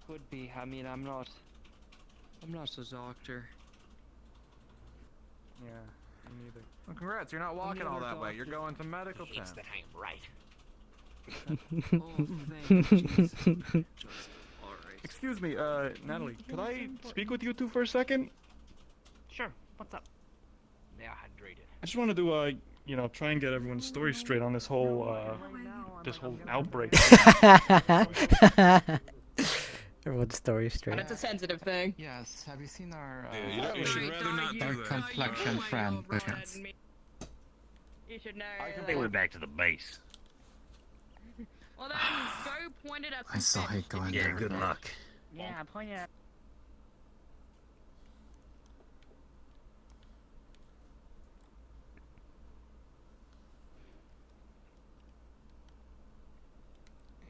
Could be. I mean, I'm not a doctor. Yeah, me neither. Well, congrats, you're not walking all that way. You're going to medical Thinks town. that I am right. Oh, thank you, Jesus. Alright. Excuse me, Natalie, could I speak with you two for a second? Sure. What's up? They are hydrated. I just wanted to, try and get everyone's story straight on this whole outbreak. Everyone's story straight. But it's a sensitive thing. Yes. Have you seen our You should rather not do that. complexion friend, perchance? You should know. I think we're back to the base. Well then, go point it at I saw it going Yeah, there. good luck. Yeah, point it at...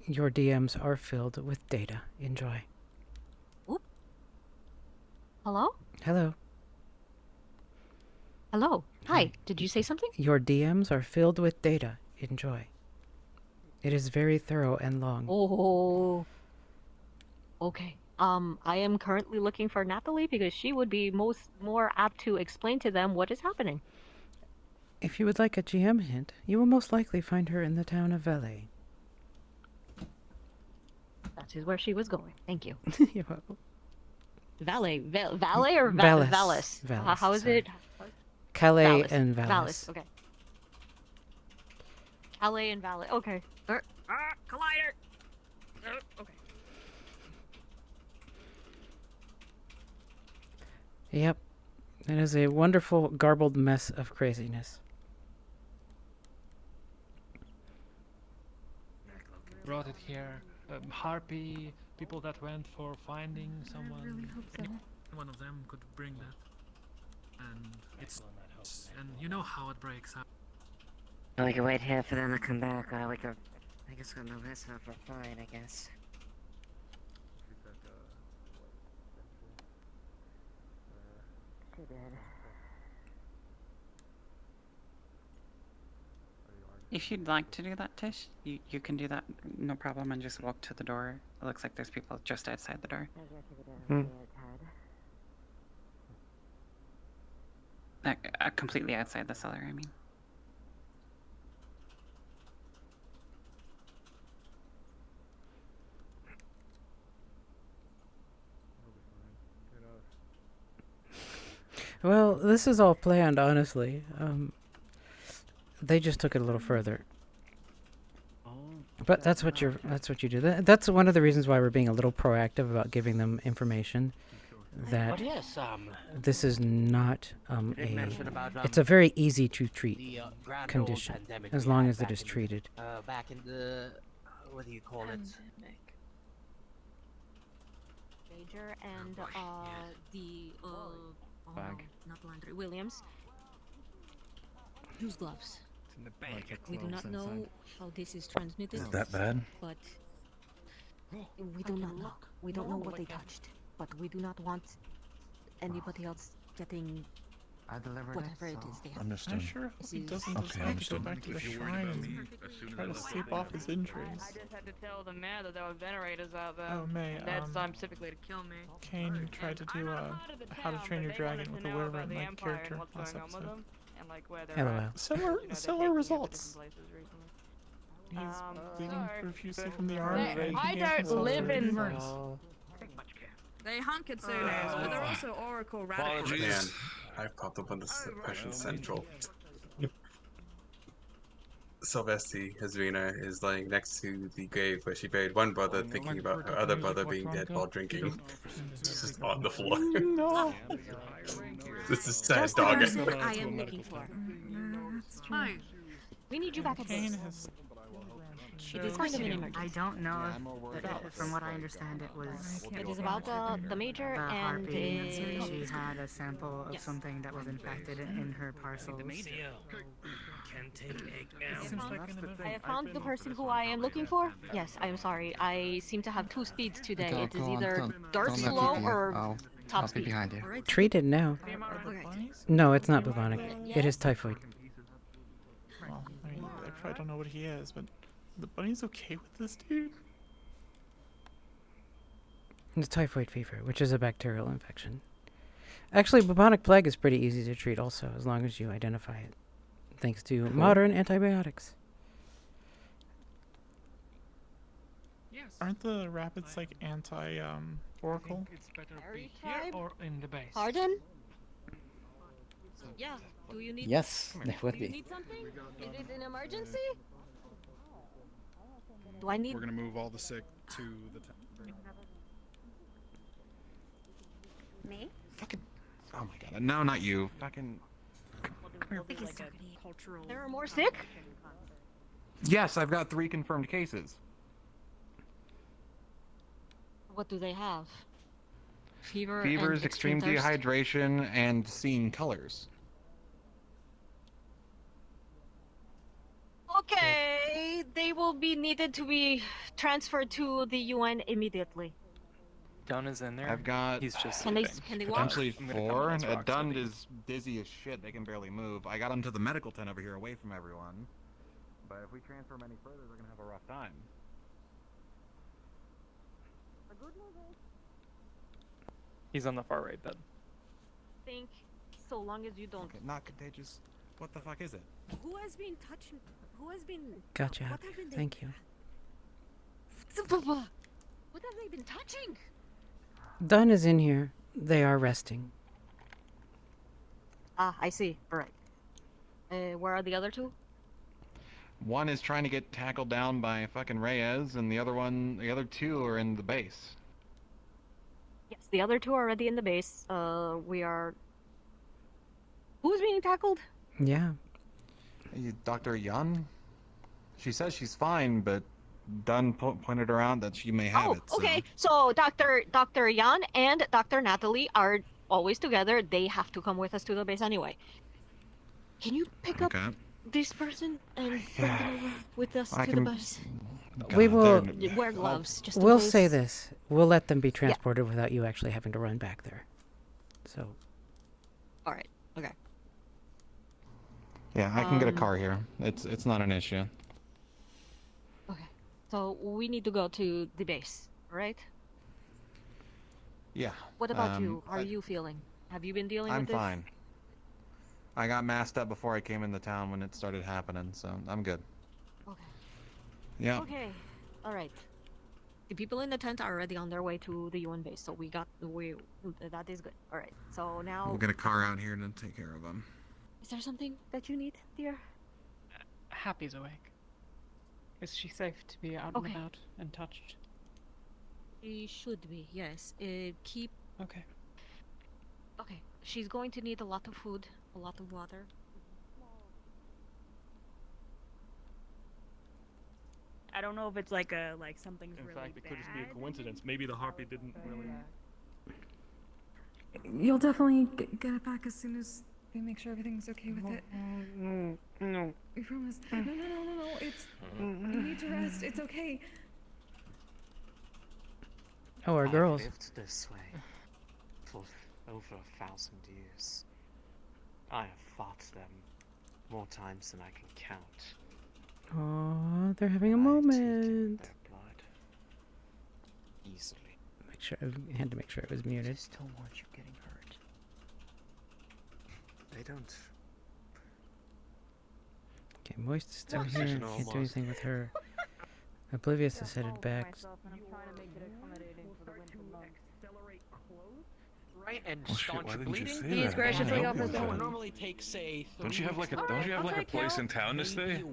Your DMs are filled with data. Enjoy. Hello? Hello. Hello. Hi. Did you say something? Your DMs are filled with data. Enjoy. It is very thorough and long. Oh. Okay. I am currently looking for Natalie because she would be more apt to explain to them what is happening. If you would like a GM hint, you will most likely find her in the town of Valet. That is where she was going. Thank you. You're welcome. Valet or Vallis. Vallis? Vallis, How is sorry. it? Calais Vallis. and Vallis. Vallis. Okay. Calais and Vallis. Okay. Collider. Okay. Yep. It is a wonderful, garbled mess of craziness. Brought it here. Harpy, people that went for finding someone. I really hope so. One of them could bring that. And and you know how it breaks up. We can wait here for them to come back, or we could... I guess we're gonna miss her for fine, I guess. She did. If you'd like to do that, Tish, you can do that, no problem, and just walk to the door. It looks like there's people just outside the door. Completely outside the cellar, I mean. Well, this is all planned, honestly. They just took it a little further. But that's what you do. That's one of the reasons why we're being a little proactive about giving them information. That But yes, this is not did mention about, it's a very easy to treat the grand old condition pandemic as we long had as it back is in- treated. Back in the what do you call it? Major and the Bag. not Landry Williams. Use gloves. It's in the bag. We do not know how this is transmitted. Is it that bad? But we do not know. We don't know what they touched. But we do not want anybody else getting I delivered whatever it, it so... is they have. I'm sure This he is- doesn't just Okay, have to understood. go back to the If you're worried shrine about and me, as soon as try I to left sleep the off his injuries. I just had to tell the mayor that there were generators out there. Oh, May, And Dead time typically to kill me. Kane, you tried to do How to Train Your Dragon with a Wyvern like character last episode. And like where they're LOL. at. Similar, You know, they're similar taking it to results. different places recently. He's bleeding sorry. profusely from the arm. They- and I he don't has himself live with in- burns. They hunk Kitsunes, but they're also Oracle radicals. Apologies. I've popped up on this question central. Sylvester Hazrina is lying next to the grave where she buried one brother, thinking about her other brother being dead while drinking. It's just on the floor. No. This is sad, Just the dog. person I am looking for. Oh, We need you back at Kane base. has... It is kind of an emergency. I don't know if, from what I understand, it was. It is about the major the and harpy. She had a sample of Yes. something that was infected in her parcels. Can take egg I have found the person who I am looking for. Yes, I am sorry. I seem to have two speeds today. Go- It is go on, either don't- dark don't let slow people- or I'll top be speed. behind you. Treated now. No, it's not bubonic. It is typhoid. Well, I mean, I probably don't know what he is, but the bunny's okay with this dude? It's typhoid fever, which is a bacterial infection. Actually, bubonic plague is pretty easy to treat also, as long as you identify it, thanks to modern antibiotics. Aren't the rapids like anti-oracle? It's better be here or in the base. Pardon? Yeah. Do you need? Yes, they would Do you be. need something? Is it an emergency? Do I need? We're gonna move all the sick to the town. Me? Fucking. Oh my god. No, not you. Fucking. There are more sick? Yes, I've got 3 confirmed cases. What do they have? Fever. Fevers, and extreme thirst? dehydration, and seeing colors. Okay, they will be needed to be transferred to the UN immediately. Dunn is in there. I've got He's just Can they? sleeping. Can they walk? potentially I'm gonna come 4. with this rock Dund sleeping. is dizzy as shit. They can barely move. I got them to the medical tent over here, away from everyone. But if we transfer them any further, they're gonna have a rough time. He's on the far right bed. Think so long as you don't. Okay, not contagious. What the fuck is it? Who has been touching? Who has been? Gotcha. What have been Thank you. What have they been touching? Dunn is in here. They are resting. Ah, I see. All right. Where are the other two? One is trying to get tackled down by fucking Reyes, and the other 2 are in the base. Yes, the other two are already in the base. We are. Who's being tackled? Yeah. Dr. Yun? She says she's fine, but Dunn pointed her out that she may have it. So. Okay. So Dr. Yan and Dr. Natalie are always together. They have to come with us to the base anyway. Can you pick up this person and bring them over with us to the bus? We will wear gloves. Just we'll in case. say this: we'll let them be transported without you actually having to run back there. So. All right. Okay. Yeah, I can get a car here. It's not an issue. Okay. So we need to go to the base, right? Yeah. What about you? How are you feeling? Have you been dealing with this? I'm fine. I got masked up before I came into town when it started happening, so I'm good. Okay. Yeah. Okay. All right. The people in the tent are already on their way to the UN base, so that is good. All right. So now We'll get a car out here and then take care of them. Is there something that you need, dear? Happy's awake. Is she safe to be out and about and touched? She should be, yes. Keep. Okay. Okay. She's going to need a lot of food, a lot of water. I don't know if it's like something's In really fact, it bad. could just be a coincidence. Maybe the harpy didn't really. You'll definitely get it back as soon as they make sure everything's okay with it. No. We promise. No. It's. You need to rest. It's okay. Oh, our girls. I've lived this way for over 1,000 years. I have fought them more times than I can count. Oh, they're having a moment. Their blood easily. Make sure I had to make sure it was muted. Just don't want you getting hurt. They don't. Okay, Moist's still here. Can't do anything with her. Oblivious is headed back. Right, and Oh, shit, staunch why didn't you bleeding. say He's that? graciously Why offered not? to It normally takes say. Don't you have like a place in town to stay?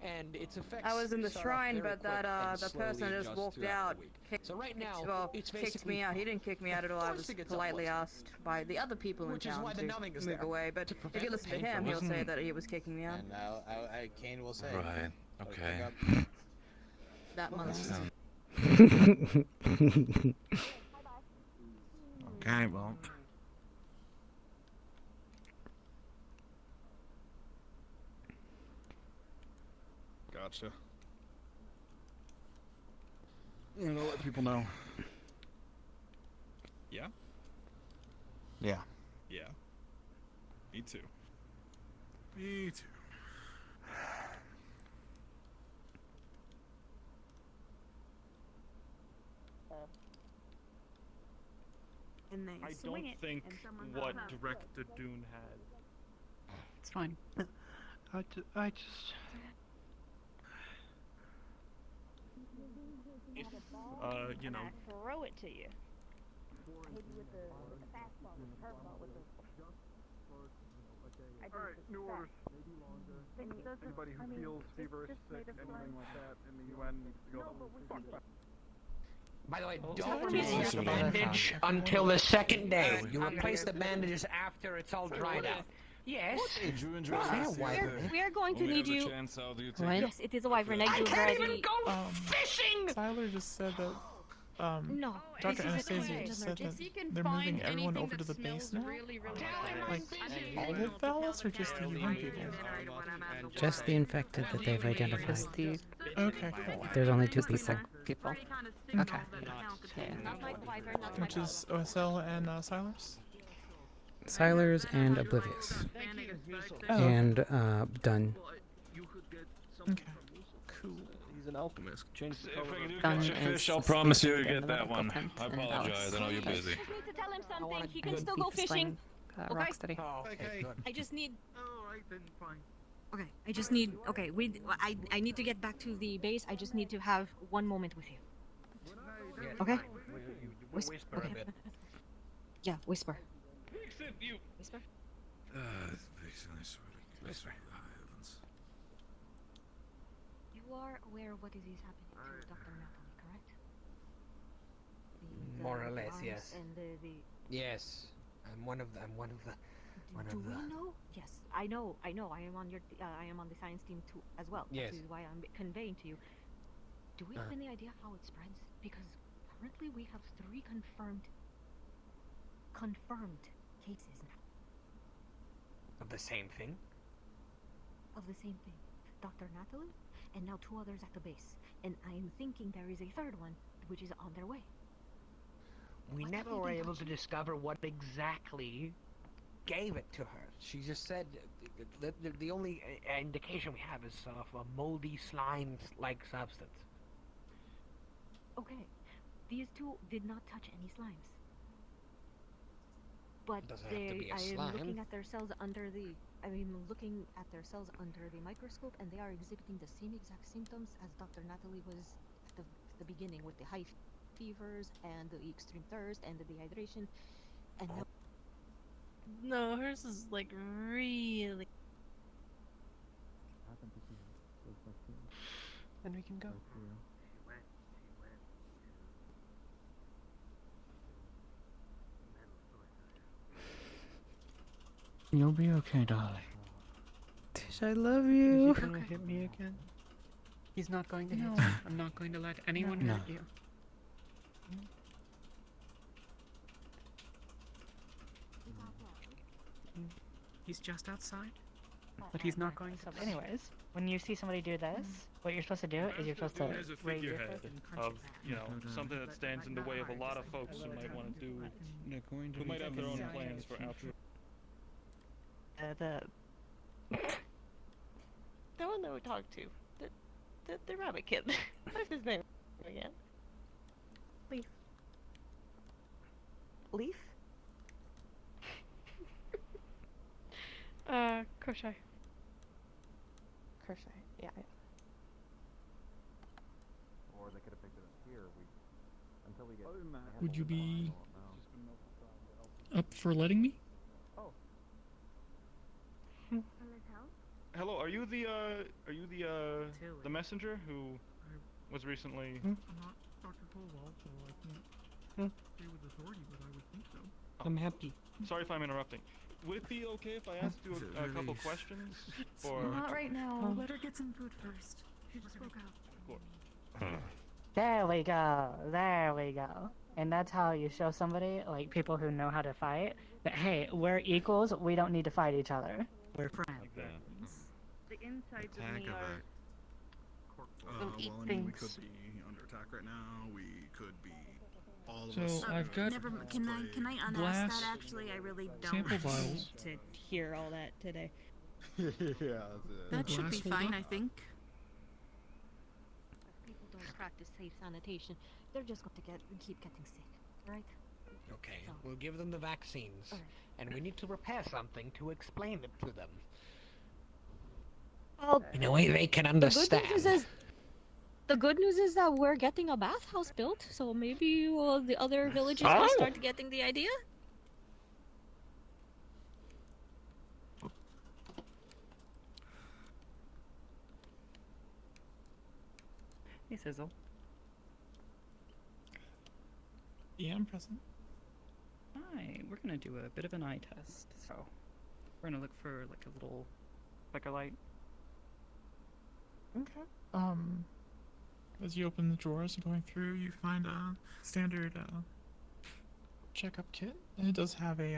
And its effects I was in the start off shrine, very but quick that and the slowly person just adjust walked throughout out. the week. So right now, well, it's kicked basically me out. He didn't kick me out at all. I was politely asked by the other people in Which is town why the to numbing is move there, away. But if you listen to him, he'll say that he was kicking me out. And now Kane will say. Right. Okay. That month. Okay, well. Gotcha. I'm gonna let people know. Yeah? Yeah. Yeah. Me too. Me too. And they I swing don't it, think and someone's what on top. Director Dune had. It's fine. I just. If, you know. Throw it to you. Alright, new orders. Anybody who feels feverish, sick, anything like that in the UN needs to go to By the way, Oh, don't yeah. use the bandage until the second day. You replace the bandages after it's all dried out. Yes. We are going to need you. What? Yes, it is a wyvern egg. I You can't already. even go fishing. Tyler just said that. No, Dr. this is a Anastasia kind just of said that emergency. they're moving everyone over to the base now. Like all of Dallas or just the UN people? Just the infected that they've identified. Just the Okay, cool. There's only two people. people. Okay. Not like wyvern, not like Which is OSL and Silers? Silers and Oblivious. Oh. And Dunn. Okay. Cool. He's an alchemist. Change the If color. I do Done catch a is fish, I'll promise you to stationed in get the that medical one. tent I in apologize. Dallas. I know you're busy. I just need to tell him something. He can Good still go beef fishing. sling, Okay. Rocksteady. Oh, okay. Good. I just need. Alright then, fine. Okay. I just need. Okay. I need to get back to the base. I just need to have one moment with you. Okay. Whisper a bit. Yeah. Whisper. Except you. Whisper. Whisper. You are aware of what is happening to Dr. Natalie, correct? More or less, alarms yes. And the Yes, I'm one of the. I'm one of the. One Do of the. we know? Yes, I know. I am on your. I am on the science team too, as well. Yes. That is why I'm conveying to you. Do we have Uh. any idea how it spreads? Because currently we have 3 confirmed cases now Of the same thing. of the same thing. Dr. Natalie, and now 2 others at the base. And I am thinking there is a 3rd one, which is on their way. We What never have they were been able to touching? discover what exactly gave it to her. She just said the only indication we have is of a moldy slime-like substance. Okay, these 2 did not touch any slimes. But Doesn't have to be a I am slime. looking at their cells under the. I am looking at their cells under the microscope, and they are exhibiting the same exact symptoms as Dr. Natalie was at the beginning, with the high fevers and the extreme thirst and the dehydration. And now No, hers is like really. Then we can go. You'll be okay, darling. Tish, I love you. Is he gonna hit me again? He's not going to hit you. I'm not going to let anyone No. hurt you. He's just outside. But he's not going to. Anyways, when you see somebody do this, what you're supposed to do is you're supposed to As a raise your figurehead of, something that stands in the way of a lot of folks who might want to do, who might have their own plans for outro. The one that we talked to, the rabbit kid. What's his name again? Leaf. Leaf? Crochet. Crochet. Yeah. Or they could have picked it up here. Until we get. Would you be up for letting me? Hello, are you the messenger who was recently? I'm not Dr. Colwell, so I can't say with authority, but I would think so. I'm happy. Sorry if I'm interrupting. Would it be okay if I asked you a couple questions? For Not right now. Let her get some food first. She just woke up. There we go. There we go. And that's how you show somebody, like people who know how to fight, that hey, we're equals. We don't need to fight each other. We're friends. The insides of Attack me of are. well, eat I mean, we things. could be under attack right now. We could be all of So us. I've got Never. Can I unask glass that? Actually, I really don't sample need vials. to hear all that today. Yeah, that's it. That should be Glass fine, holder? I think. if people don't practice safe sanitation, they're just going to keep getting sick, right? Okay, So- we'll give them the vaccines, Alright. and we need to repair something to explain it to them. Well, In a way they can understand. The good news is that we're getting a bathhouse built, so maybe the other villages will start getting the idea. Hey, Sizzle. Yeah, I'm present. Hi, we're gonna do a bit of an eye test. So, we're gonna look for like a little, like a light. Okay. As you open the drawers and going through, you find a standard checkup kit, and it does have a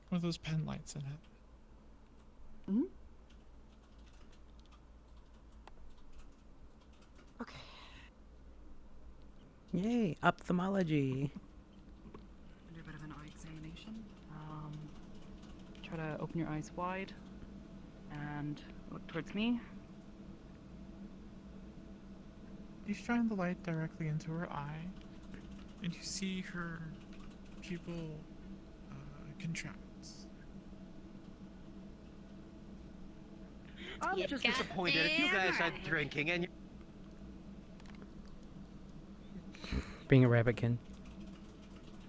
one of those pen lights in it. Mm-hmm. Okay. Yay, ophthalmology. Do a bit of an eye examination. Try to open your eyes wide and look towards me. You shine the light directly into her eye, and you see her pupil contracts. I'm just disappointed if you guys aren't drinking and Being a rabbitkin.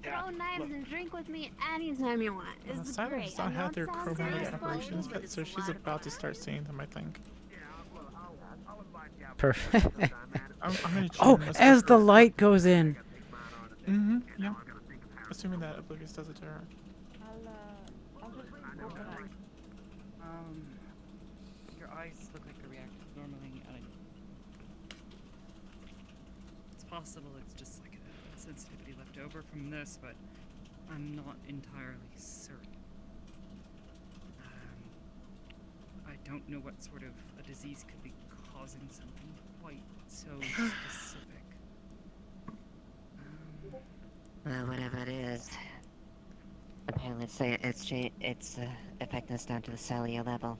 Throw knives and drink with me anytime you want. This is Silence great. does not I know have it their sounds chromatic irresponsible, aberrations, but but it's so a she's lot of about to fun. start seeing them, I think. Perfect. I'm gonna Oh, tune this as the up. light goes in. Mm-hmm. Yeah. Assuming that Oblivious does it to her. I'll just open up. Your eyes look like they're reacting normally, and it's possible it's just like a sensitivity left over from this, but I'm not entirely certain. I don't know what sort of a disease could be causing something quite so specific. Well, whatever it is, apparently it's affecting us down to the cellular level.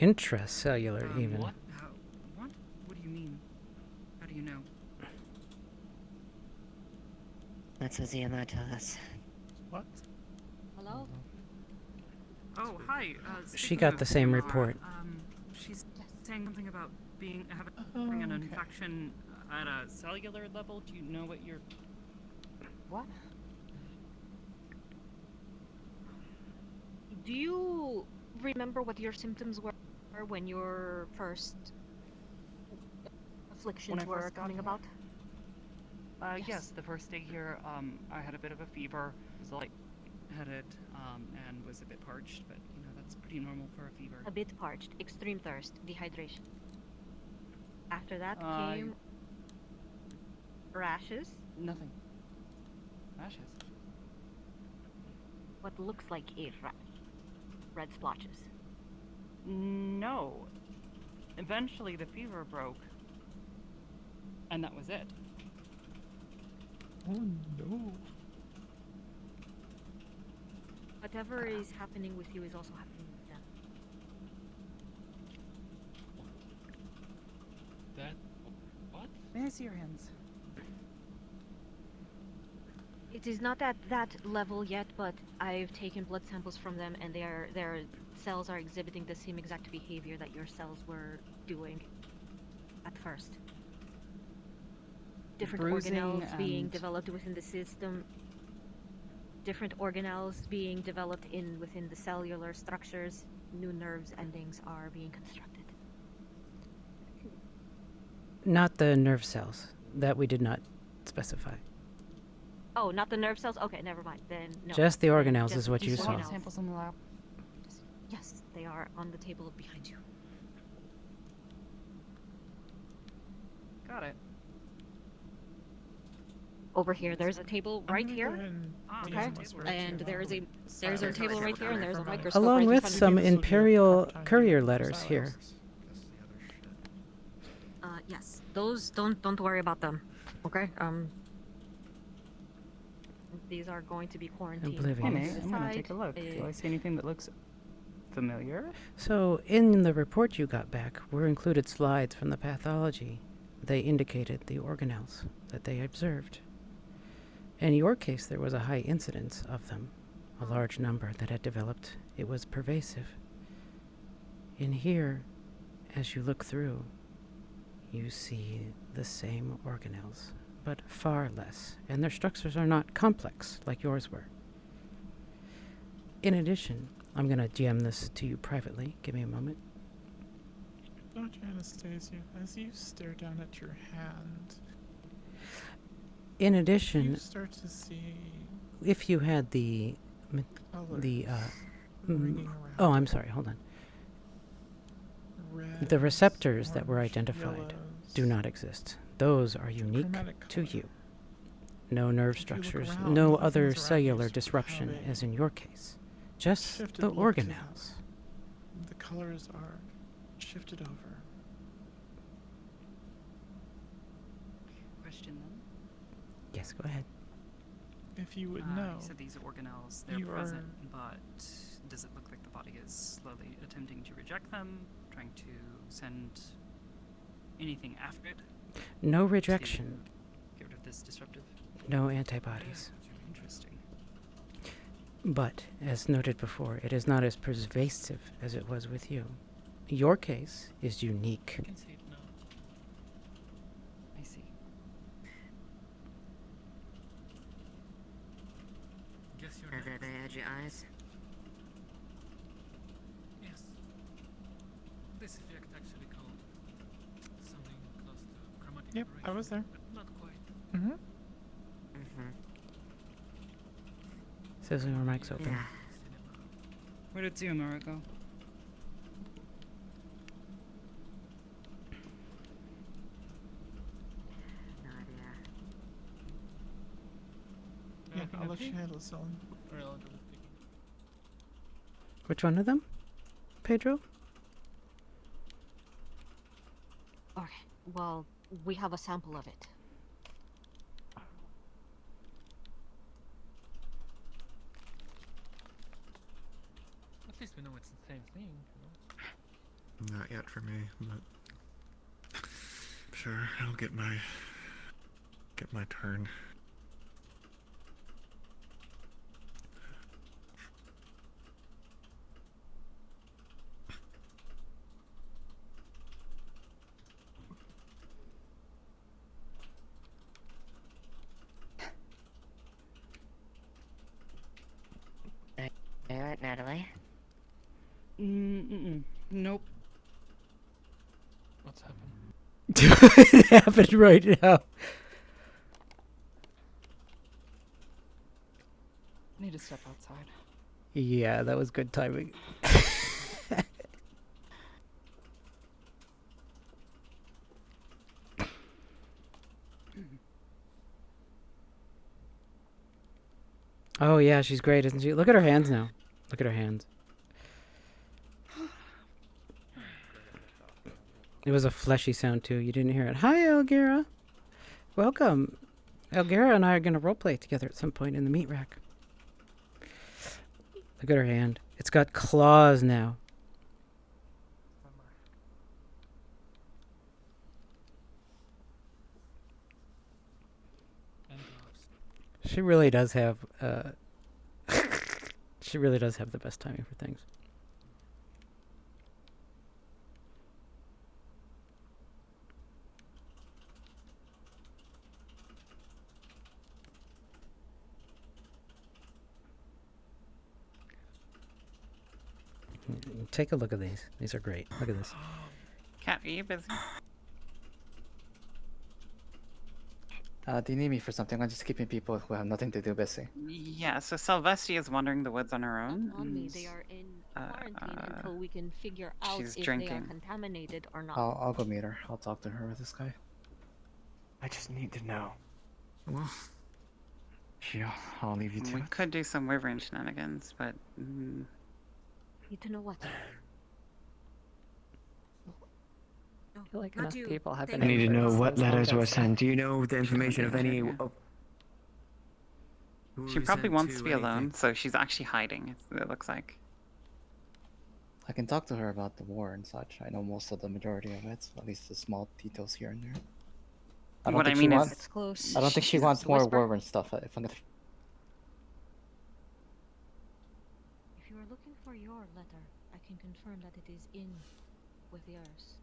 Intracellular, even. What? What? What do you mean? How do you know? That's what Ziamar told us. What? Hello? Oh, hi. She speaking got of the same Ziamar, report. She's saying something about having an infection at a cellular level. Do you know what you're... What? Do you remember what your symptoms were when your first afflictions When I were first got coming here? about? Yes, the first day here, I had a bit of a fever, was light-headed, and was a bit parched, but, you know, that's pretty normal for a fever. A bit parched, extreme thirst, dehydration. After that Uh, came rashes. Nothing. Rashes? What looks like a rash. Red splotches. No. Eventually the fever broke. And that was it. Oh no. Whatever is happening with you is also happening with them. That... What? May I see your hands? It is not at that level yet, but I've taken blood samples from them, and their cells are exhibiting the same exact behavior that your cells were doing at first. Different Bruising organelles being and- developed within the system. Different organelles being developed within the cellular structures. New nerves endings are being constructed. Not the nerve cells. That we did not specify. Oh, not the nerve cells? Okay, never mind. Then no. Just the Then organelles just is what you the saw. organelles. Samples in the lab. Yes, they are on the table behind you. Got it. Over here, there's a table right here. Okay, and there's a table right here, and there's a microscope Along right in with front of some you. imperial courier letters here. Yes, those don't worry about them. Okay. These are going to be quarantined. Oblivious. on Hey, this I'm gonna side. take a look. Do I see anything that looks familiar? So, in the report you got back were included slides from the pathology. They indicated the organelles that they observed. In your case, there was a high incidence of them, a large number that had developed. It was pervasive. In here, as you look through, you see the same organelles, but far less, and their structures are not complex like yours were. In addition, I'm going to GM this to you privately. Give me a moment. Dr. Anastasia, as you stare down at your hand, In you addition, start to see if you had the ringing oh, I'm sorry, hold on. The receptors that were identified do not exist. Those are unique to you. No nerve structures, around, no all the other things around you cellular sort of disruption have as in your case. Just shifted the look to them. organelles. The colors are shifted over. Question then. Yes, go ahead. If you would know, You said these organelles, they're you present, are- but does it look like the body is slowly attempting to reject them, trying to send anything after it? No rejection, Get rid of this disruptive? no antibodies. Interesting. But, as noted before, it is not as pervasive as it was with you. Your case is unique. I see it now. I see. Guess you're Have next. they had your eyes? Yes. This effect actually called something close to chromatic Yep, I was there. aberration, but not quite. Mm-hmm. Says your mic's open. Yeah. Where did Xiomara go? No idea. Yeah, I'll let you handle this one. Which one of them? Pedro? Okay, well, we have a sample of it. At least we know it's the same thing. You know? Not yet for me, but sure, I'll get my turn. All right, Natalie. Nope. What's happening? It happened right now. I need to step outside. Yeah, that was good timing. Oh yeah, she's great, isn't she? Look at her hands now. Look at her hands. It was a fleshy sound too. You didn't hear it. Hi, Elgira. Welcome. Elgira and I are going to roleplay together at some point in the meat rack. Look at her hand. It's got claws now. She really does have she really does have the best timing for things. Take a look at these. These are great. Look at this. Cat, are you busy? Do you need me for something? I'm just keeping people who have nothing to do busy. Yeah, so Sylvestia is wandering the woods on her own. On me, they are in quarantine until we can figure out she's if drinking. they are contaminated or not. I'll go meet her. I'll talk to her with this guy. I just need to know. Well, yeah, I'll leave you to We it. could do some wyvern shenanigans, but Need to know what? I feel like Not enough you. people have They been I need to injured know since what those letters were locals. sent. Do you know the information of any of who she were probably sent wants to be anything? alone, so she's actually hiding, it looks like. I can talk to her about the war and such. I know most of the majority of it, at least the small details here and there. I don't What think I she mean is- wants. It's close. I don't think she She's wants a more whisper. Wyvern stuff. If I'm gonna. If you are looking for your letter, I can confirm that it is in with yours.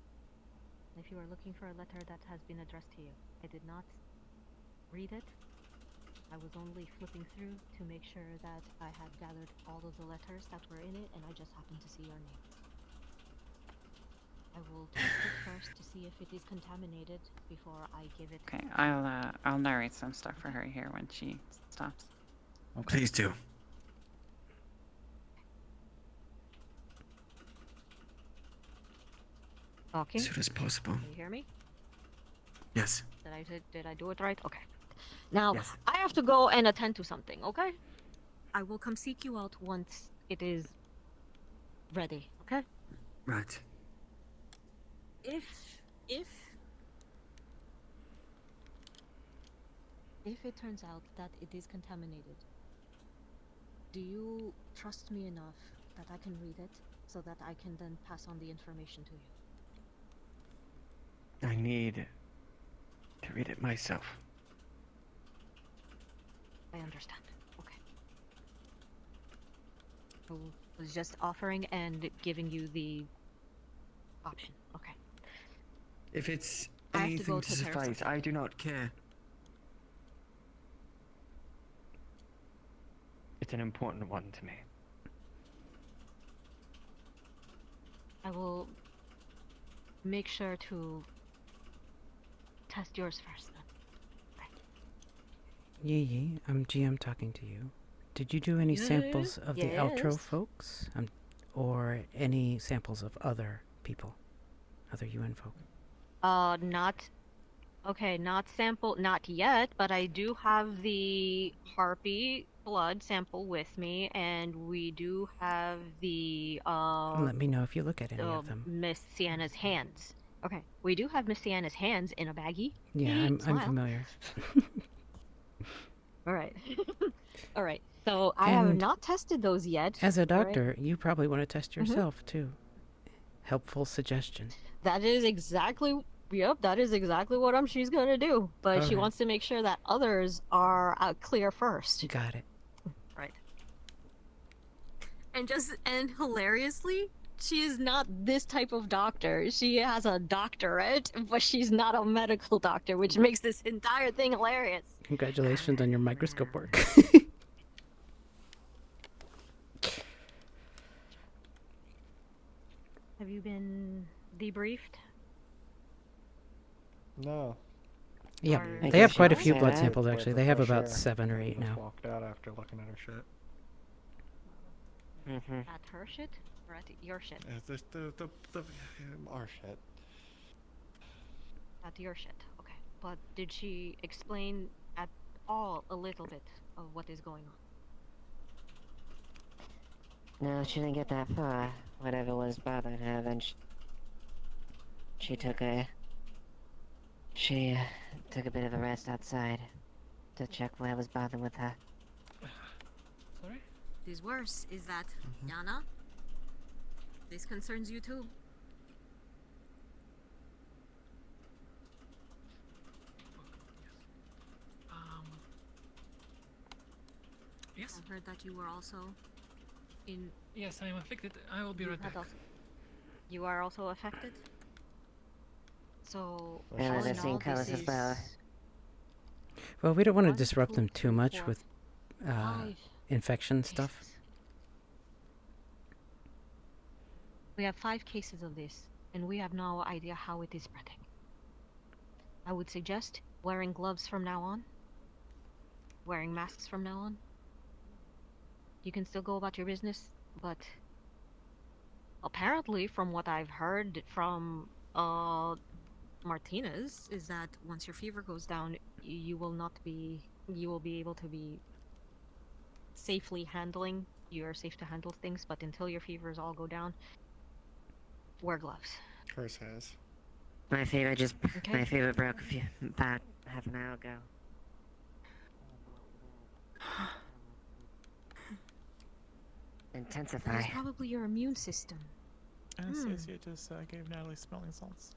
If you are looking for a letter that has been addressed to you, I did not read it. I was only flipping through to make sure that I had gathered all of the letters that were in it, and I just happened to see your name. I will test it first to see if it is contaminated before I give it. Okay, I'll narrate some stuff for her here when she stops. Please do. Talking. As soon as possible. Can you hear me? Yes. Did I do it right? Okay. Now Yes. I have to go and attend to something. Okay. I will come seek you out once it is ready. Okay. Right. If it turns out that it is contaminated, do you trust me enough that I can read it so that I can then pass on the information to you? I need to read it myself. I understand. Okay. I was just offering and giving you the option. Okay. If it's I have to anything go to take care of suffice, something. I do not care. It's an important one to me. I will make sure to test yours first then. Yee, I'm GM talking to you. Did you do any samples of the outro Yes. folks? Or any samples of other people? Other UN folk? Not. Okay, not sample, not yet, but I do have the harpy blood sample with me, and we do have the Let me know if you look at any of them. Miss Sienna's hands. Okay, we do have Miss Sienna's hands in a baggie. Yeah, I'm Smile. familiar. All right. All right. So I have And not tested those yet. As a right? doctor, you probably want to test Mhm. yourself too. Helpful suggestion. That is exactly. Yep, that is exactly what she's gonna do. But she Alright. wants to make sure that others are clear first. Got it. Right. And hilariously, she is not this type of doctor. She has a doctorate, but she's not a medical doctor, which makes this entire thing hilarious. Congratulations on your microscope work. Have you been debriefed? No. Yep, Or- they have quite a Yeah, few blood it's samples worth actually. the They have fresh about air. 7 or I 8 just now. walked out after looking at her shit. At her shit? Or at your shit? Our shit. At your shit, okay. But did she explain at all a little bit of what is going on? No, she didn't get that far. Whatever was bothering her, then she took a bit of a rest outside to check what was bothering with her. Sorry? It is worse. Is that Yana? This concerns you too. Yes? I've heard that you were also in. Yes, I am afflicted. I will be right back. You are also affected? So, Yeah, all they're in seeing all, colors this as well. is Well, we don't want to 1, disrupt 2, them too 3, much 4, with 5 infection stuff. cases. We have 5 cases of this, and we have no idea how it is spreading. I would suggest wearing gloves from now on, wearing masks from now on. You can still go about your business, but apparently, from what I've heard from Martinez, is that once your fever goes down, you will be able to be safely handling. You are safe to handle things, but until your fevers all go down, wear gloves. Hers has. My fever Okay. broke about half an hour ago. Intensify. That is probably your immune system. Anastasia just gave Natalie smelling salts.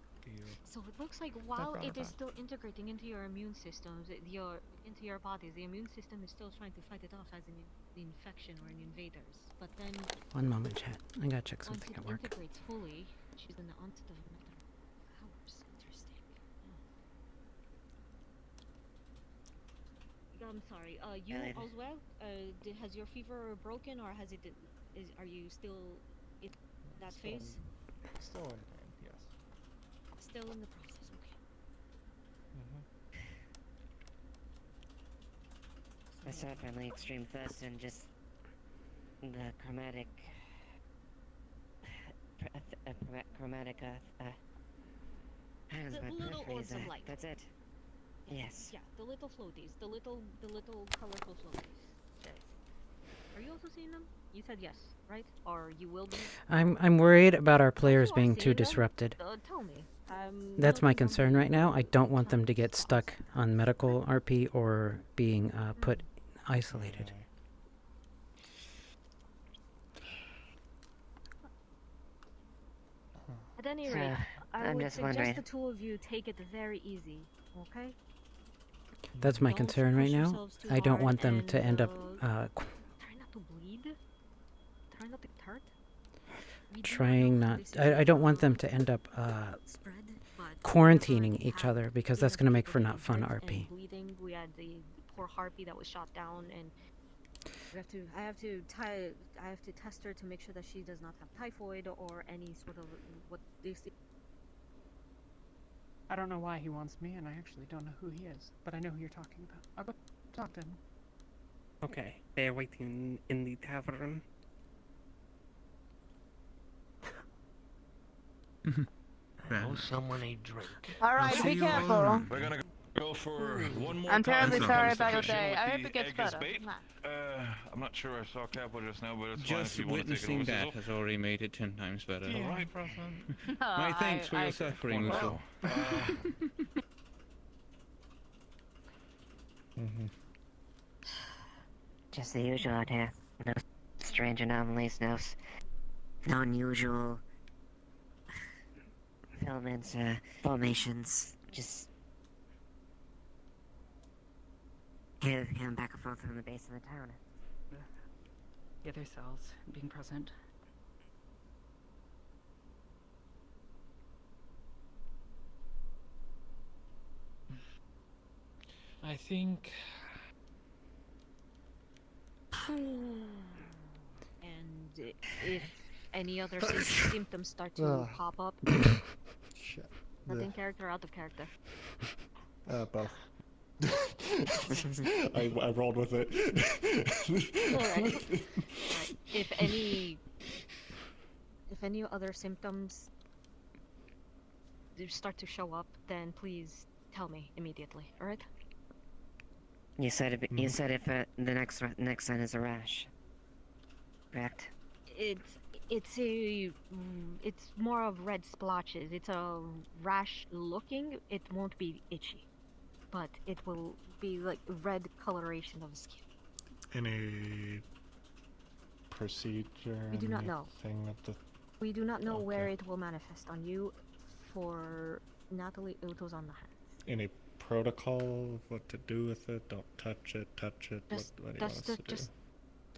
So it looks like while brought it it is back. still integrating into your immune systems, into your bodies, the immune system is still trying to fight it off as an infection or an invaders. But then, One moment, chat. I gotta check once something it at work. integrates fully, she's in the onset of another powers. Interesting. I'm sorry. You Elliot. as well? Has your fever broken, or has it? Are you still in that phase? Still in pain, yes. Still in the process. Okay. I suffer from the extreme thirst and just the chromatic hands The my little peripheries orbs of are- light. That's it. Yes. Yeah, the little floaties, the little colorful floaties. Okay. Are you also seeing them? You said yes, right? Or you will be? I'm worried about our players You are being too seeing them? disrupted. Tell me. That's my concern right now. I don't want them to get stuck on medical RP or being put isolated. At any So, rate, I I'm would just suggest wondering. the two of you take it very easy, okay? That's my Don't concern right push now. yourselves too I don't hard want them to and, end up Try not to bleed. Try not to get hurt. trying not. I don't want them to end up quarantining each other because that's going to make for not fun RP. Bleeding. We had the poor harpy that was shot down, and I have to test her to make sure that she does not have typhoid or any sort of what they say. I don't know why he wants me, and I actually don't know who he is, but I know who you're talking about. I'll go talk to him. Okay, they're waiting in the tavern. Oh, someone a drink. Alright, be careful. We're gonna go for one more I'm time. terribly to sorry harvest the about your fish in day. with I hope the it gets egg as better. bait. I'm not sure I saw Capo just now, but it's fine if Just you want to take it over, witnessing that Sizzle. has already made it 10 times better. Yeah. Alright. My thanks for I your agree. suffering, Uso. Just the usual out here. No strange anomalies, no unusual filaments, formations. Just here and back and forth from the base of the town. The other cells being present. I think. And if any other symptoms start to Ugh. pop up, Shit. nothing character, out of character. Both. I rolled with it. Alright. If any other symptoms do start to show up, then please tell me immediately. All right? You said if the next sign is a rash. Correct. It's more of red splotches. It's a rash looking. It won't be itchy, but it will be like red coloration of the skin. Any procedure? We do not know. Anything of the. We do not know where it will manifest on you. For Natalie, it was on the hands. Any protocol of what to do with it? Don't touch it. Touch it. What do you want us to do?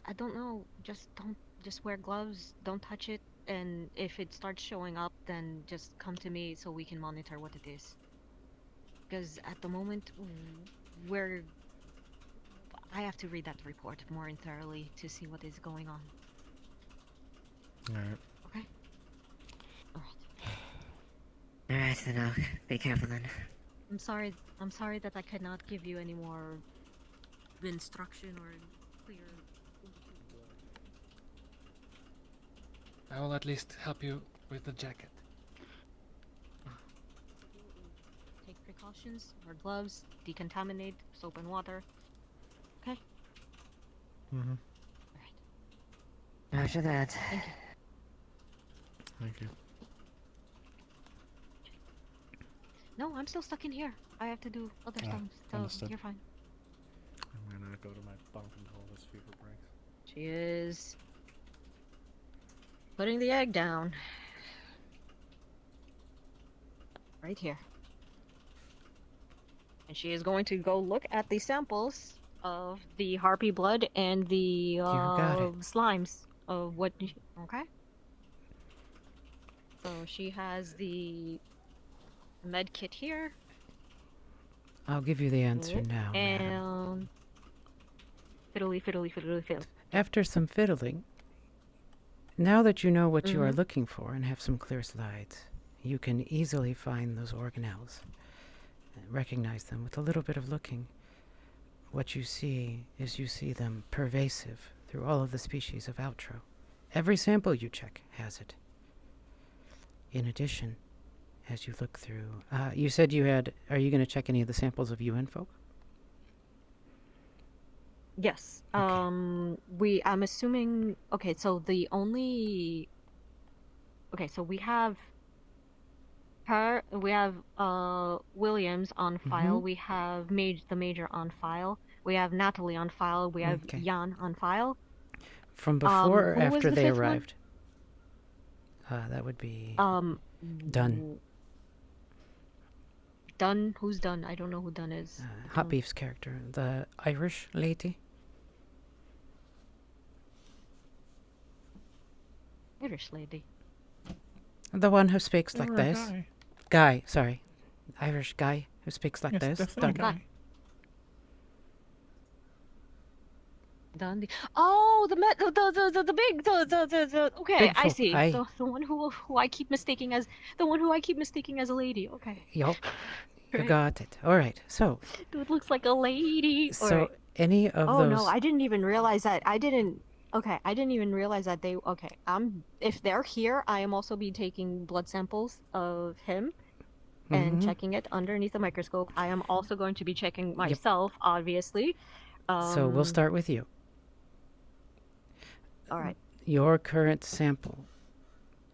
I don't know. Just wear gloves. Don't touch it. And if it starts showing up, then just come to me so we can monitor what it is. Because at the moment, I have to read that report more thoroughly to see what is going on. Alright. Okay? Alright, then I'll be careful then. I'm sorry that I could not give you any more instruction or clear. I will at least help you with the jacket. Take precautions, wear gloves, decontaminate, soap and water. Okay? Mm-hmm. After that. Thank you. Thank you. No, I'm still stuck in here. I have to do other stuff. So understood. you're fine. I'm gonna go to my bunk until this fever breaks. She is putting the egg down. Right here. And she is going to go look at the samples of the harpy blood and the slimes of what. Okay? So she has the med kit here. I'll give you the answer now, madam. And fiddly, fiddly, fiddly, fiddle. After some fiddling, now that you know what you are looking for and have some clear slides, you can easily find those organelles. Recognize them with a little bit of looking. What you see is you see them pervasive through all of the species of outro. Every sample you check has it. In addition, as you look through, you said you had. Are you going to check any of the samples of UN folk? Yes. Okay. I'm assuming. Okay, so the only. Okay, so we have. We have Williams on file. We have the major on file. We have Natalie on file. We have Jan on file. From before or who was after the they fifth one? arrived? That would be Dunn. Dunn? Who's Dunn? I don't know who Dunn is. Hot Beef's character, the Irish lady. Irish lady. The one who speaks like Or a this. Guy, sorry. Irish guy who speaks like Yes, this. definitely Dunn. guy. Dundee. Oh, the big okay, Big I folk, see. aye. The one who I keep mistaking as a lady. Okay. Yup. You Right. got it. All right. So, It looks like a lady. so Alright. Any of Oh those... no, I didn't even realize that. I didn't even realize that they. Okay, if they're here, I am also be taking blood samples of him and checking it underneath the microscope. I am also going to be checking myself, obviously. So we'll start with you. All right. Your current sample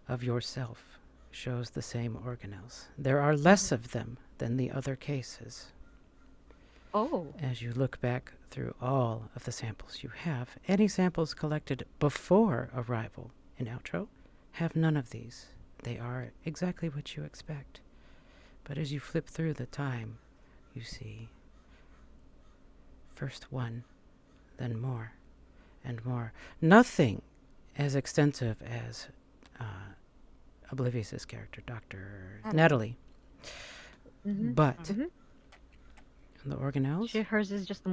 of yourself shows the same organelles. There are less of them than the other cases. Oh. As you look back through all of the samples you have, any samples collected before arrival in Outro have none of these. They are exactly what you expect. But as you flip through the time, you see first one, then more and more. Nothing as extensive as Oblivious's character, Dr. Natalie. But the organelles, Hers is just the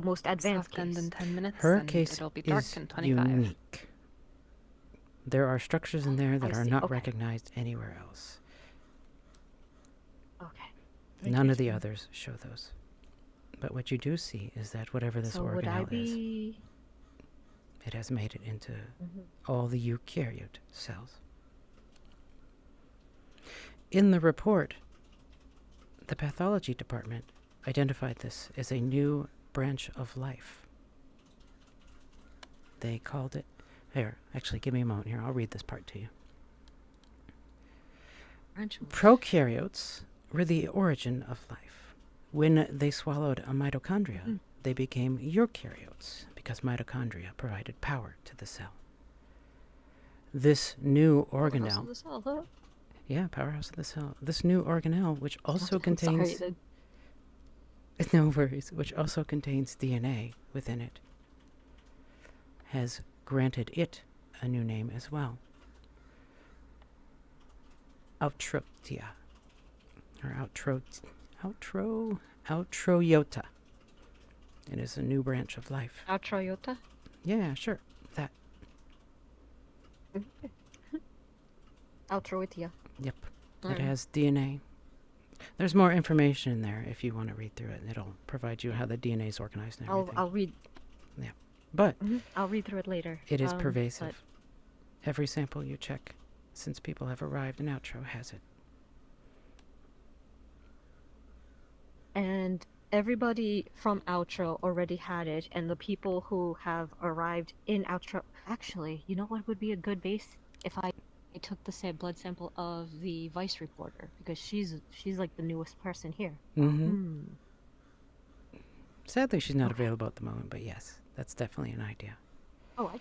most advanced case. In 10 minutes, her and case it'll be dark is in 25. unique. There are structures in there that I are see. not Okay. recognized anywhere else. Okay. None of the others show those. But what you do see is that whatever this So would I organelle is, be? it has made it into all the eukaryote cells. In the report, the pathology department identified this as a new branch of life. They called it... Here, actually, give me a moment here. I'll read this part to you. Prokaryotes were the origin of life. When they swallowed a mitochondria, they became eukaryotes because mitochondria provided power to the cell. This new organelle... Powerhouse of the cell, huh? Yeah, powerhouse of the cell. This new organelle, which also I'm contains... sorry, No worries. Which also contains DNA within it, has granted it a new name as well. Outrotia. Or Outroiota. It is a new branch of life. Outroiota? Yeah, sure. That. Outroitia. Yep. Alright. It has DNA. There's more information in there if you want to read through it, and it'll provide you how the DNA is organized and everything. I'll read. Yeah. But I'll read through it later. it is pervasive. Every sample you check since people have arrived in Outro has it. And everybody from Outro already had it, and the people who have arrived in Outro... Actually, you know what would be a good base? If I took the blood sample of the vice reporter, because she's like the newest person here. Sadly, she's not available at the moment, but yes, that's definitely an idea. Oh,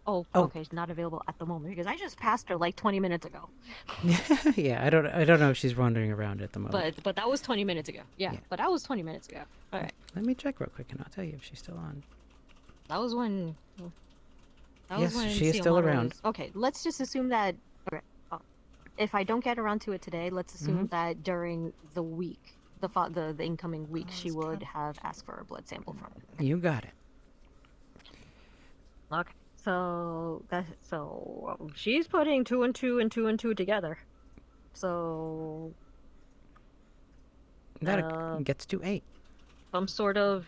Oh. okay, she's not available at the moment, because I just passed her like 20 minutes ago. Yeah, I don't know if she's wandering around at the moment. But that was 20 minutes ago. Yeah, but that was 20 minutes ago. All right. Let me check real quick, and I'll tell you if she's still on. That was when... Yes, she is still around. Okay, let's just assume that... Okay, if I don't get around to it today, let's assume that during the week, the incoming week, she would have asked for a blood sample from me. You got it. Okay, so she's putting 2 and 2 and 2 and 2 together. So that gets to 8. Some sort of...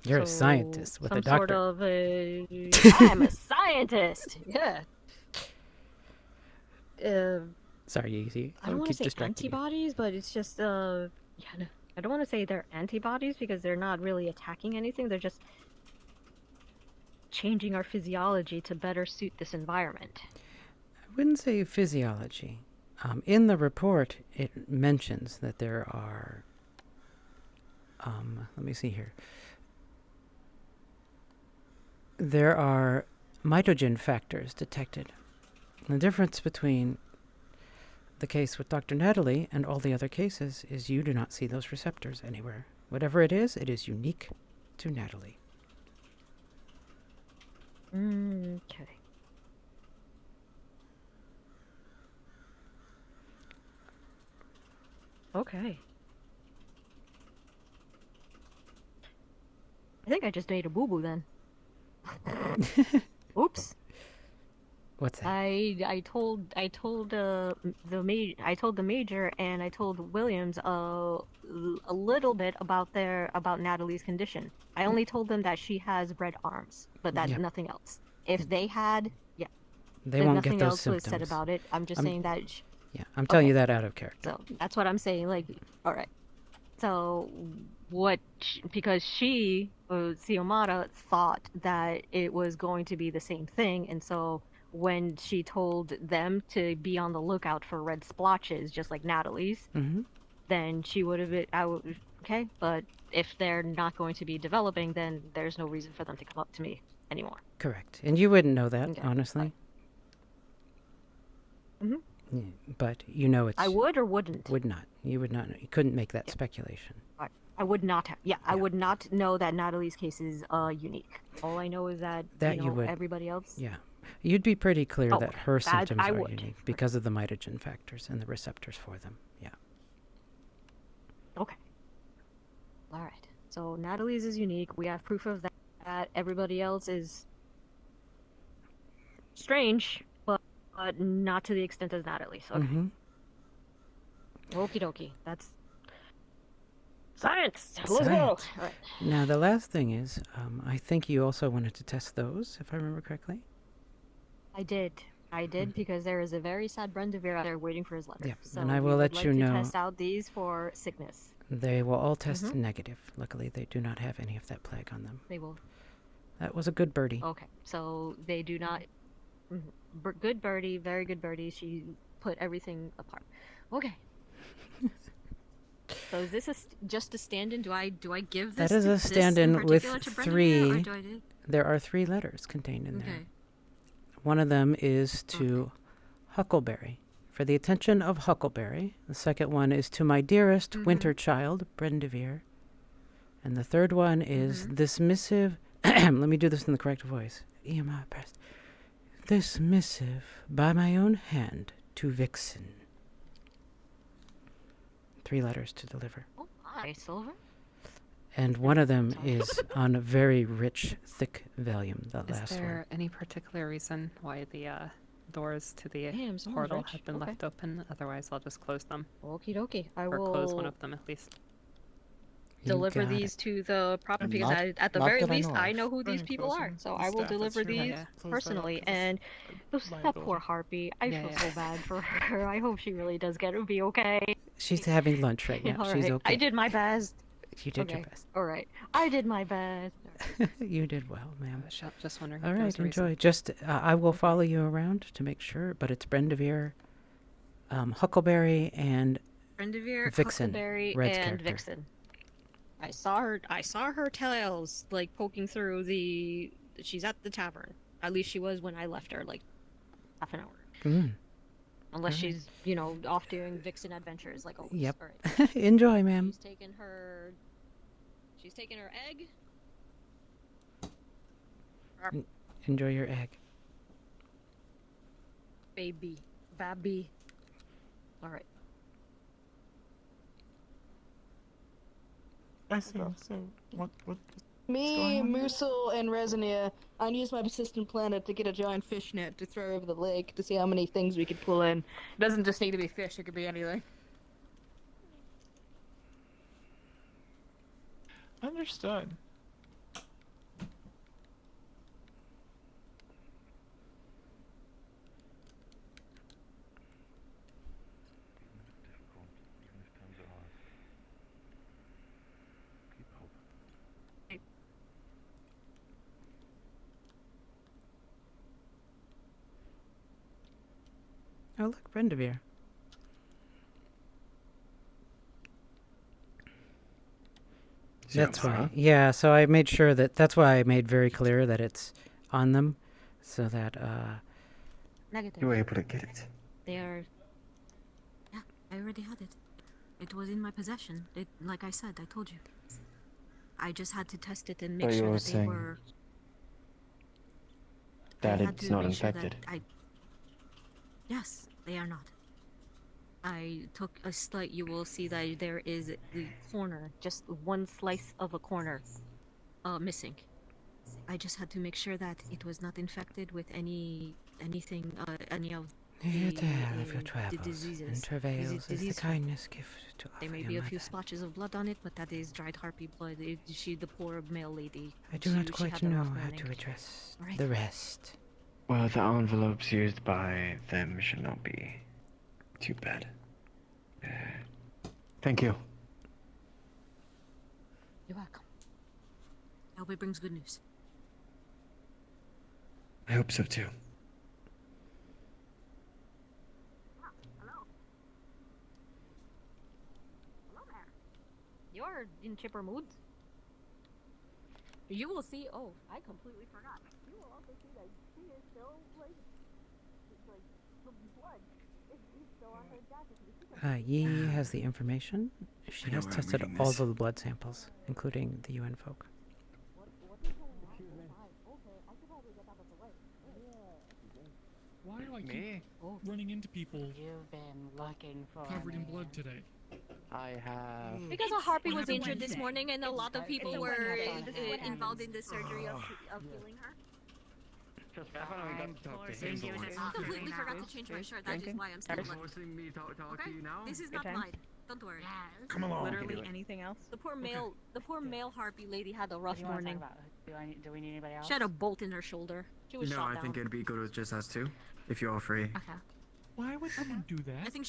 You're a scientist with a doctor. Some sort of a... I am a scientist! Yeah. Sorry, Easy. I don't want to say antibodies, but it's just... I don't want to say they're antibodies, because they're not really attacking anything. They're just changing our physiology to better suit this environment. I wouldn't say physiology. In the report, it mentions that there are... let me see here. There are mitogen factors detected. The difference between the case with Dr. Natalie and all the other cases is you do not see those receptors anywhere. Whatever it is unique to Natalie. Okay. Okay. I think I just made a boo-boo then. Oops. What's that? I told the major and I told Williams a little bit about Natalie's condition. I only told them that she has red arms, but that Yep. nothing else. If they had, yeah, They if won't get nothing those else was said symptoms. about it. I'm just I'm- saying that. Yeah, I'm telling Okay. you that out of character. So that's what I'm saying. Like, all right. So because she, Xiomara, thought that it was going to be the same thing, and so when she told them to be on the lookout for red splotches, just like Natalie's, Mm-hmm. then she would have been, okay, but if they're not going to be developing, then there's no reason for them to come up to me anymore. Correct. And you wouldn't know that, Okay, honestly. Mm-hmm. Yeah, but you know it's... I would or wouldn't? Would not. You would not know. You couldn't make that speculation. I would not have. Yeah, I would not know that Natalie's case is unique. All I know is that, You would. everybody else. Yeah. You'd be pretty clear that her that symptoms I are would. unique because of the mitogen factors and the receptors for them. Yeah. Okay. All right. So Natalie's is unique. We have proof of that. Everybody else is strange, but not to the extent as Natalie's. Okay. Mm-hmm. Okie dokie. That's science. Let's go. Science. All right. Now, the last thing is, I think you also wanted to test those, if I remember correctly. I did because there is a very sad Brendavir out there waiting for his letter. Yep, So and I we will would let you like to know. test out these for sickness. They will all test Mhm. negative. Luckily, they do not have any of that plague on them. They will. That was a good birdie. Okay, so they do not. Good birdie, very good birdie. She put everything apart. Okay. So is this just a stand-in? Do I give this? That is a this in stand-in with particular to Brendavir, or three. do I do- There are 3 letters contained in there. Okay. One of them is to Huckleberry. For the attention of Huckleberry. The second one is to my dearest winter child, Brendavir. And the third one is this missive. Let me do this in the correct voice. EMI pressed. This missive by my own hand to Vixen. 3 letters to deliver. Oh, hi, Silver. And one of them is on a very rich, thick vellum, the Is last there one. any particular reason why the doors to the Damn, someone's portal rich. have been Okay. left open? Otherwise, I'll just close them. Okie dokie. I or will close one of them at least. deliver got these to the property because Not- at the not very that I least know I of. know who these Right, people close are. them. So The I will staff, that's deliver true. these Yeah. Close that up, personally. 'cause And it's that liability. poor harpy. I Yeah, feel yeah. so bad for her. I hope she really does be okay. She's having lunch right now. All She's right. okay. I did my best. You did your Okay. best. All right. I did my best. You did well, ma'am. Just wondering. All if there right, was a reason. enjoy. Just, I will follow you around to make sure, but it's Brendavir, Huckleberry, and Brendavir, Vixen, Huckleberry, Red's and character. Vixen. I saw her tails like poking through the. She's at the tavern. At least she was when I left her, like half an hour. Mm. Unless All right. she's, off doing Vixen adventures like always. Yep. All right. Enjoy, ma'am. She's taking her egg. Enjoy your egg. Babby. All right. I see. So what? Me, going on here? Musil, and Resania, I used my persistent planet to get a giant fish net to throw over the lake to see how many things we could pull in. It doesn't just need to be fish, it could be anything. Understood. Oh, look, Brendavir. That's why. Yeah, so I made sure that's why I made very clear that it's on them, so that, Negative. You were able to get it. They are. Yeah, I already had it. It was in my possession. Like I said, I told you. I just had to test it and make But you sure were that they saying were. that I had it's to not make sure that infected. Yes, they are not. I took a slight. You will see that there is the corner, just one slice of a corner, missing. I just had to make sure that it was not infected with any of Near the, there of your the travels diseases. and travails is the disease kindness gift to offer There may your be a mother. few splotches of blood on it, but that is dried harpy blood. The poor male lady. I do not quite know how to address Alright. the rest. Well, the envelopes used by them should not be too bad. Thank you. You're welcome. I hope it brings good news. I hope so too. You're in chipper mood. You will see. Oh, I completely forgot. You will also see that she is still like the blood is still on her jacket. Yi has the information. She I know has where I'm tested reading all this. of the blood samples, including the UN folk. Why do I keep Me? running into people You've been looking for covered in me. blood today? I have. Because a harpy What was happened injured this Wednesday? morning, and a lot of people were Wednesday. involved in the surgery of healing her. Definitely got to talk to forcing Hazel. you to talk completely forgot to change my shirt. That is why I'm still blood. Forcing me to talk Okay? to you now? This is not lied. Don't worry. Come along. Literally anything else. The poor male harpy lady had a What rough do you want to talk morning. about? Do we need anybody else? She had a bolt in her shoulder. She was No, shot I down. think it'd be good with just us two, if you're all free. Okay. Why would someone do that? I think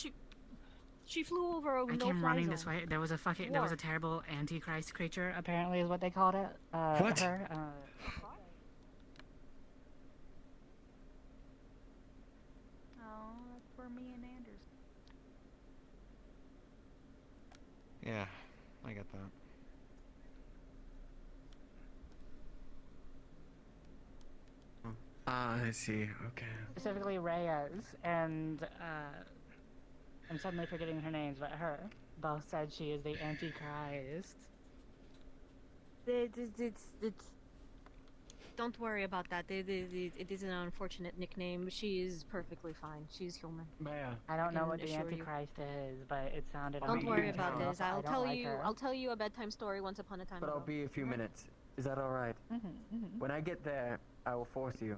she flew over a I no-fly came running zone. this way. There was a War. terrible antichrist creature. Apparently, is what they called it. What? Her. Oh, that's for me and Anders. Yeah, I get that. I see. Okay. Specifically Reyes and I'm suddenly forgetting her names, but her both said she is the Antichrist. It's don't worry about that. It is an unfortunate nickname. She is perfectly fine. She's human. I don't know can what the assure you. Antichrist is, but it sounded. Don't worry amazing. about this. I I'll don't tell like you. her. I'll tell you a bedtime story once upon a time But ago. I'll be a few minutes. Is that alright? When I get there, I will force you.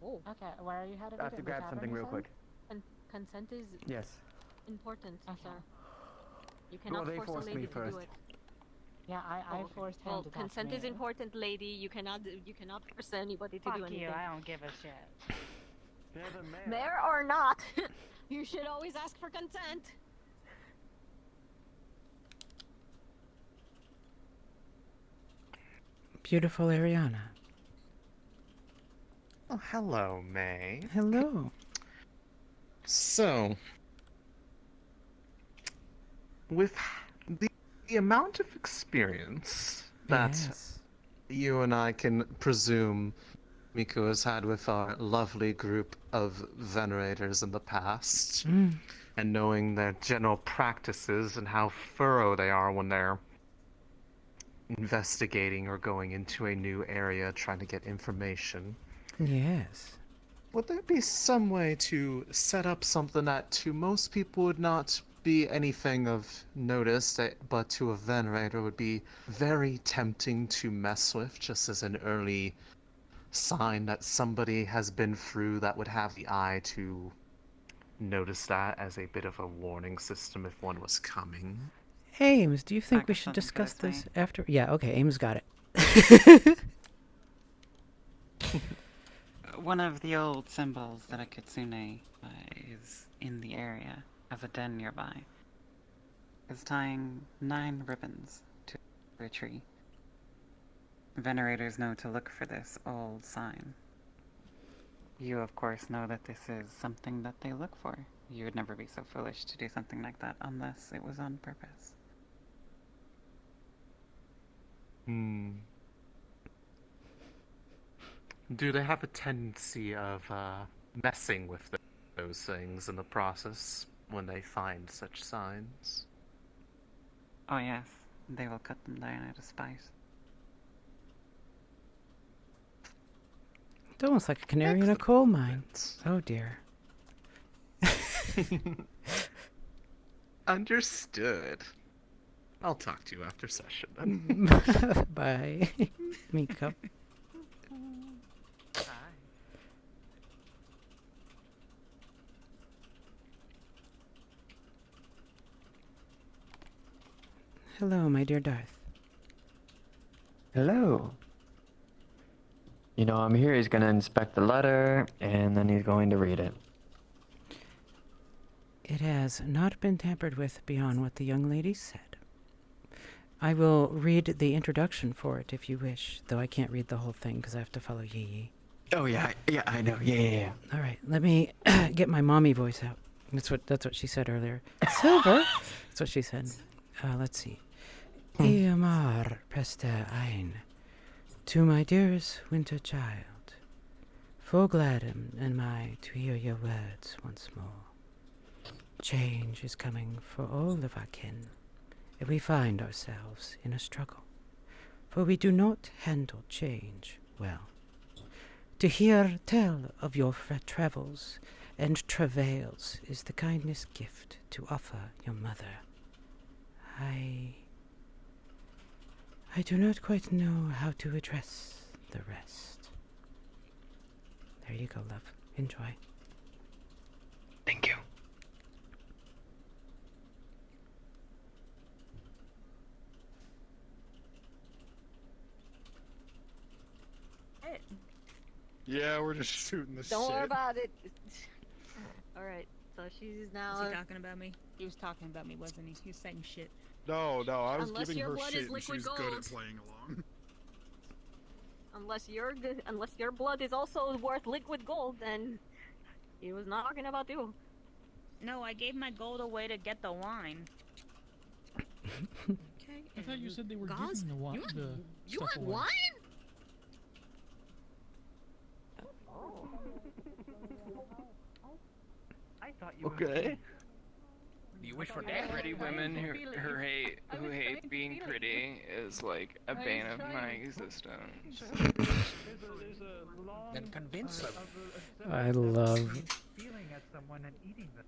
Oh. Okay, where are you headed? I have to grab something real quick. Consent is Yes. important, sir. You Well, cannot they force a forced lady me to first. do it. Yeah, I forced him Well, to touch consent me. is important, lady. You cannot force anybody to Fuck do anything. you, I don't give a shit. Mayor or not, you should always ask for consent. Beautiful Ariana. Oh, hello, May. Hello. So, with the amount of experience that Yes. you and I can presume Miku has had with our lovely group of venerators in the past, and knowing their general practices and how thorough they are when they're investigating or going into a new area trying to get information. Yes. Would there be some way to set up something that to most people would not be anything of notice, but to a venerator would be very tempting to mess with, just as an early sign that somebody has been through that would have the eye to notice that as a bit of a warning system if one was coming? Ames, do you think we got should something discuss for this, this after? Yeah, okay, Ames got it. One of the old symbols that a kitsune is in the area of a den nearby is tying 9 ribbons to a tree. Venerators know to look for this old sign. You, of course, know that this is something that they look for. You would never be so foolish to do something like that unless it was on purpose. Do they have a tendency of messing with those things in the process when they find such signs? Oh yes, they will cut them down out of spite. It's almost like a canary in a coal mine. Oh dear. Understood. I'll talk to you after session then. Bye, Miko. Hello, my dear Darth. Hello. You know, I'm here. He's gonna inspect the letter, and then he's going to read it. It has not been tampered with beyond what the young lady said. I will read the introduction for it if you wish, though I can't read the whole thing because I have to follow Yee Yee. Oh yeah, I know. Yeah. All right, let me get my mommy voice out. That's what she said earlier. Silver. That's what she said. Let's see. Iamar pesta ein. To my dearest winter child, full gladden am I to hear your words once more. Change is coming for all of our kin, if we find ourselves in a struggle, for we do not handle change well. To hear tell of your travels and travails is the kindest gift to offer your mother. I do not quite know how to address the rest. There you go, love. Enjoy. Thank you. Hey, Yeah, we're just shooting the don't shit. worry about it. Alright, so she's now. Was he talking about me? He was talking about me, wasn't he? He was saying shit. No, I was Unless giving your her blood shit is and liquid she's good at gold. playing along. Unless your blood is also worth liquid gold, then he was not talking about you. No, I gave my gold away to get the wine. Okay. I thought you said they were giving the wine. You stuff want away. wine? I thought you Okay. You wish for Yeah, that? pretty women who hate being pretty is like a bane of my existence. Then convince them. I love. Feeling at someone and eating them.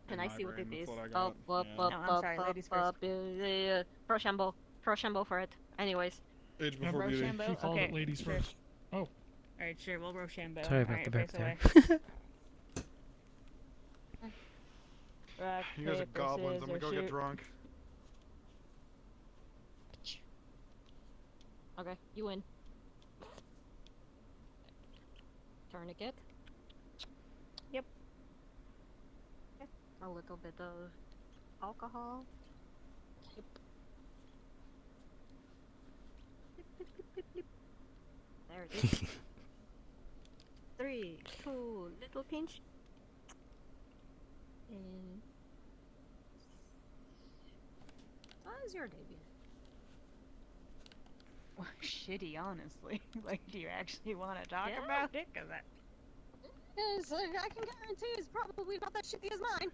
Can I see what it is? got. Up, No, I'm sorry, ladies first. Rochambeau for it. Anyways. Age before beauty. Rochambeau? She called Okay, it ladies sure. first. Oh. Alright, sure, we'll Rochambeau. Sorry about Alright, the burp face there. away. Rock, You guys are paper, goblins. I'm gonna scissors, go get shoot. drunk. Okay, you win. Tourniquet. Yep. Okay. A little bit of alcohol. Yep. Blip, blip, blip, blip, blip. There it is. 3, 2, little pinch. And how's your day been? Well, shitty, honestly. Like, do you actually want to talk about it? Cause Yes, I can guarantee it's probably not that shitty as mine.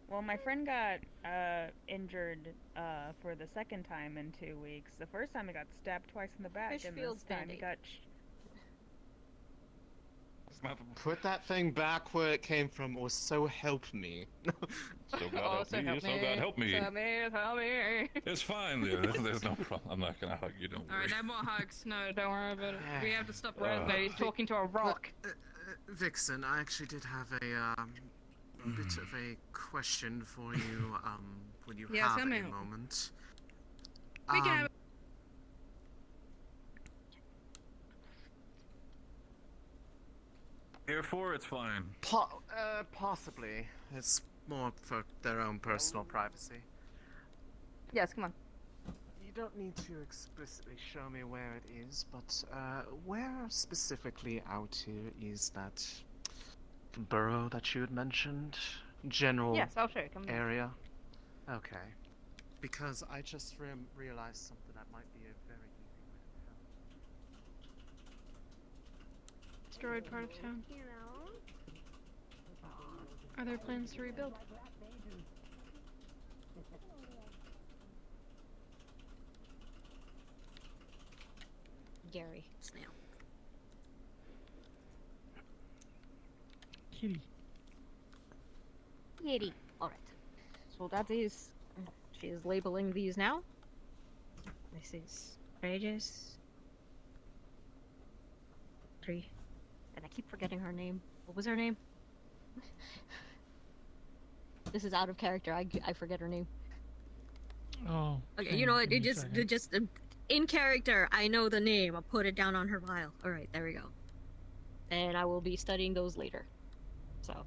well, my friend got injured for the second time in 2 weeks. The first time he got stabbed twice in the back, Fish and feels this time he dandy. got. Put that thing back where it came from, or so help me. So God help me, so God help me. Help me. It's fine, there's no problem. I'm not gonna hug you, don't worry. Alright, no more hugs. No, don't worry about it. We have to stop Uh, right there. He's talking to a rock. Vixen, I actually did have a bit of a question for you. When you Yes, have tell me. a moment. We can have. Here for it's fine. Possibly. It's more for their own personal privacy. Yes, come on. You don't need to explicitly show me where it is, but where specifically out here is that burrow that you had mentioned? General Yes, I'll show you. Come on. area? Okay. Because I just realized something that might be a very Destroyed part of town. Are there plans to rebuild? Gary, snail. Kitty. Kitty. Alright. So that is She is labeling these now. This is Regis. 3. And I keep forgetting her name. What was her name? This is out of character. I forget her name. Oh. Okay, you know what? Just in character. I know the name. I'll put it down on her file. All right, there we go. And I will be studying those later. So.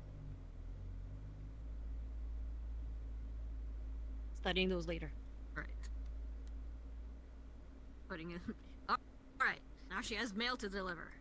Studying those later. All right. Putting it. All right. Now she has mail to deliver.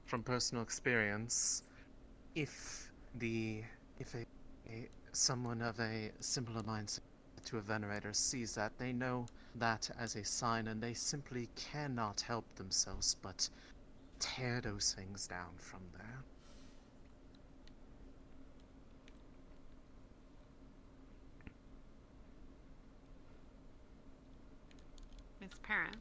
From personal experience, if someone of a similar mindset to a venerator sees that, they know that as a sign, and they simply cannot help themselves but tear those things down from there. Miss Paris.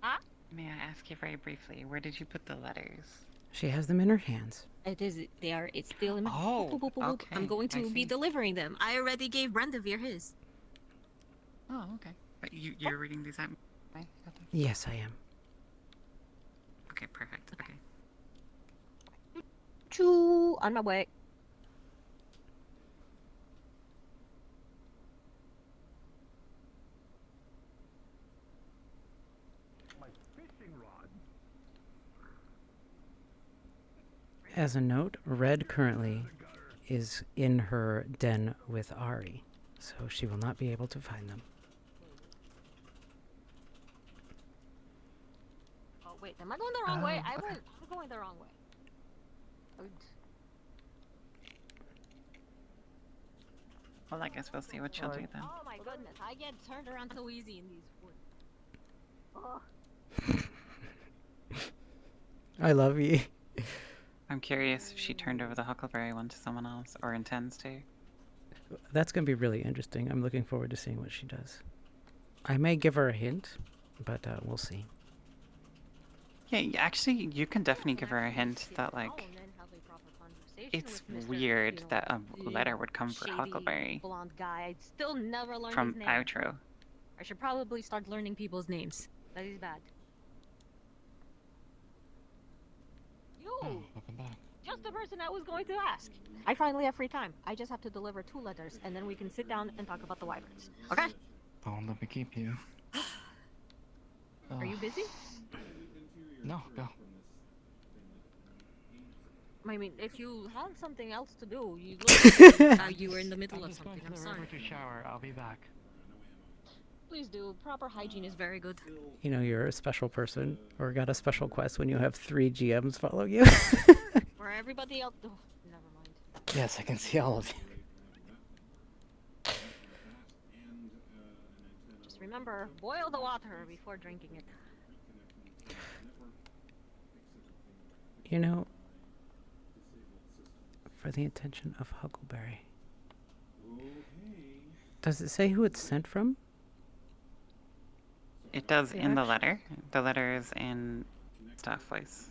Huh? May I ask you very briefly, where did you put the letters? She has them in her hands. It is. They are. It's still in my. Oh, Boop, boop, boop, boop. okay, I'm going I to be see. delivering them. I already gave Brendavir his. Oh, okay. But you're reading these out? Right? Yes, I am. Okay, perfect. Okay. Choo! On my way. As a note, Red currently is in her den with Ari, so she will not be able to find them. Oh wait, am I going the wrong way? I'm going the wrong way. Well, I guess we'll see what she'll do then. Oh my goodness, I get turned around so easy in these woods. Oh. I love you. I'm curious if she turned over the Huckleberry one to someone else, or intends to. That's going to be really interesting. I'm looking forward to seeing what she does. I may give her a hint, but we'll see. Yeah, actually, you can definitely give her a hint that, like, it's weird that a letter would come for Huckleberry Blonde guy. I'd still never learned from his name. Outro. I should probably start learning people's names. That is bad. You! Welcome back. Just the person I was going to ask. I finally have free time. I just have to deliver 2 letters, and then we can sit down and talk about the wyverns. Okay? Don't let me keep you. Are you busy? No, go. I mean, if you have something else to do, you look you were in the middle of something. I'm sorry. To shower. I'll be back. Please do. Proper hygiene is very good. You know you're a special person, or got a special quest when you have 3 GMs follow you. For everybody else... Oh, never mind. Yes, I can see all of you. Just remember, boil the water before drinking it. You know, for the intention of Huckleberry. Does it say who it's sent from? It does in the letter. The letter is in staff voice.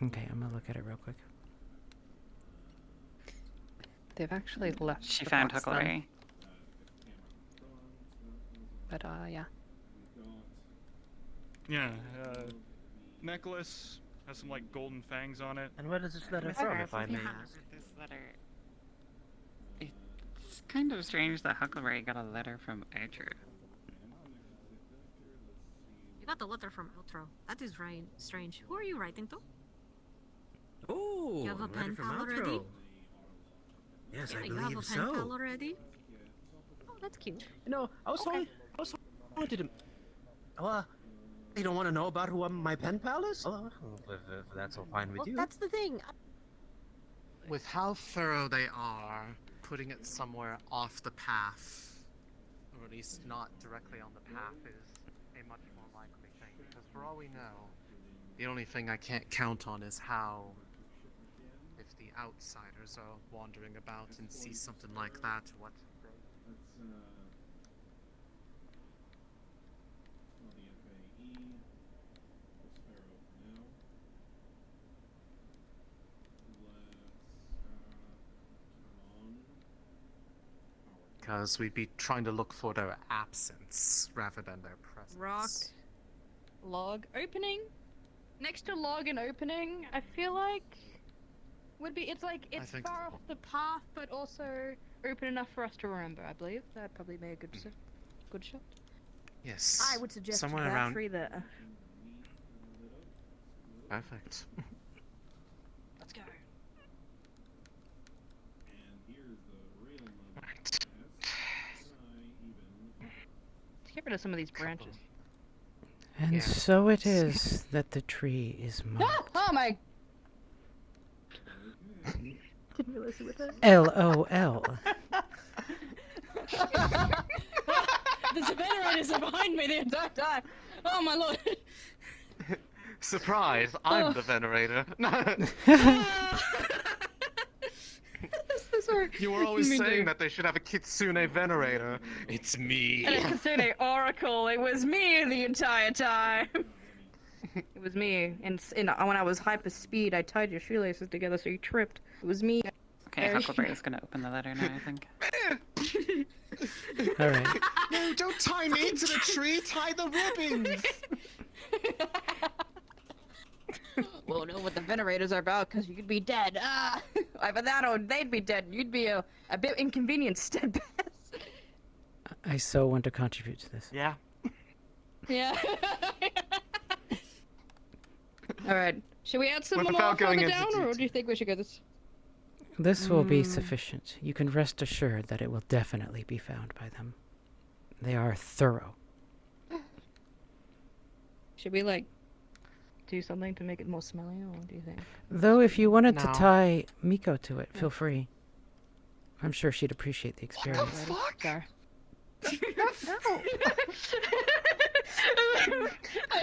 Okay, I'm gonna look at it real quick. They've actually left. She the found box then. Huckleberry. But yeah. Yeah, necklace has some like golden fangs on it. And where does this letter Miss from, Harris, if I may you have ask? this letter. It's kind of strange that Huckleberry got a letter from Outro. You got the letter from Outro. That is right strange. Who are you writing to? Oh, You have a letter pen from pal Outro. already? Yes, Yeah, I you have a believe pen pal so. already? Oh, that's cute. You know, I was Okay. wanted to. You don't want to know about who my pen pal is? Oh, if that's all fine with Well, you. that's the thing. With how thorough they are, putting it somewhere off the path, or at least not directly on the path, is a much more likely thing. Because for all we know, the only thing I can't count on is how, if the outsiders are wandering about and see something like that, what because we'd be trying to look for their absence rather than their presence. Rock. Log. Opening? Next to log and opening, I feel like would be, it's like, it's think far off the path, but also open enough for us to remember, I believe. That'd probably be a good, good shot. Yes. I would suggest somewhere that around. tree there. Perfect. Let's go. Let's get rid of some of these branches. And so it is that the tree is marked. Oh my! Didn't realize you were there. LOL. The Venerators are behind me the entire time. Oh my lord! Surprise! I'm the venerator. So sorry. You were always Me saying too. that they should have a Kitsune venerator. It's me. And a Kitsune Oracle. It was me the entire time. It was me. And when I was hyper speed, I tied your shoelaces together so you tripped. It was me. Okay, Huckleberry is gonna open the letter now, I think. All right. No, don't tie me to the tree. Tie the ribbons. Well, know what the Venerators are about, because you'd be dead. Either that or they'd be dead. You'd be a bit inconvenienced at best. I so want to contribute to this. Yeah. Yeah. Alright. Should we add some more Without going further into down, or detail. do you think we should go this? This will be sufficient. You can rest assured that it will definitely be found by them. They are thorough. Should we, like, do something to make it more smelly, or what do you think? Though if you wanted to No. tie Miko to it, feel free. I'm sure she'd appreciate the experience. Sorry.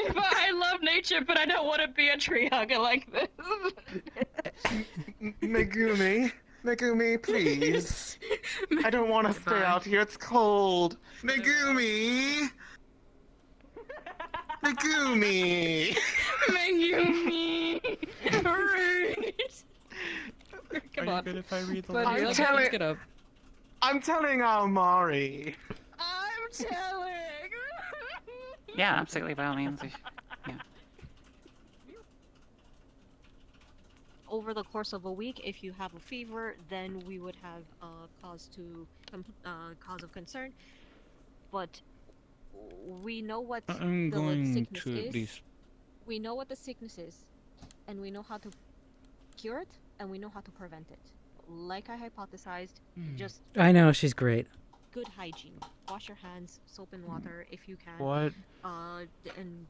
I love nature, but I don't want to be a tree hugger like this. Megumi, please. I don't want to stay out here. It's cold. Megumi. Megumi. Megumi. Come Are on. you good if I read the Buddy, letter? let's get up. I'm telling Almari. I'm telling. Yeah, absolutely, by all means. Yeah. Over the course of a week, if you have a fever, then we would have cause of concern. But we know what I'm the going sickness to is. at least. We know what the sickness is, and we know how to cure it, and we know how to prevent it. Like I hypothesized, just I know, she's great. good hygiene. Wash your hands, soap and water if you can. What And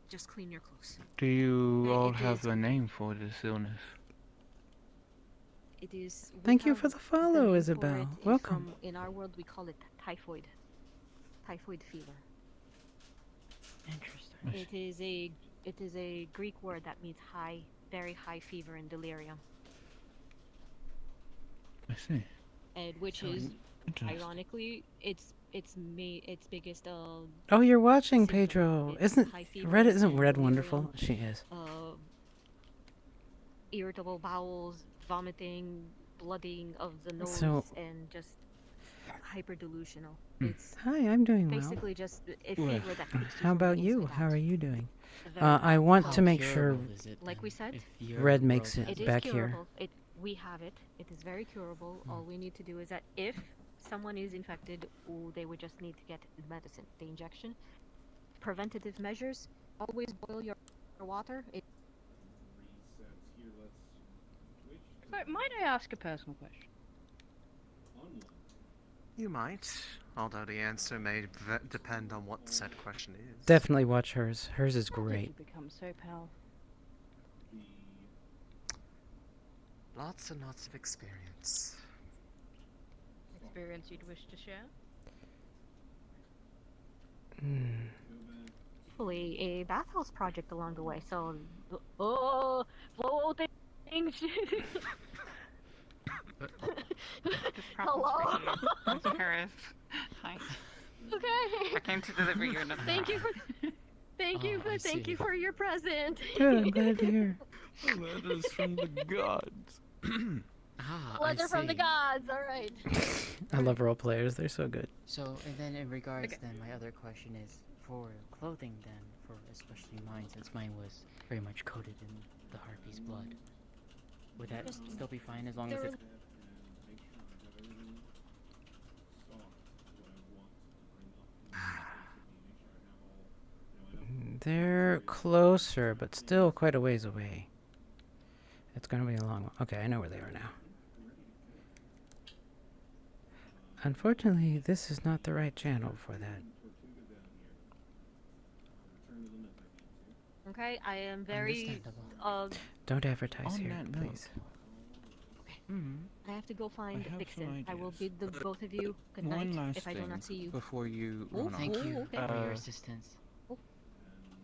just clean your clothes. do you all It have is- a name for this illness? It is. we Thank you have for the a follow, name for Isabel. it Welcome. in our world, we call it typhoid. Typhoid fever. Interesting. It is a Greek word that means high, very high fever and delirium, I see. and which So is interesting. ironically its biggest Oh, you're watching, symptom. Pedro. It's Isn't high fever Red? Isn't and Red delirium, wonderful? She is. Irritable bowels, vomiting, blooding of the nose, So- and just hyper delusional. Hmm. It's Hi, I'm doing well. basically just a Well, fever that keeps How you about from you? inside How out. are you doing? Very I bad. want How to make sure Like we said, Red makes it it is back here. curable. We have it. It is very curable. All we need to do is that if someone is infected, they would just need to get the medicine, the injection. Preventative measures: always boil your water. So, might I ask a personal question? You might, although the answer may depend on what said question is. Definitely watch hers. Hers is How did great. you become so pale? Lots and lots of experience. Experience you'd wish to share? Hopefully a bathhouse project along the way, so... Oh! Floating shit! Hello? It's Paris. Hi. Okay. I came to deliver you another. Thank you for... Thank you for your present. Good, I'm glad to hear. Letters from the gods. Letter from the gods, alright. I love role players, they're so good. So, and then in regards, then my other question is for clothing, then, for especially mine, since mine was very much coated in the harpy's blood. Would that still be fine as long as it's... They're closer, but still quite a ways away. It's gonna be a long one. Okay, I know where they are now. Unfortunately, this is not the right channel for that. Okay, I am very... Don't advertise here, please. I have to go find have Vixen. some I will ideas. bid the both of you good One night last if I do not see thing you. before you Oh, run off. Thank you okay. for your assistance.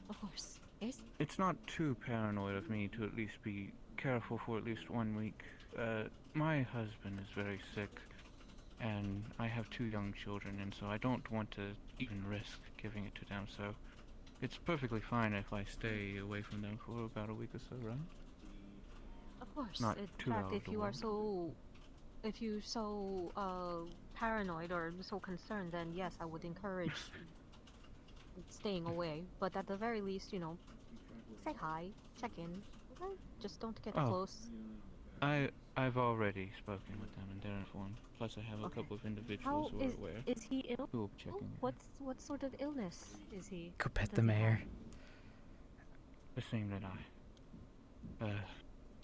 Of course. Yes? It's not too paranoid of me to at least be careful for at least 1 week. My husband is very sick, and I have 2 young children, and so I don't want to even risk giving it to them, so it's perfectly fine if I stay away from them for about a week or so, right? Of course. Not In 2 fact, hours if you are so... If you're so paranoid or so concerned, then yes, I would encourage staying away. But at the very least, you know, say hi, check in. Okay? Just don't get close. I've already spoken with them and they're informed. Plus I have a couple of individuals who are aware. Is he ill? Who will be checking in. What sort of illness is he? Go pet does the he mayor. The same that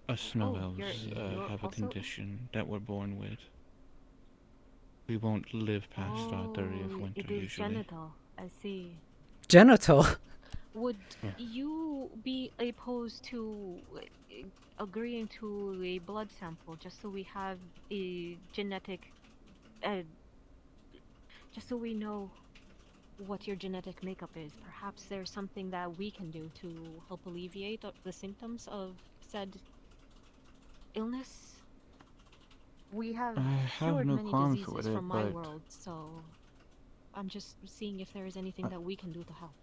us snow elves you're have a also- condition that we're born with. We won't live past our 30th winter it is usually. genital. I see. Genital? Would Yeah. you be opposed to agreeing to a blood sample just so we have a genetic, just so we know what your genetic makeup is? Perhaps there's something that we can do to help alleviate the symptoms of said illness. We have I have cured no many qualms diseases with it, from my but- world, so I'm just seeing if there is anything that we can do to help.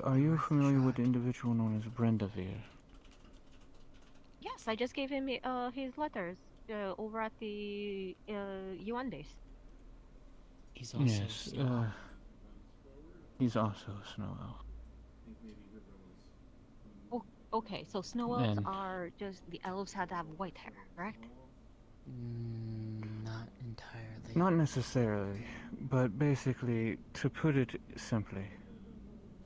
Are you familiar with the individual known as Brendavere? Yes, I just gave him his letters over at the UN days. He's also Yes, he's also a snow elf. Oh, okay, so snow elves And- are just the elves had to have white hair, correct? Not entirely. Not necessarily, but basically, to put it simply,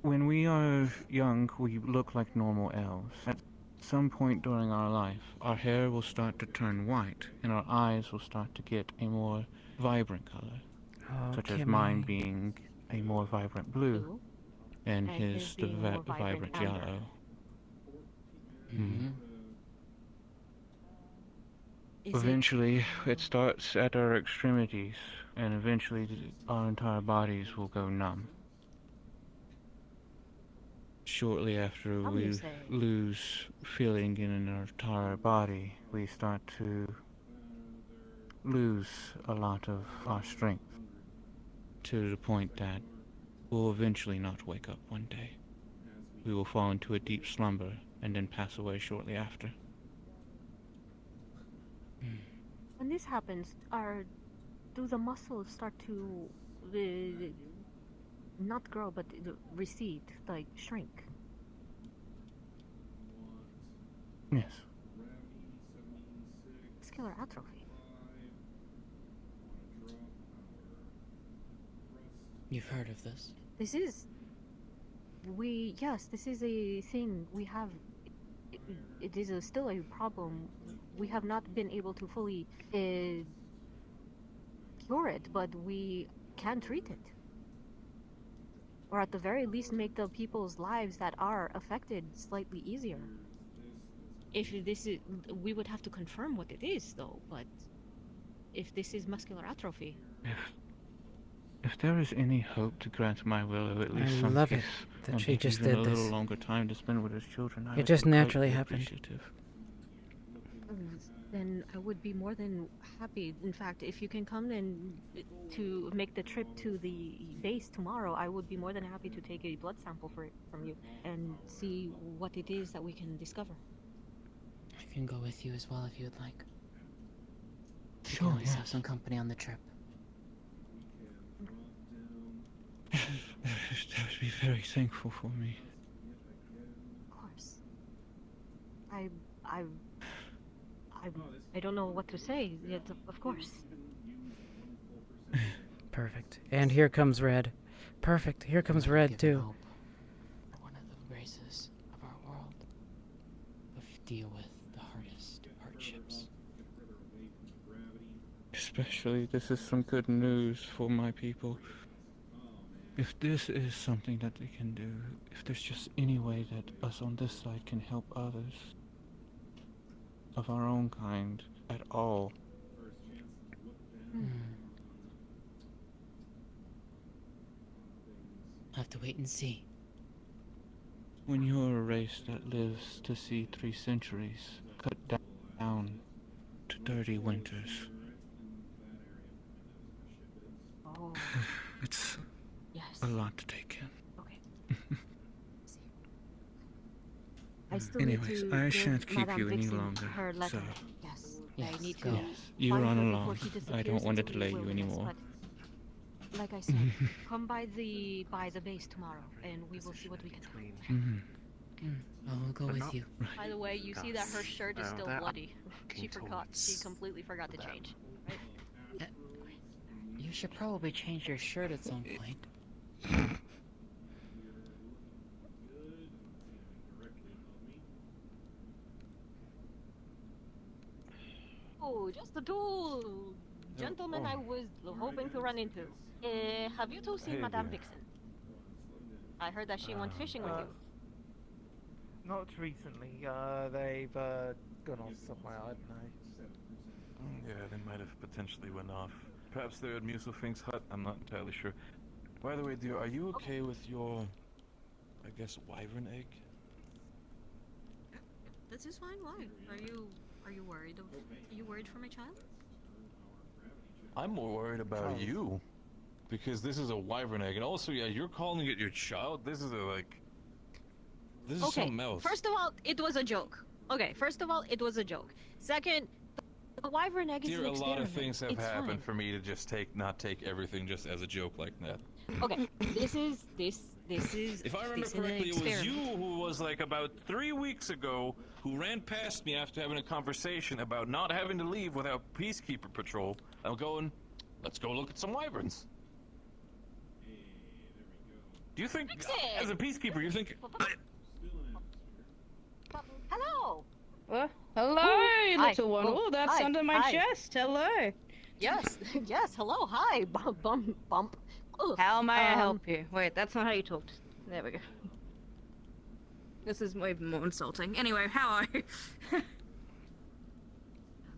when we are young, we look like normal elves. At some point during our life, our hair will start to turn white, and our eyes will start to get a more vibrant color, such as mine being a more vibrant blue, and his the being more vibrant amber. yellow. Mhm. Is it- Eventually, it starts at our extremities, and eventually our entire bodies will go numb. Shortly after How we you say? lose feeling in our entire body, we start to lose a lot of our strength, to the point that we'll eventually not wake up one day. We will fall into a deep slumber and then pass away shortly after. When this happens, do the muscles start to not grow but recede, like shrink? Yes. Muscular atrophy. You've heard of this? This is a thing we have. It is still a problem. We have not been able to fully cure it, but we can treat it. Or at the very least make the people's lives that are affected slightly easier. If this is, we would have to confirm what it is, though, but if this is muscular atrophy. If there is any hope to grant my willow at least I some love peace, it that and she maybe just even did a little this. longer time to spend with his children, I It would just be naturally greatly happened. appreciative. Then I would be more than happy. In fact, if you can come and to make the trip to the base tomorrow, I would be more than happy to take a blood sample from you and see what it is that we can discover. I can go with you as well if you would like. We Sure, can always yes. have some company on the trip. That would be very thankful for me. Of course. I don't know what to say yet, of course. Perfect. And here comes Red. Perfect. Here comes Red, too. Hope for one of the races of our world of deal with the hardest hardships. Especially, this is some good news for my people. If this is something that they can do, if there's just any way that us on this side can help others of our own kind at all. I'll have to wait and see. When you're a race that lives to see 3 centuries cut down to 30 winters, Oh. it's Yes. a lot to take in. I still Anyways, need to I give shan't keep Madame you any Vixen longer, her letter. so- Yes, Yes, I need go. to. Yes, you find run her along. before she I don't disappears want to into the delay you wilderness, anymore. but like I said, come by the base tomorrow, and we will see what we can do. I'll go with you. By the way, you see that her shirt is still bloody. She forgot. She completely forgot to change. Right? You should probably change your shirt at some point. Oh, just the two gentlemen I was hoping to run into. Have you two seen Hey Madame there. Vixen? I heard that she went fishing with you. Not recently. They've gone off somewhere, I don't know. Yeah, they might have potentially went off. Perhaps they're at Muselfink's hut. I'm not entirely sure. By the way, dear, are you okay with your, I guess, wyvern egg? This is fine. Why? Are you worried? Are you worried for my child? I'm more worried about you. Because this is a wyvern egg. And also, yeah, you're calling it your child? This is this is Okay. something else. First of all, it was a joke. Okay. First of all, it was a joke. Second, the wyvern egg is Dear, an a lot of experiment. things have It's happened fine. for me to just not take everything just as a joke like that. Okay. This is. If I remember this is an correctly, it was you experiment. who was like about 3 weeks ago who ran past me after having a conversation about not having to leave without Peacekeeper Patrol. I'm going, let's go look at some wyverns. Do you think, as a Peacekeeper, you think... Hello. Hello, Ooh, little hi. one. Oh, Oh, that's hi, under my hi. chest. Hello. Yes. Yes. Hello. Hi. Bump. Ugh. How may I help you? Wait, that's not how you talked. There we go. This is way more insulting. Anyway, how are you?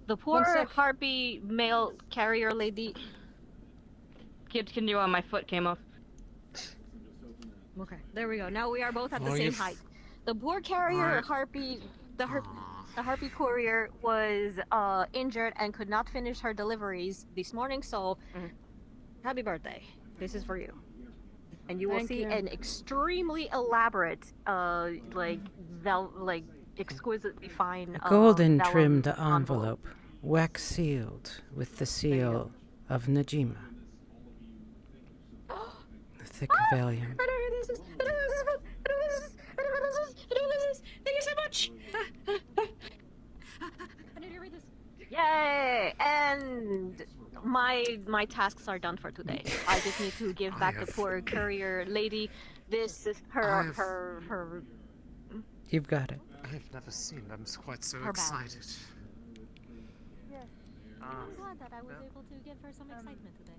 The One poor sec. harpy male carrier lady. Kid, can you on my foot came off. Okay, there we go. Now we are both at the Oh, same you height. The poor carrier Alright. harpy, the harpy courier was injured and could not finish her deliveries this morning. So, happy birthday! This is for you, and you will Thank see you. an extremely elaborate, exquisitely fine, Golden vellum trimmed envelope, wax sealed with the seal of Najima. The thick valium. Thank you so much. Yay! And my tasks are done for today. I just need to give back the poor courier lady. This is her. You've got it. I've never seen them quite so Her bag. excited. I'm glad that I was able to give her some excitement today.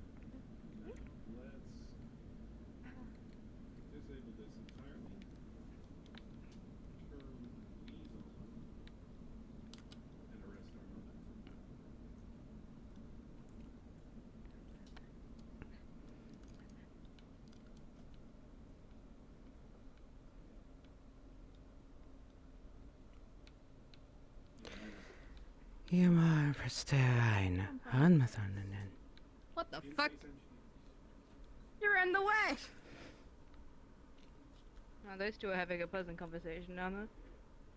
You are pristine. Hanmathanen. What the fuck? You're in the way! Oh, those two are having a pleasant conversation, aren't they?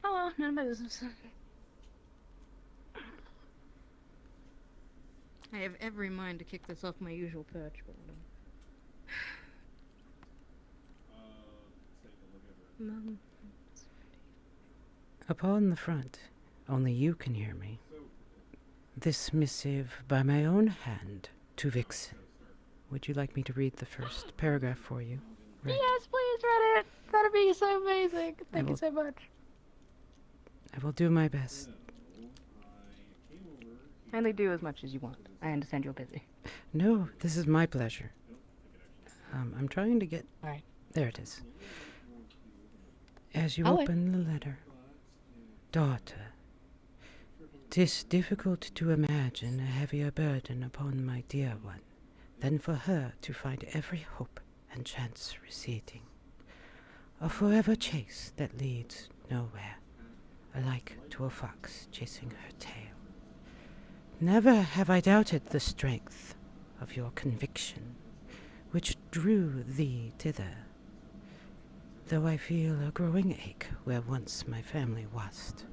Oh well, none of my business. I have every mind to kick this off my usual perch, but Mum. Upon the front, only you can hear me. This missive by my own hand to Vixen. Would you like me to read the first paragraph for you? Right. Yes, please read it. That'd be so amazing. Thank you so much. I will do my best. Only do as much as you want. I understand you're busy. No, this is my pleasure. I'm trying to get... Alright. There it is. As you I'll wait. open the letter. Daughter, 'tis difficult to imagine a heavier burden upon my dear one than for her to find every hope and chance receding. A forever chase that leads nowhere, alike to a fox chasing her tail. Never have I doubted the strength of your conviction, which drew thee thither, though I feel a growing ache where once my family wast.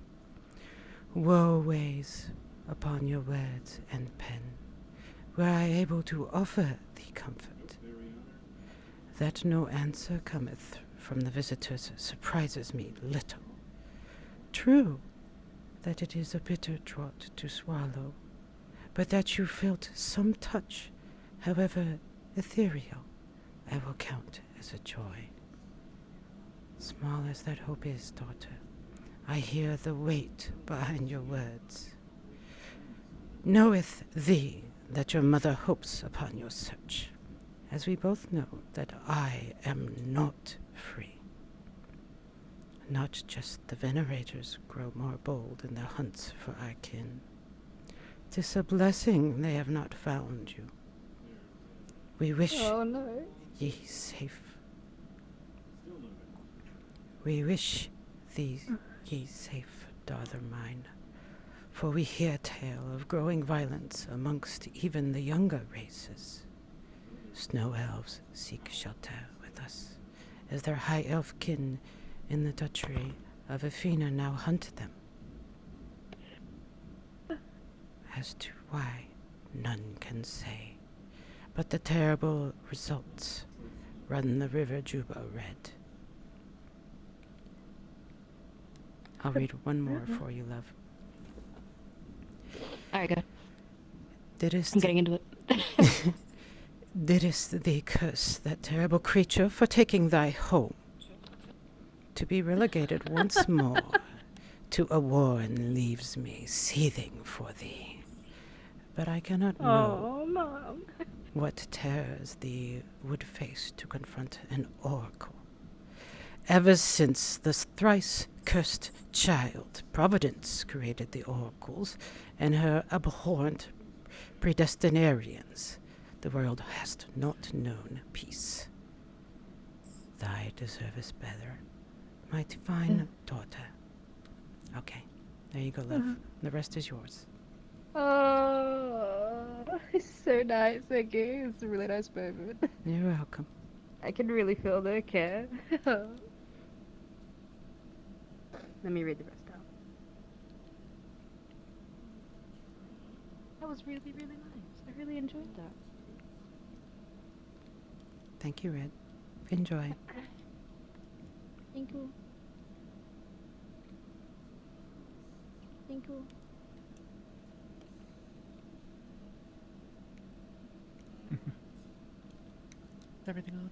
Woe weighs upon your words and pen, were I able to offer thee comfort. That no answer cometh from the visitors surprises me little. True that it is a bitter draught to swallow, but that you felt some touch, however ethereal, I will count as a joy. Small as that hope is, daughter, I hear the weight behind your words. Knoweth thee that your mother hopes upon your search, as we both know that I am not free. Not just the venerators grow more bold in their hunts for our kin. 'Tis a blessing they have not found you. We wish ye safe. We wish thee ye safe, daughter mine, for we hear tale of growing violence amongst even the younger races. Snow elves seek shelter with us, as their high elf kin in the duchy of Athena now hunt them. As to why, none can say, but the terrible results run the river Juba red. I'll read one more for you, love. Alright, go. Didst I'm getting into it. Didst thee curse that terrible creature for taking thy home, to be relegated once more to a warren leaves me seething for thee. But I cannot know Oh, Mom. what terrors thee would face to confront an oracle. Ever since the thrice cursed child, Providence created the oracles and her abhorrent predestinarians, the world has not known peace. Thy deservest better, my divine daughter. Okay, there you go, love. The rest is yours. Oh, it's so nice. Thank you. It's a really nice moment. You're welcome. I can really feel their care. Let me read the rest out. That was really, really nice. I really enjoyed that. Thank you, Red. Enjoy. Thank you. Thank you. Everything all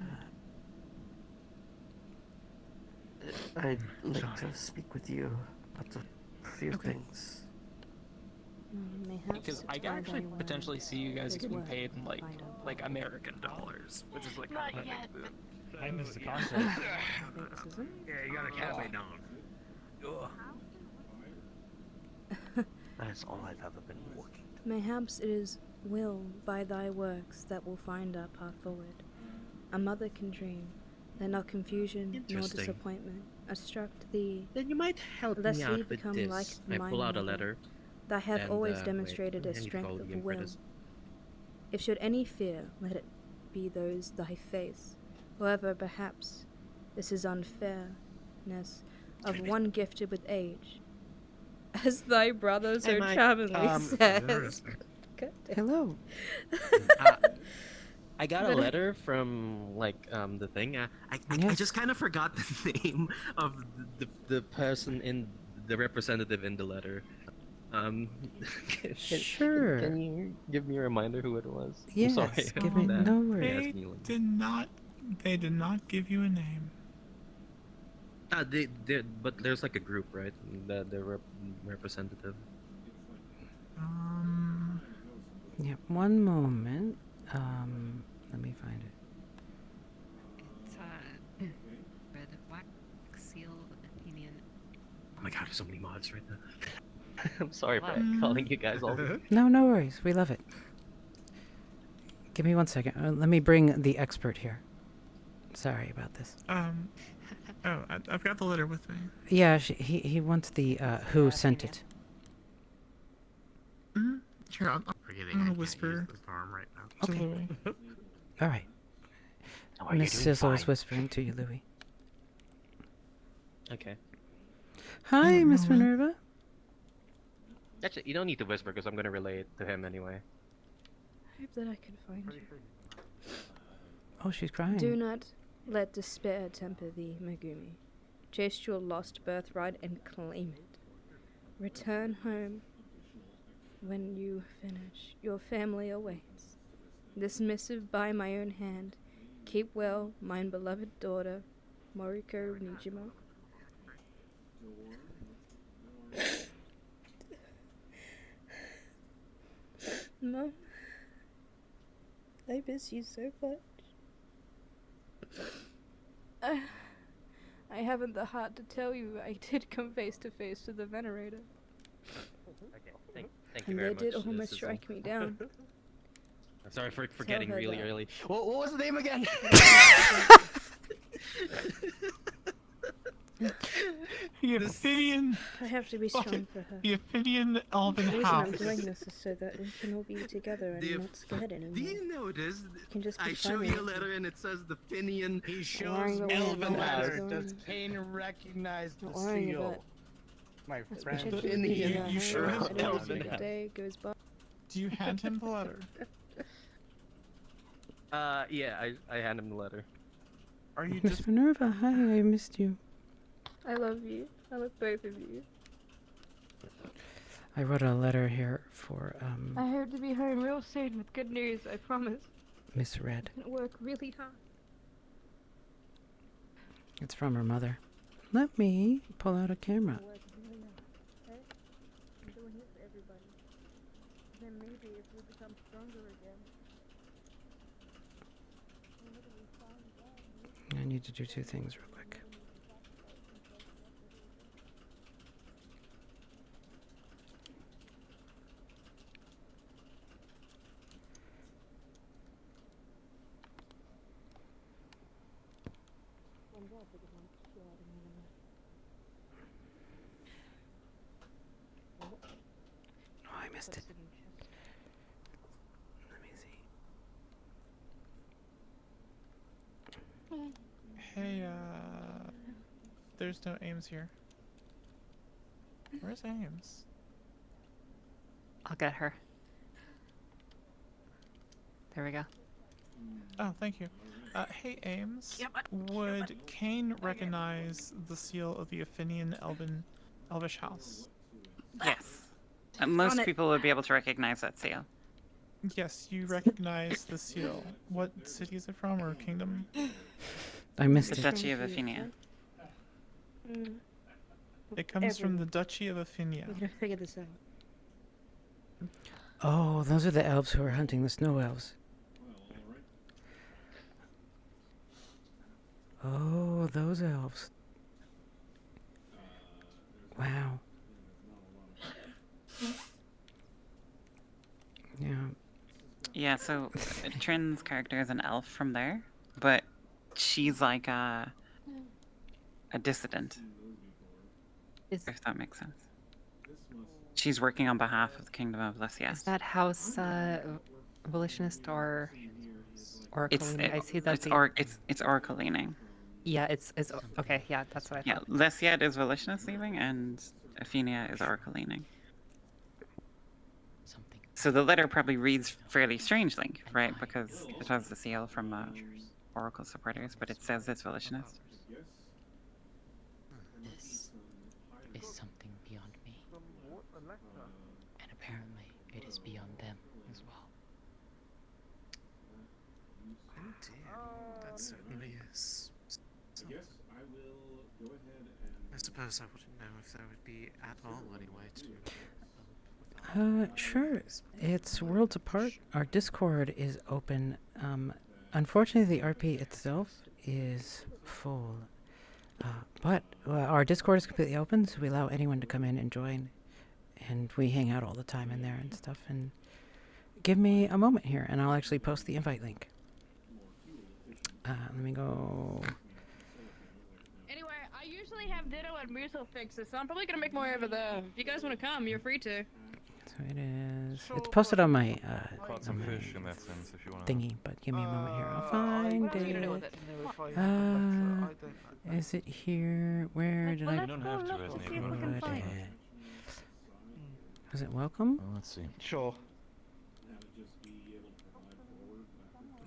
right? I'd like to speak with you about a few things. Because I can actually potentially see you guys getting paid in like American dollars, which is like kind of like the. I missed the concept. Yeah, you gotta calm me down. That's all I've ever been working. Mayhaps it is will by thy works that will find our path forward. A mother can dream, that not confusion nor Interesting. disappointment obstruct thee. Then you might help lest me thee out with become this. like I mine pull out a mother. letter. Thou have and, always wait, demonstrated I a need to strength call of the will. Infernus. If should any fear, let it be those thy face. However, perhaps this is unfairness of one gifted with age. As thy brother so Hey, charmingly says. Hello. I got a letter from the thing. I just kind of forgot the name of the person in the representative in the letter. Sure. Can you give me a reminder who it was? Yes, I'm sorry. give me no They worries. did not give you a name. But there's like a group, right? They're representative. Yeah, one moment. Let me find it. It's red wax seal Athenian. Oh my god, there's so many mods right now. I'm sorry for calling you guys all. No, no worries. We love it. Give me 1 second. Let me bring the expert here. Sorry about this. I've got the letter with me. Yeah, he wants the who sent it. Here, I'm gonna whisper. Right now. To Okay. Louis. All right. Oh, are you Miss doing Sizzle is fine? whispering to you, Louis. Okay. Hi, Miss Minerva. Actually, you don't need to whisper because I'm gonna relay it to him anyway. I hope that I can find you. Oh, she's crying. Do not let despair temper thee, Megumi. Chase your lost birthright and claim it. Return home when you finish. Your family awaits. This missive by my own hand. Keep well, mine beloved daughter, Moriko Nijima. Mom, I miss you so much. I haven't the heart to tell you I did come face to face with the Venerator. Okay, thank you And very they did much. almost strike me down. I'm sorry for Tell getting her really that. early. What was the name again? The Athenian. I have to be strong for her. The Athenian The Elven reason House. I'm doing this is so that we can all be together and not scared anymore. Do you notice? can just be I show funny. you a letter and it says the Finian. He shows me Elven the House. letter. Does Kane recognize the Not worrying seal? about- My Let's friend. pretend Finian. we can You hang sure out has and every Elven single House. day goes by. Do you hand him the letter? Yeah, I hand him the letter. Are you Miss just? Minerva, hi, I missed you. I love you. I love both of you. I wrote a letter here for I hope to be home real soon with good news, I promise. Miss Red. I'm gonna work really hard. It's from her mother. Let me pull out a camera. I'm doing it for everybody. Then maybe if we become stronger again. I need to do two things real quick. Oh, I missed it. Let me see. Hey, there's no Ames here. Where's Ames? I'll get her. There we go. Oh, thank you. Hey, Ames. Would Kane recognize the seal of the Athenian Elvish House? Yes. Most people would be able to recognize that seal. Yes, you recognize the seal. What city is it from, or kingdom? I missed The it. Duchy of Athenia. It comes from the Duchy of Athenia. We're gonna figure this out. Oh, those are the elves who are hunting the snow elves. Oh, those elves. Wow. Yeah. Yeah, so Trin's character is an elf from there, but she's like a dissident. If that makes sense. She's working on behalf of the Kingdom of Lycia. Is that house volitionist or oracle leaning? I see that It's oracle leaning. Yeah, it's okay. Yeah, that's what I Yeah, thought. Lycia is volitionist leaning, and Athenia is oracle leaning. So the letter probably reads fairly strangely, right? Because it has the seal from oracle supporters, but it says it's volitionist. This is something beyond me. And apparently it is beyond them as well. Oh dear, that certainly is. I suppose I wouldn't know if there would be at all any way to... Sure. It's worlds apart. Our Discord is open. Unfortunately, the RP itself is full. But our Discord is completely open, so we allow anyone to come in and join. And we hang out all the time in there and stuff. And give me a moment here, and I'll actually post the invite link. Let me go... Anyway, I usually have Ditto and Muso fixes, so I'm probably gonna make more over there. If you guys want to come, you're free to. So it is... It's posted on my, Caught some fish in that sense, if you want thingy, but give me a moment here. I'll find What are you gonna do with it. Is it here? Where did I... You don't have to, Resney, if you want to. put it? Was it welcome? Well, let's see. Sure.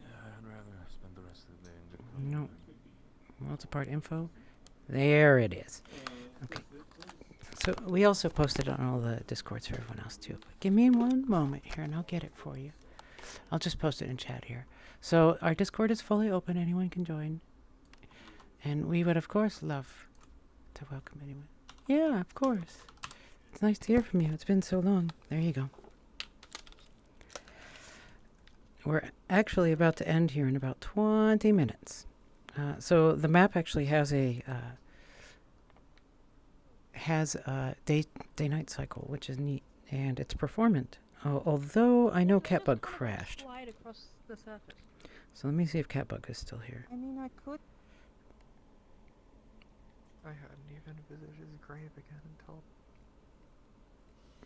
I'd rather spend the rest of the day in good company. No. Worlds apart info. There it is. Okay. So we also posted on all the Discords for everyone else too. But give me one moment here and I'll get it for you. I'll just post it in chat here. So our Discord is fully open. Anyone can join. And we would, of course, love to welcome anyone. Yeah, of course. It's nice to hear from you. It's been so long. There you go. We're actually about to end here in about 20 minutes. So the map actually has a day-night cycle, which is neat, and it's performant. Although I know Catbug crashed. Slide across the surface. So let me see if Catbug is still here. I mean, I could. I hadn't even visited his grave again until...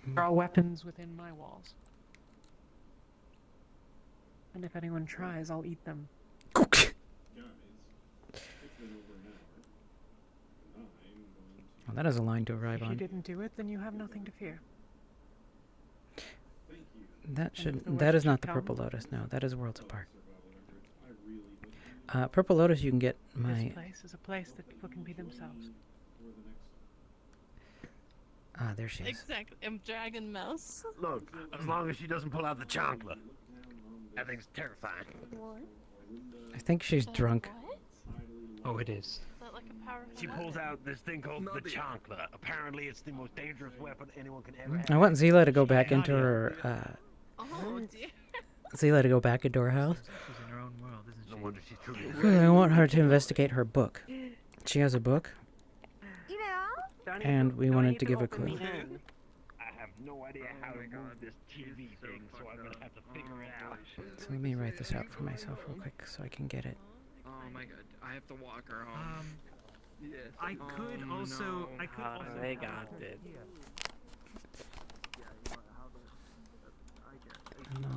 Mm. There are weapons within my walls. And if anyone tries, I'll eat them. Well, that is a line to arrive If you on. didn't do it, then you have nothing to fear. That And if the that worst is not should the come- Purple Lotus. No, that is Worlds Apart. Purple Lotus, you can get my... This place is a place that people can be themselves. Ah, there she is. Exactly. I'm Dragon Mouse. Look, as long as she doesn't pull out the chancla. That thing's terrifying. What? I think she's drunk. Oh, it is. Is that like a powerful She pulls out this thing called the chancla. Apparently, it's the most dangerous weapon anyone can ever have. I want Zila to go back into her... Oh dear. Zila to go back into her house. She's in her own world, isn't she? No wonder she's truly. I want her to investigate her book. She has a book. And we wanted to give a clue. I have no idea how to move this TV thing, so I'm gonna have to figure it out. So let me write this out for myself real quick so I can get it. Oh my god, I have to walk her home. Yes. I could also. They got it. No.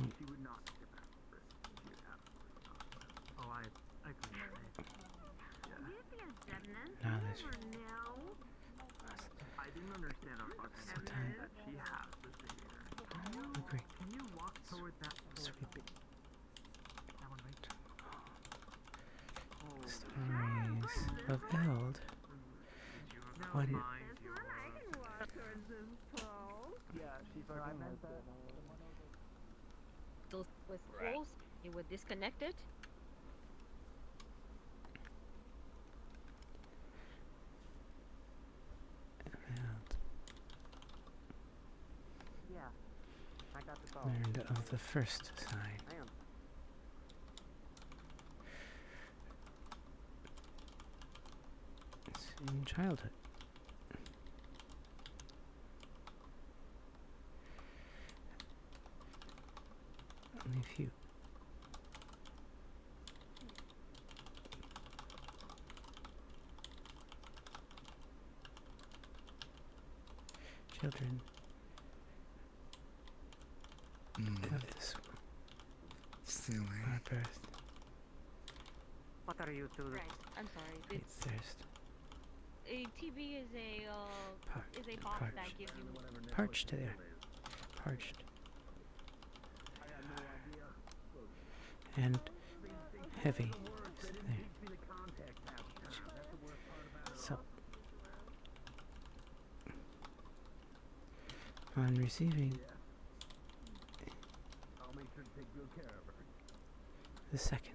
No, this... I didn't understand our fucking that she has this here. Agree. Can you walk toward that Sweet. That one right? Stories of Eld. One... Those with holes, you would disconnect it. learned of the first sign. It's in childhood. Only a few. Children of this Silly. are birthed What are you two? Right. I'm sorry. with thirst. A TB is a box parched. that gives you Parched there. Parched. And heavy. There. So, on receiving the second,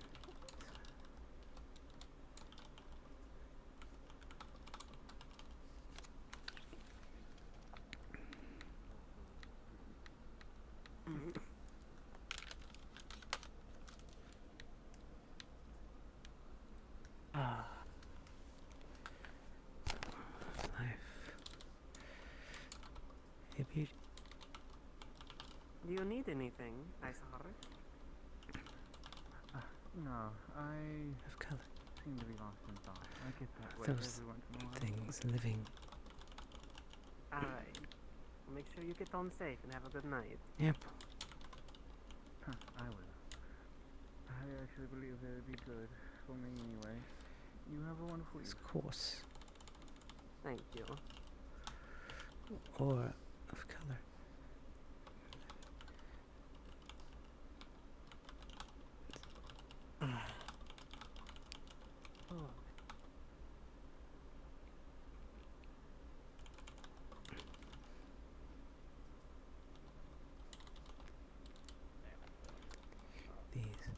of life, a beauty. Do you need anything, Isahara? No, I of color. seem to be lost in thought. I get that way Those every once in a while. things living. Alright. Make sure you get home safe and have a good night. Yep. I will. I actually believe it would be good for me anyway. You have a wonderful This evening. course. Thank you. Or of color. These.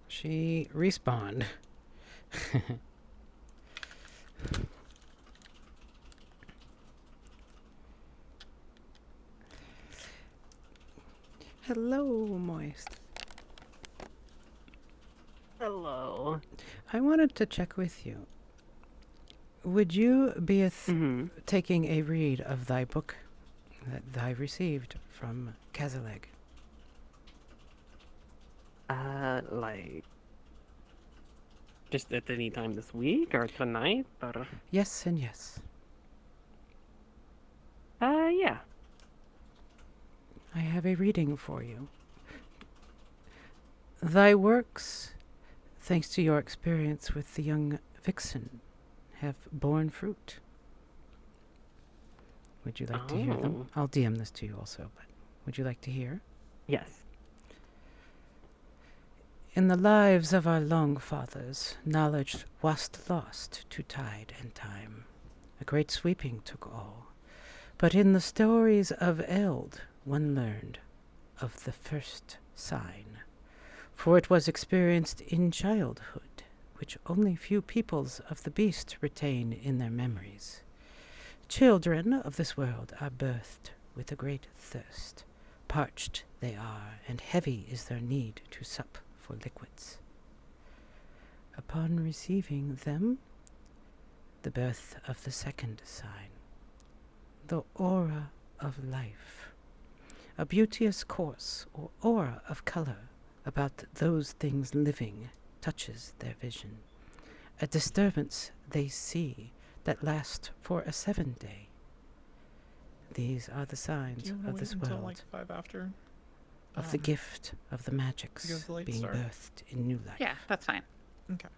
She respawned. Hello, Moist. Hello. I wanted to check with you. Would you be taking a read of thy book that I received from Kazaleg? Like, just at any time this week or tonight, or? Yes and yes. Yeah. I have a reading for you. Thy works, thanks to your experience with the young vixen, have borne fruit. Would you like to hear them? I'll DM this to you also, but would you like to hear? Yes. In the lives of our long fathers, knowledge was lost to tide and time. A great sweeping took all. But in the stories of Eld, one learned of the first sign. For it was experienced in childhood, which only few peoples of the beast retain in their memories. Children of this world are birthed with a great thirst. Parched they are, and heavy is their need to sup for liquids. Upon receiving them, the birth of the second sign, the aura of life, a beauteous course or aura of color about those things living touches their vision, a disturbance they see that lasts for a 7 day. These are the signs Do you wanna of wait this until world, like 5 after? of the gift of the magics because the lights being start. birthed in new life. Yeah, that's fine. Okay.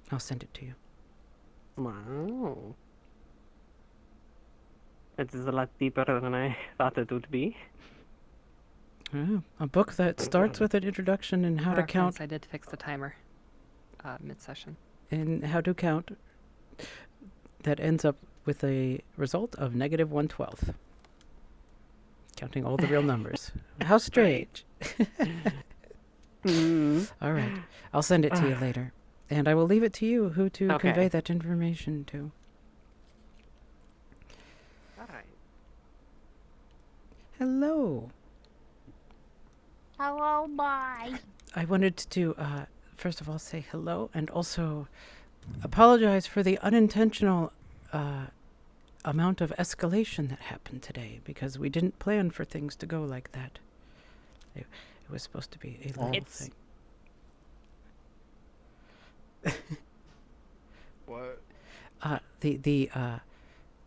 I'll send it to you. Wow. It is a lot deeper than I thought it would be. Yeah, a book that starts with an introduction in how to count I did fix the timer mid-session. and how to count that ends up with a result of negative 1/12. Counting all the real numbers. How strange. All right. I'll send it to you later. And I will leave it to you who to convey that information to. All right. Hello. Hello, bye. I wanted to, first of all, say hello and also apologize for the unintentional amount of escalation that happened today because we didn't plan for things to go like that. It was supposed to be a little thing. What?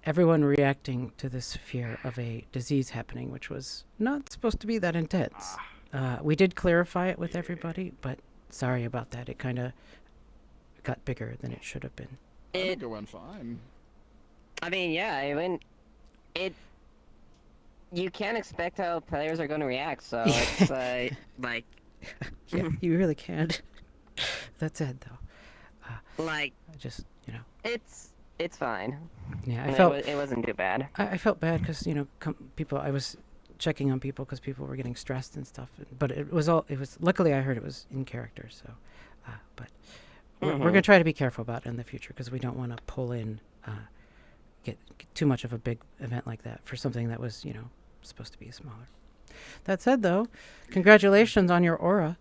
Everyone reacting to this fear of a disease happening, which was not supposed to be that intense. We did clarify it with everybody, but sorry about that. It kind of got bigger than it should have been. I think it went fine. I mean, yeah, you can't expect how players are going to react, so it's like... Yeah, you really can't. That said, though, like, I just, it's fine. Yeah, it wasn't too bad. I felt bad because people. I was checking on people because people were getting stressed and stuff. But it was luckily I heard it was in character. So, but we're gonna try to be careful about it in the future because we don't want to pull in, get too much of a big event like that for something that was supposed to be smaller. That said, though, congratulations on your aura.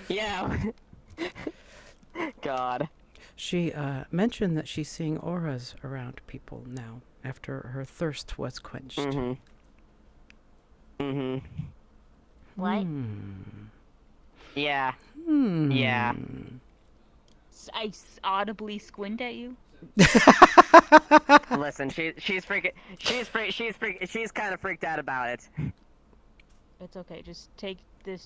Yeah. God. She mentioned that she's seeing auras around people now after her thirst was quenched. What? Yeah. Yeah. I audibly squint at you. Listen, she's kind of freaked out about it. It's okay. Just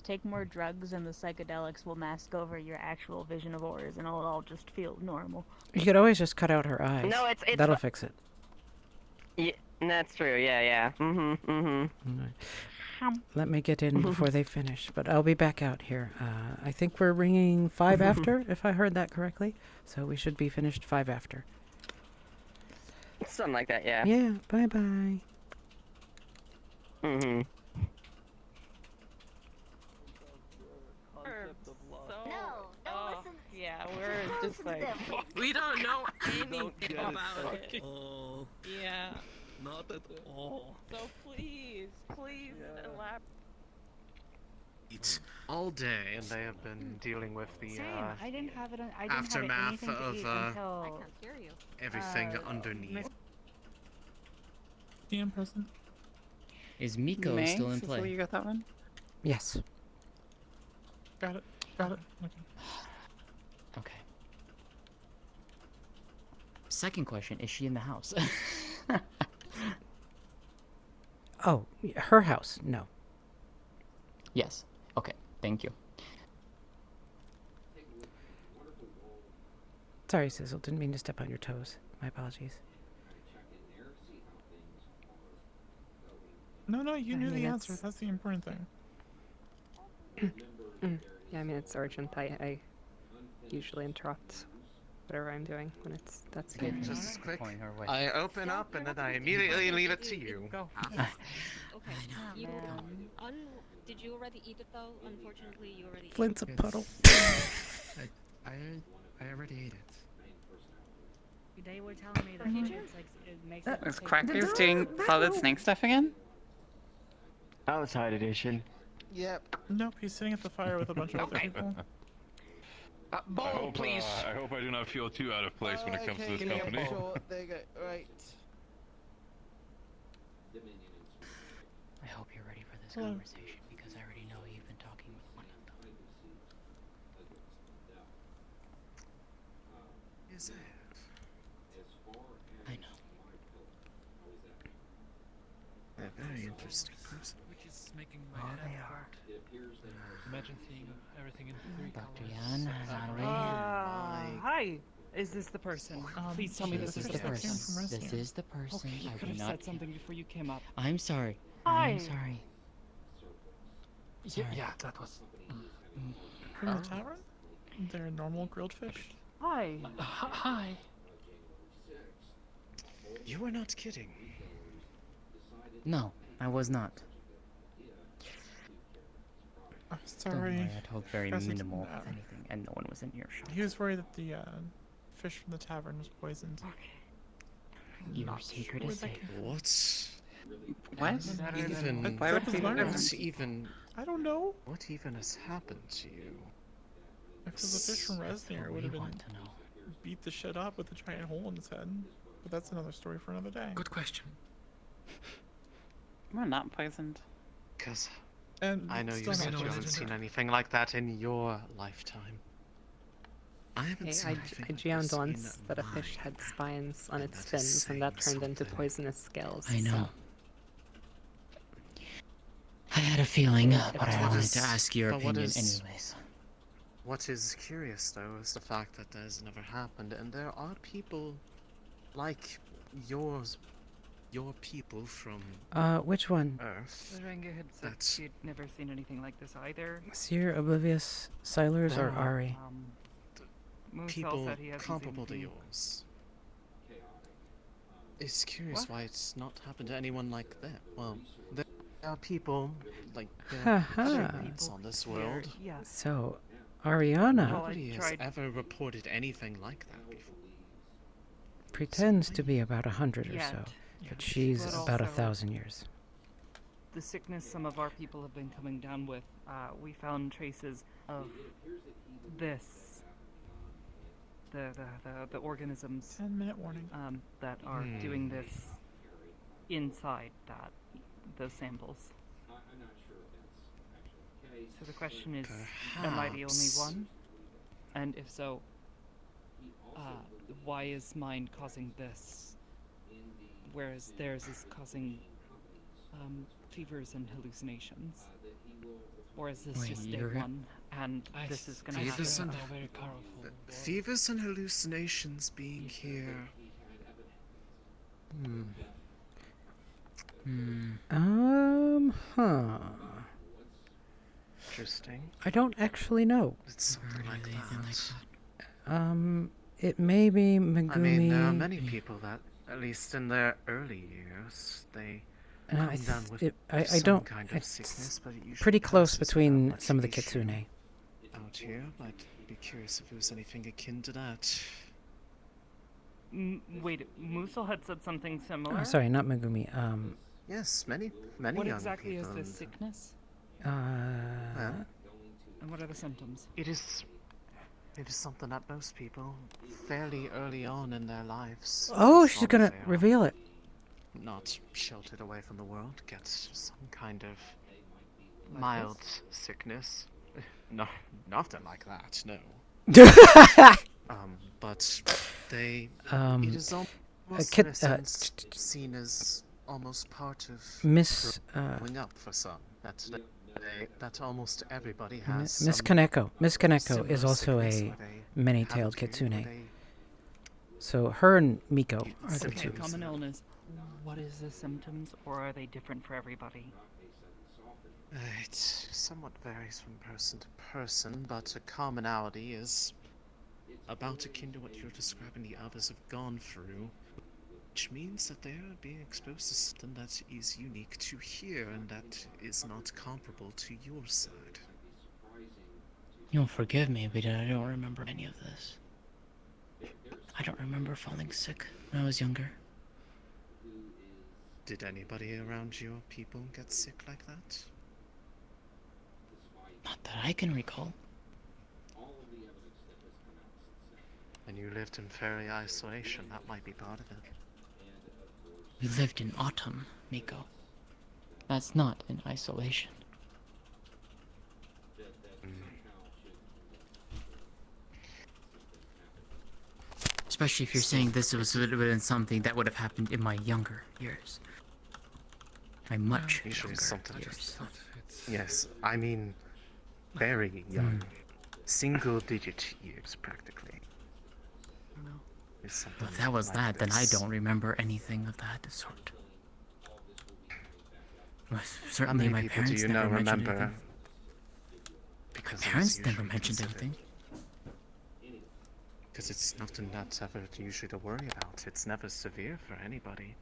take more drugs, and the psychedelics will mask over your actual vision of auras, and it'll all just feel normal. You could always just cut out her eyes. No, it's that'll fix it. Yeah, that's true. Yeah. Right. Let me get in before they finish, but I'll be back out here. I think we're ringing 5 after, if I heard that correctly. So we should be finished 5 after. Something like that, yeah. Yeah. Bye. Yeah, we're just like We don't know anything about it. Oh. Yeah. Not at all. So please elaborate. It's all day, and I have been dealing with the Same. I didn't have it. I didn't aftermath have anything to of eat until I can't hear you. everything underneath. DM present. Is Miko still in play? You got that one? Yes. Got it. Okay. Okay. Second question, is she in the house? Oh, her house? No. Yes. Okay. Thank you. Sorry, Sizzle. Didn't mean to step on your toes. My apologies. No, you knew the answer. That's the important thing. Yeah, I mean, it's urgent. I usually interrupt whatever I'm doing when that's good. Just quick. I open up and then I immediately leave it to you. Go. Okay. Did you already eat it though? Unfortunately, you already. Flint's a puddle. I already ate it. they were telling me that it's like it makes it. Is Crackers doing solid snake stuff again? Outside edition. Yep. Nope, he's sitting at the fire with a bunch of other people. Bowl, please. I hope I do not feel too out of place when it comes to this company. There you go. Right. I hope you're ready for this conversation because I already know you've been talking with one of them. Is it? I know. A very interesting person. Which is making my head hurt. Imagine seeing everything in 3 Dr. colors. Yan, Henry. Hi. Is this the person? Please tell me this is the person. This is the person. Okay, you I could do have not. said something before you came up. I'm sorry. Hi. I'm sorry. Sorry. Yeah, that was. From the tavern? They're normal grilled fish. Hi. Hi. You were not kidding. No, I was not. I'm Don't sorry. worry, I told very Guess it's minimal an of anything, and no one was in earshot. He was worried that the fish from the tavern was poisoned. Your secret is safe. What? What? Even, Why would he do that? what even? I don't know. What even has happened to you? If it was a fish from Resnier, it would have been beat the shit up with a giant hole in its head. But that's another story for another day. Good question. We're not poisoned. Because And I know you still said not you haven't poisoned. seen anything like that in your lifetime. I haven't Hey, seen I anything like geoned this in once that a fish had spines on its fins, and that turned into poisonous scales. I know. So. I had a feeling, But but I what wanted is- to ask your but what opinion is- anyways. What is curious, though, is the fact that that has never happened, and there are people like your people from Which one? Earth. Loranga had said she'd never seen anything like this either. Seer, Oblivious, Silers, or There are, Ari? Musel People said he hasn't seen comparable to anything. yours. It's curious What? why it's not happened to anyone like that. Well, there are people like there Ha-ha. are other people on this world. Yeah. So, Ariana Nobody has ever reported anything like that before. pretends to be about 100 or Yet. so, but she's But about also- 1,000 years. The sickness some of our people have been coming down with, we found traces of this. The organisms 10-minute warning. That are doing this inside those samples. So the question is, am I the only Perhaps. one? And if so, why is mine causing this, whereas theirs is causing fevers and hallucinations? Or is this Wait, just day you're- one, and this is gonna Fevers happen? and fevers and hallucinations being here. Huh. Interesting. I don't actually know. It's something like that. It may be Megumi. I mean, there are many people that, at least in their early years, they And come I, down with I some don't. kind of It's sickness, but it usually pretty close passes between without much some of the issue. kitsune. Out here, I'd be curious if it was anything akin to that. Wait, Musel had said something similar? Oh, sorry, not Megumi. Yes, many What young exactly is people this and- sickness? Well, And what are the symptoms? it is something that most people, fairly early on in their lives, Oh, as she's long as gonna they are reveal it. not sheltered away from the world, get some kind of mild sickness. No, nothing like that. No. But they. It is almost in a sense seen as almost part of growing up for some. That almost everybody has. Miss some Kaneko. Miss Kaneko similar is also sickness a where they many-tailed have to, kitsune. where they- So her and Miko are the Okay, two. common illness. What is the symptoms, or are they different for everybody? It somewhat varies from person to person, but a commonality is about akin to what you're describing the others have gone through, which means that they're being exposed to something that is unique to here and that is not comparable to your side. You'll forgive me, but I don't remember any of this. I don't remember falling sick when I was younger. Did anybody around your people get sick like that? Not that I can recall. And you lived in fairy isolation, that might be part of it. We lived in autumn, Miko. That's not in isolation. Especially if you're saying this would have been something that would have happened in my younger years. My much Usually younger something years. Yes, I mean, very young. Single digit years, practically. It's something If that was like that, then I this. don't remember anything of that sort. Well, How certainly many my people do parents you never know mentioned remember? anything. Because My it was parents never usually mentioned considered- anything. Because it's nothing that's ever usually to worry about. It's never severe for anybody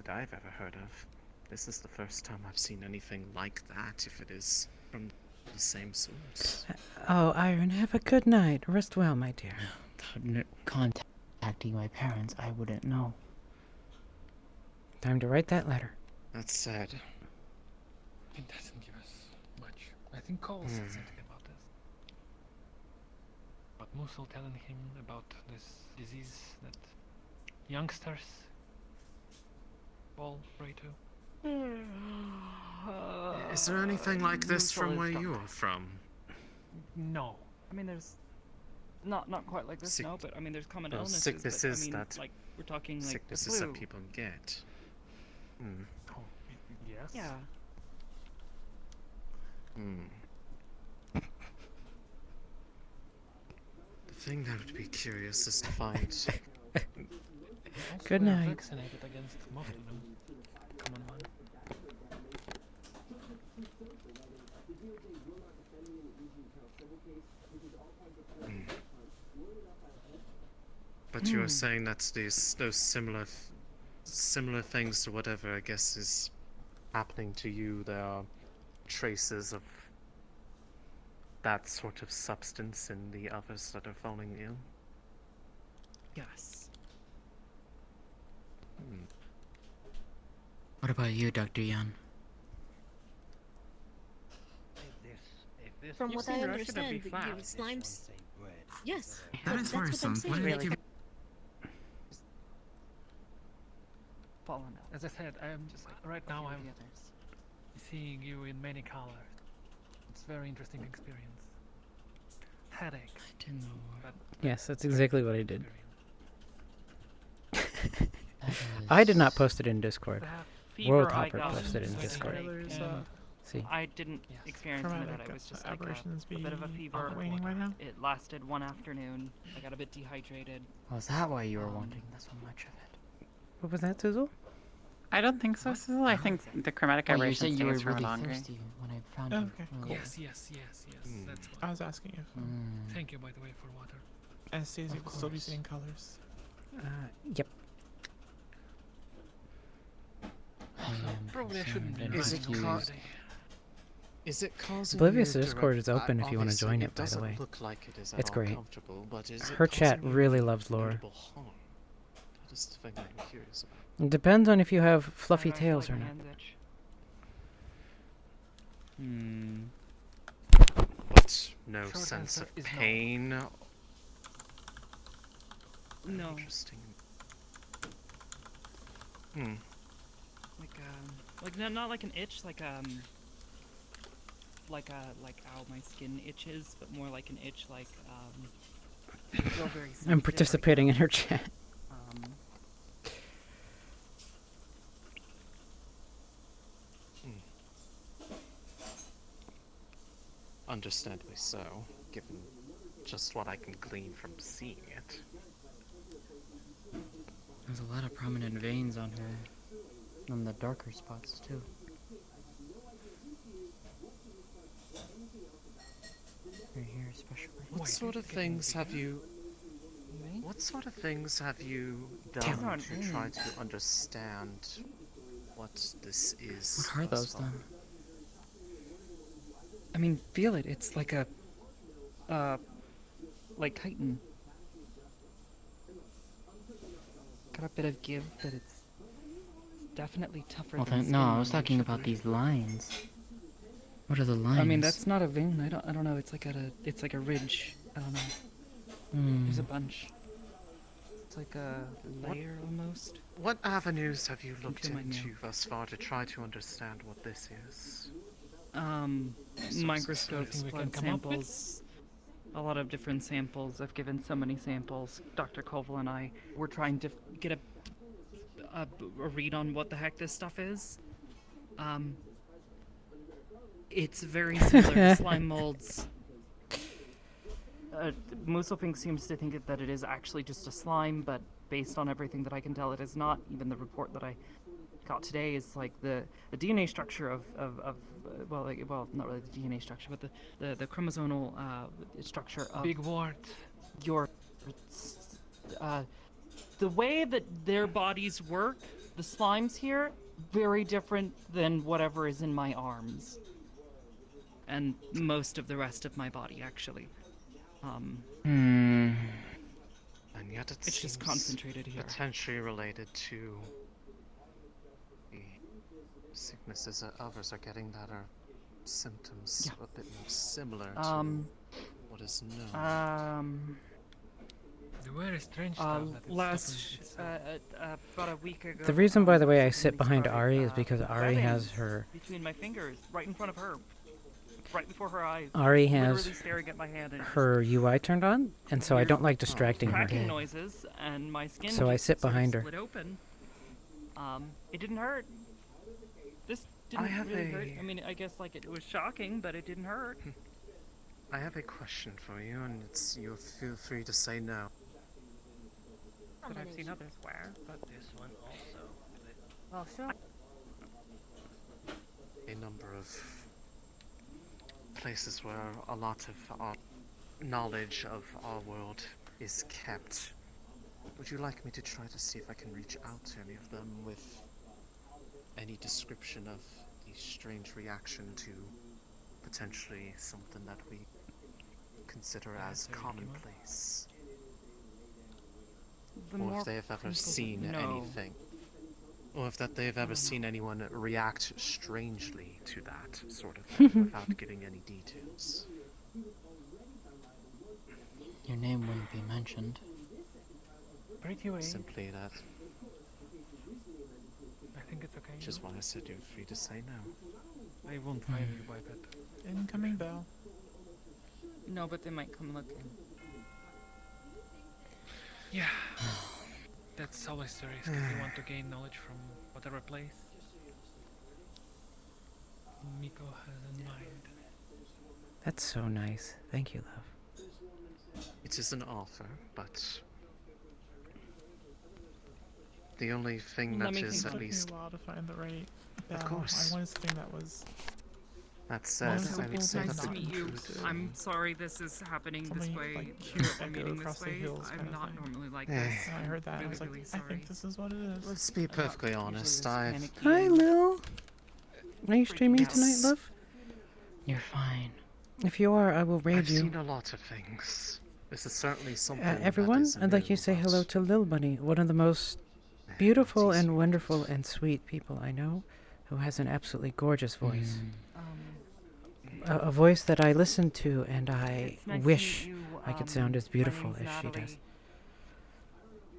that I've ever heard of. This is the first time I've seen anything like that, if it is from the same source. Oh, Iron, have a good night. Rest well, my dear. Without contacting my parents, I wouldn't know. Time to write that letter. That's sad. It doesn't give us much. I think Cole said something about this. But Musil telling him about this disease that youngsters fall prey to. Is there anything like this from where you are from? No. I mean, there's not quite like this, Sick- no. But I mean, there's common Well, illnesses. sickness but, is I mean, that like we're talking like the sicknesses flu. that people get. Hmm. Oh, yes. Yeah. Hmm. The thing that would be curious is to find. Good We're night. vaccinated against most of them. Common one. But you were saying that those similar things to whatever I guess is happening to you. There are traces of that sort of substance in the others that are falling ill. Yes. What about you, Dr. Yan? From You've what seen I Russia to be understand, the fast. slimes. Yes. That is that's what I'm worrisome. saying. Why did like, you Fallen out. As I said, I'm just right now I'm seeing you in many colors. It's a very interesting experience. Headache. I didn't know. But Yes, that's exactly what I did. I did not post it in Discord. Fever, World I Hopper got posted it in like, Discord. See, I didn't experience any of that. It was just like aberrations a bit of a fever. waning right now? It lasted one afternoon. I got a bit dehydrated. Oh, is that why you were wanting so much of it? What was that, Sizzle? I don't think so, Sizzle. I think the chromatic Well, you aberration said you were stays for really longer. thirsty when I found Oh, you. okay, Oh. cool. yes. That's what. I was asking if Thank you, by the way, for water. Anastasia Of will still be course. seeing colors. Yep. Probably I shouldn't be Is it lying cause? today. Is it causing Oblivious you Discord is direct- open if you want to obviously join it, by the doesn't way. look like it is at It's all great. comfortable, but is it Her chat causing you really loves lore. notable harm? That is the thing I'm curious about. It depends on if you have fluffy I feel tails like or my not. hands itch. But no Short sense answer of is no. pain. No. Interesting. Like not like an itch, like ow, my skin itches, but more like an itch, like I feel very I'm sensitive participating right in her chat. now. Understandably so, given just what I can glean from seeing it. There's a lot of prominent veins on her. On the darker spots, too. Right here, especially. What sort of things have you? What sort of things have you done Damn. to try to understand what this is? What are thus those, far? then? I mean, feel it. It's like a, like chitin. Got a bit of give, but it's definitely tougher Well, than then, no, I skin, was maybe talking sugar. about these lines. What are the lines? I mean, that's not a vein. I don't know. It's like it's like a ridge. I don't know. There's a bunch. It's like a layer almost. What avenues have you Can looked feel my into nail. thus far to try to understand what this is? Microscopes, Anything we blood can come up with? samples, a lot of different samples. I've given so many samples. Dr. Koval and I were trying to get a read on what the heck this stuff is. It's very similar to slime molds. Muselfing seems to think that it is actually just a slime, but based on everything that I can tell, it is not. Even the report that I got today is like the DNA structure of well, not really the DNA structure, but the chromosomal structure of Big word. your the way that their bodies work, the slimes here, very different than whatever is in my arms and most of the rest of my body, actually. And yet It's just seems concentrated here. potentially related to the sicknesses that others are getting that are symptoms a bit more similar to what is known. Very strange stuff About a week ago. The reason, by the way, I sit somebody behind started, Ari is because Ari has webbings her. between my fingers, right in front of her, right before her eyes. Ari has literally staring at my hand and her UI turned on, and so I don't like distracting her. cracking noises, and my skin. So I just sit sort of behind her. split open. It didn't hurt. This didn't really hurt. I mean, I guess like it was shocking, but it didn't hurt. I have a question for you, and you feel free to say no. But I've seen others wear. But this one also. Well, sure. A number of places where a lot of our knowledge of our world is kept. Would you like me to try to see if I can reach out to any of them with any description of the strange reaction to potentially something that we consider as commonplace? Or if they have ever seen anything. Or if they've ever seen anyone react strangely to that sort of thing without giving any details. Your name wouldn't be mentioned. Simply that. I think it's okay. Just why I said you're free to say no. I won't fire you by that. Incoming bell. No, but they might come looking. Yeah. That's always serious because you want to gain knowledge from whatever place Miko has in mind. That's so nice. Thank you, love. It is an offer, but the only thing that is at least. It took me a while to find the right. Of course. I wanted something that was. That said, I would say nice that to meet you. I'm sorry this is happening this way. I'm meeting this way. I'm not normally like this. I heard that. I was like, really I sorry. think this is what it is. Let's be perfectly honest. Hi, Lil. Are you streaming tonight, love? You're fine. If you are, I will raid I've you. seen a lot of things. This is certainly something. Everyone, that is I'd like you to say hello to Lil Bunny, one of the most beautiful and wonderful and sweet people I know, who has an absolutely gorgeous voice. A voice that I listen to and I nice wish to meet you. I could sound as beautiful my name's as she Natalie. does.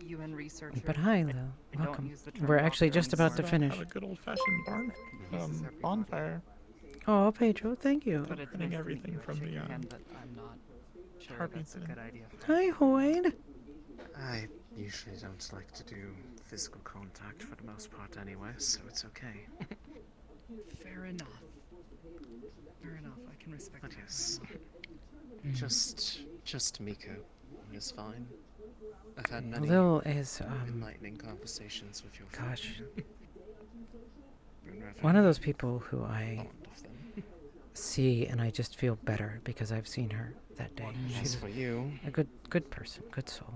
UN researcher. But hi, Lil. I don't Welcome. use the term We're actually author just about to anymore. finish. Have a good old-fashioned bonfire. Oh, Pedro, thank you. But it's Putting nice to everything meet you. from Shake the your hand, but I'm not sure Harpy that's a good idea. Hi, Hoyd. I usually don't like to do physical contact for the most part anyway, so it's okay. Fair enough. Fair enough. I can respect But that. yes, just Miko is fine. I've had many Lil is, enlightening conversations with your gosh, friend. one of those people who I see and I just feel better because I've seen her that day. As for you, a good person, good soul.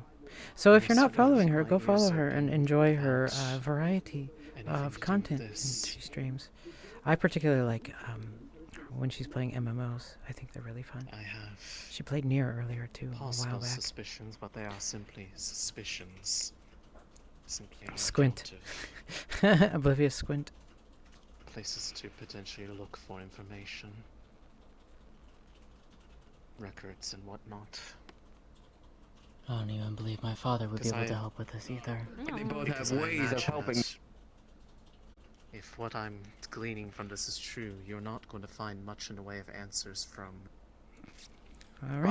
So if you're not following her, go follow her and enjoy her variety of content she streams. I particularly like when she's playing MMOs. I think they're really fun. I have She played Nier earlier too, a possible while back. suspicions, but they are simply suspicions. Simply an Squint. account of Oblivious squint. places to potentially look for information, records and whatnot. I don't even believe my father would be 'Cause able to I- help with this either. They both Because have I ways of imagine helping. that if what I'm gleaning from this is true, you're not going to find much in the way of answers from All right.